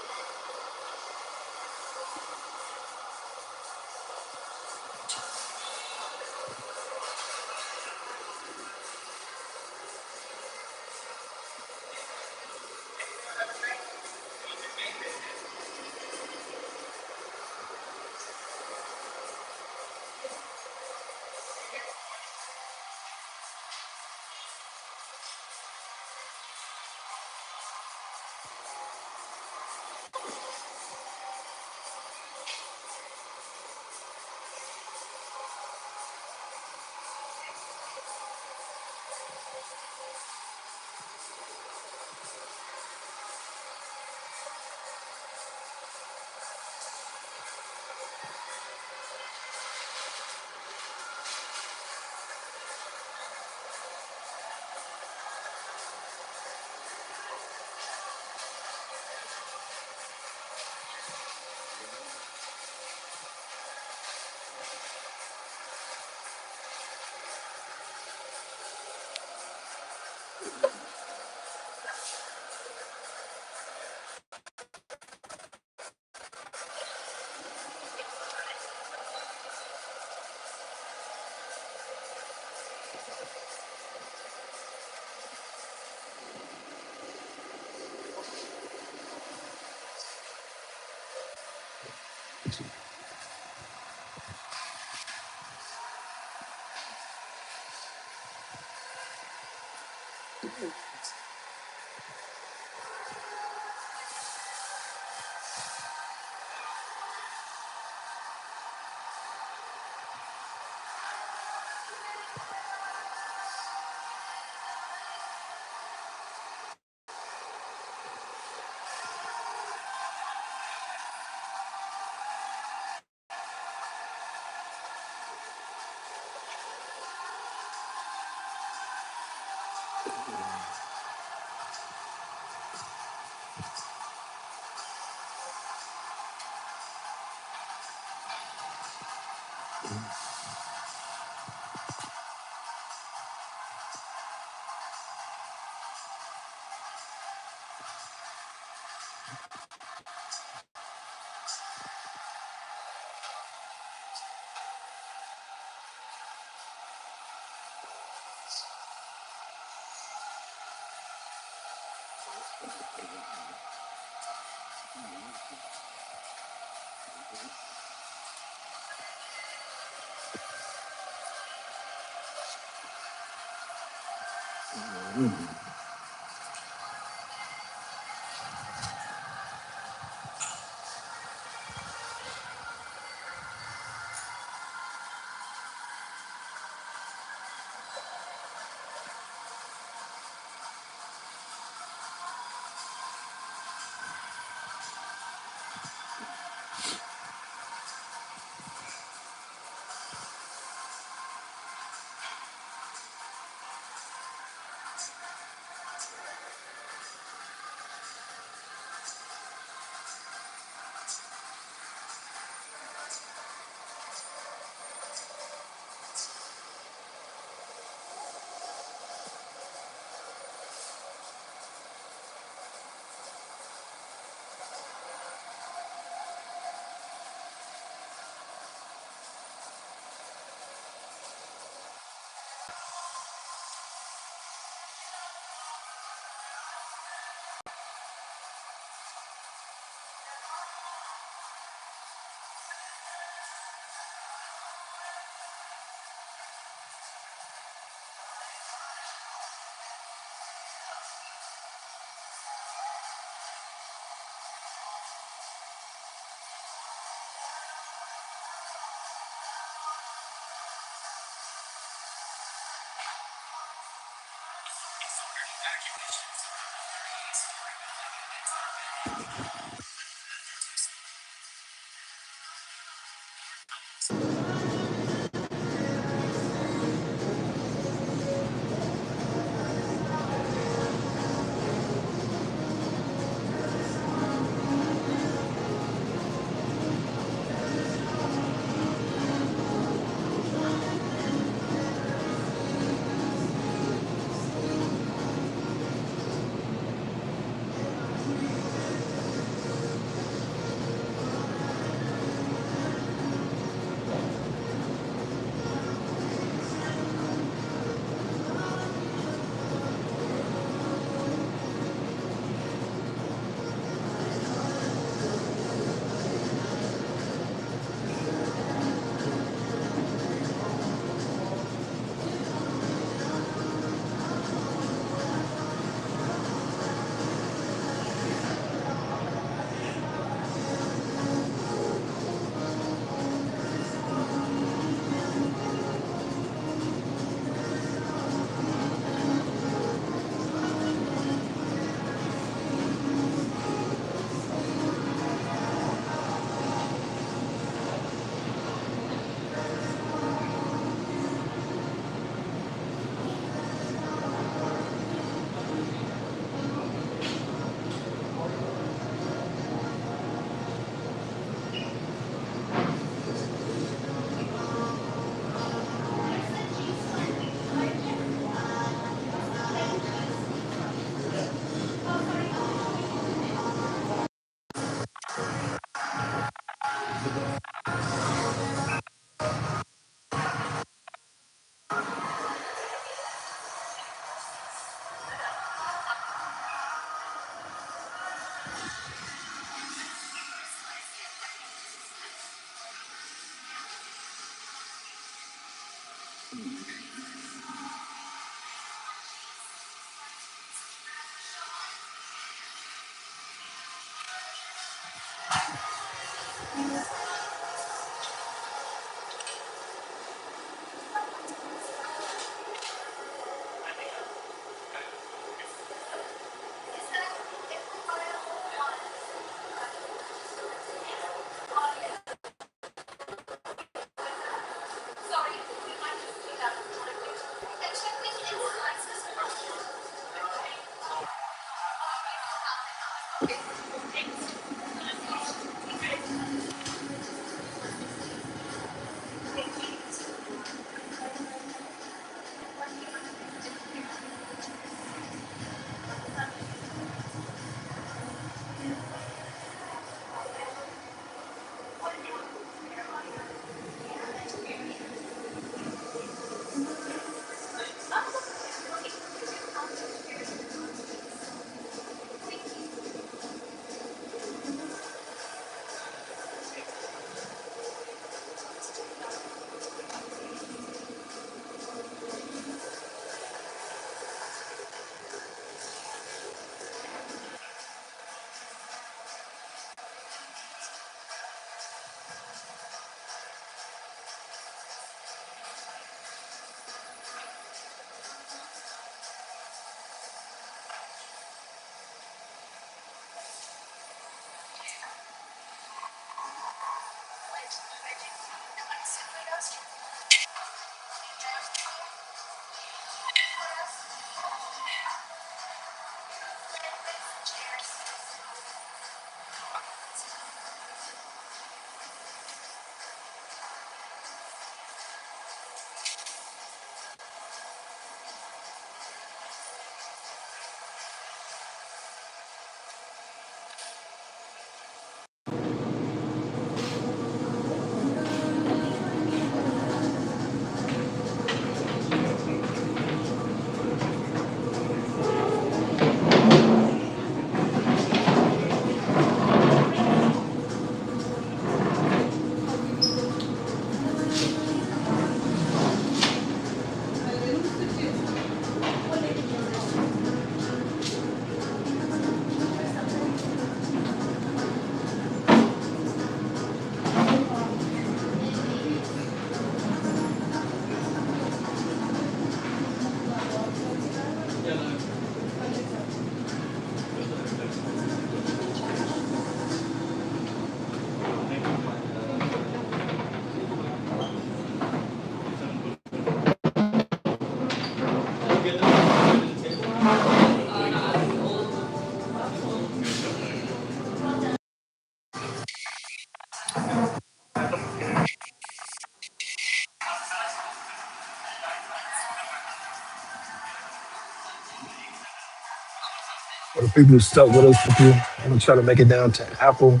For the people who stuck with us, with you, I'm gonna try to make it down to Apple,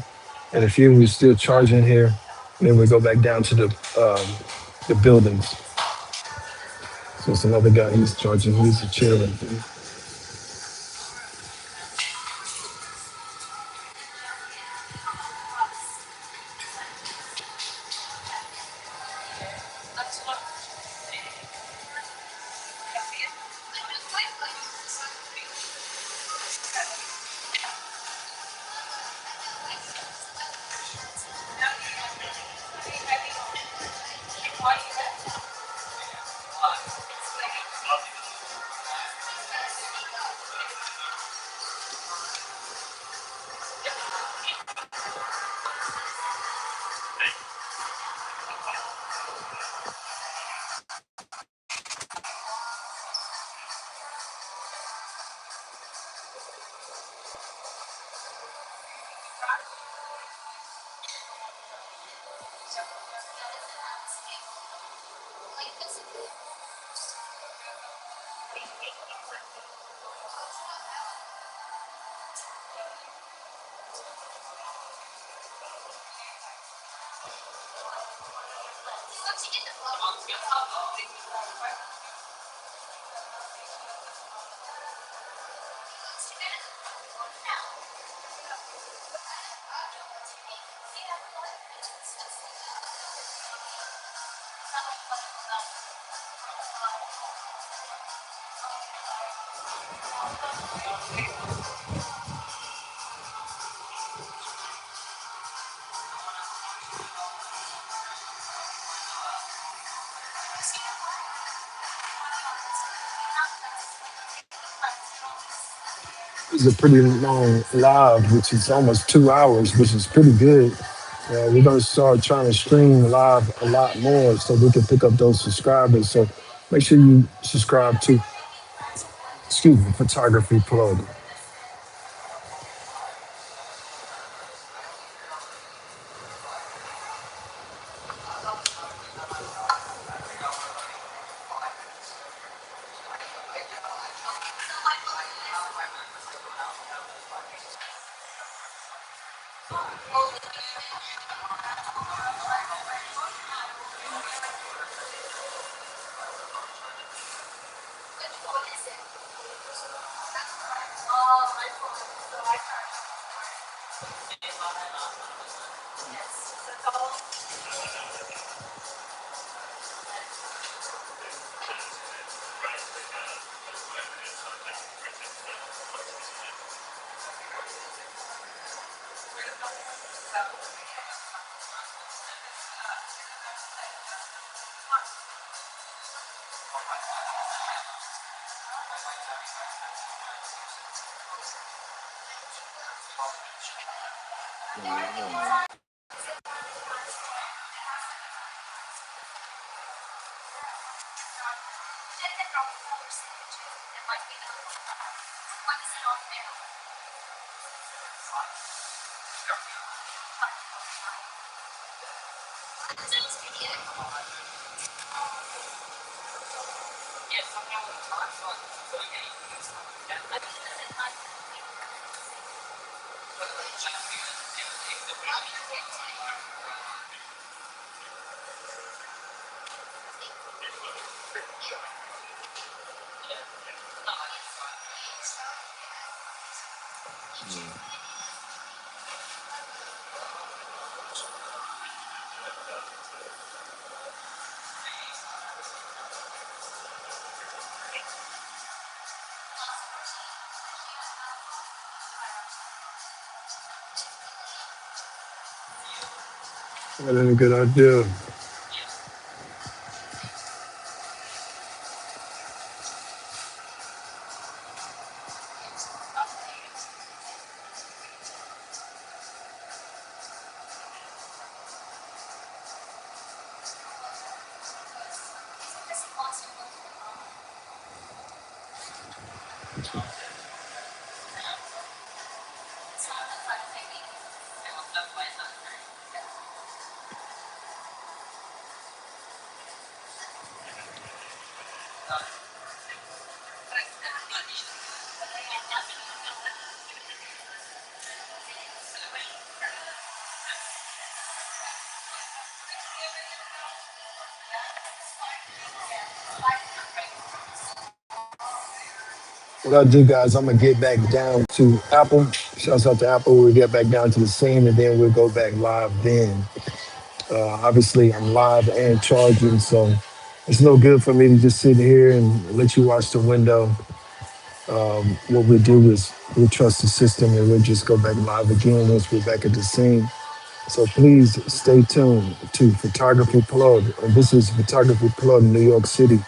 and a few we still charging here. And then we go back down to the buildings. So it's another guy. He's charging. He's chilling. It's a pretty long live, which is almost 2 hours, which is pretty good. We're going to start trying to stream live a lot more so we can pick up those subscribers. So make sure you subscribe to, excuse me, Photography Plug. That is a good idea. What I do, guys, I'm gonna get back down to Apple. Shouts out to Apple. We'll get back down to the scene, and then we'll go back live. Then, obviously, I'm live and charging, so it's no good for me to just sit here and let you watch the window. What we do is we trust the system, and we'll just go back live again once we're back at the scene. So please stay tuned to Photography Plug. And this is Photography Plug, New York City.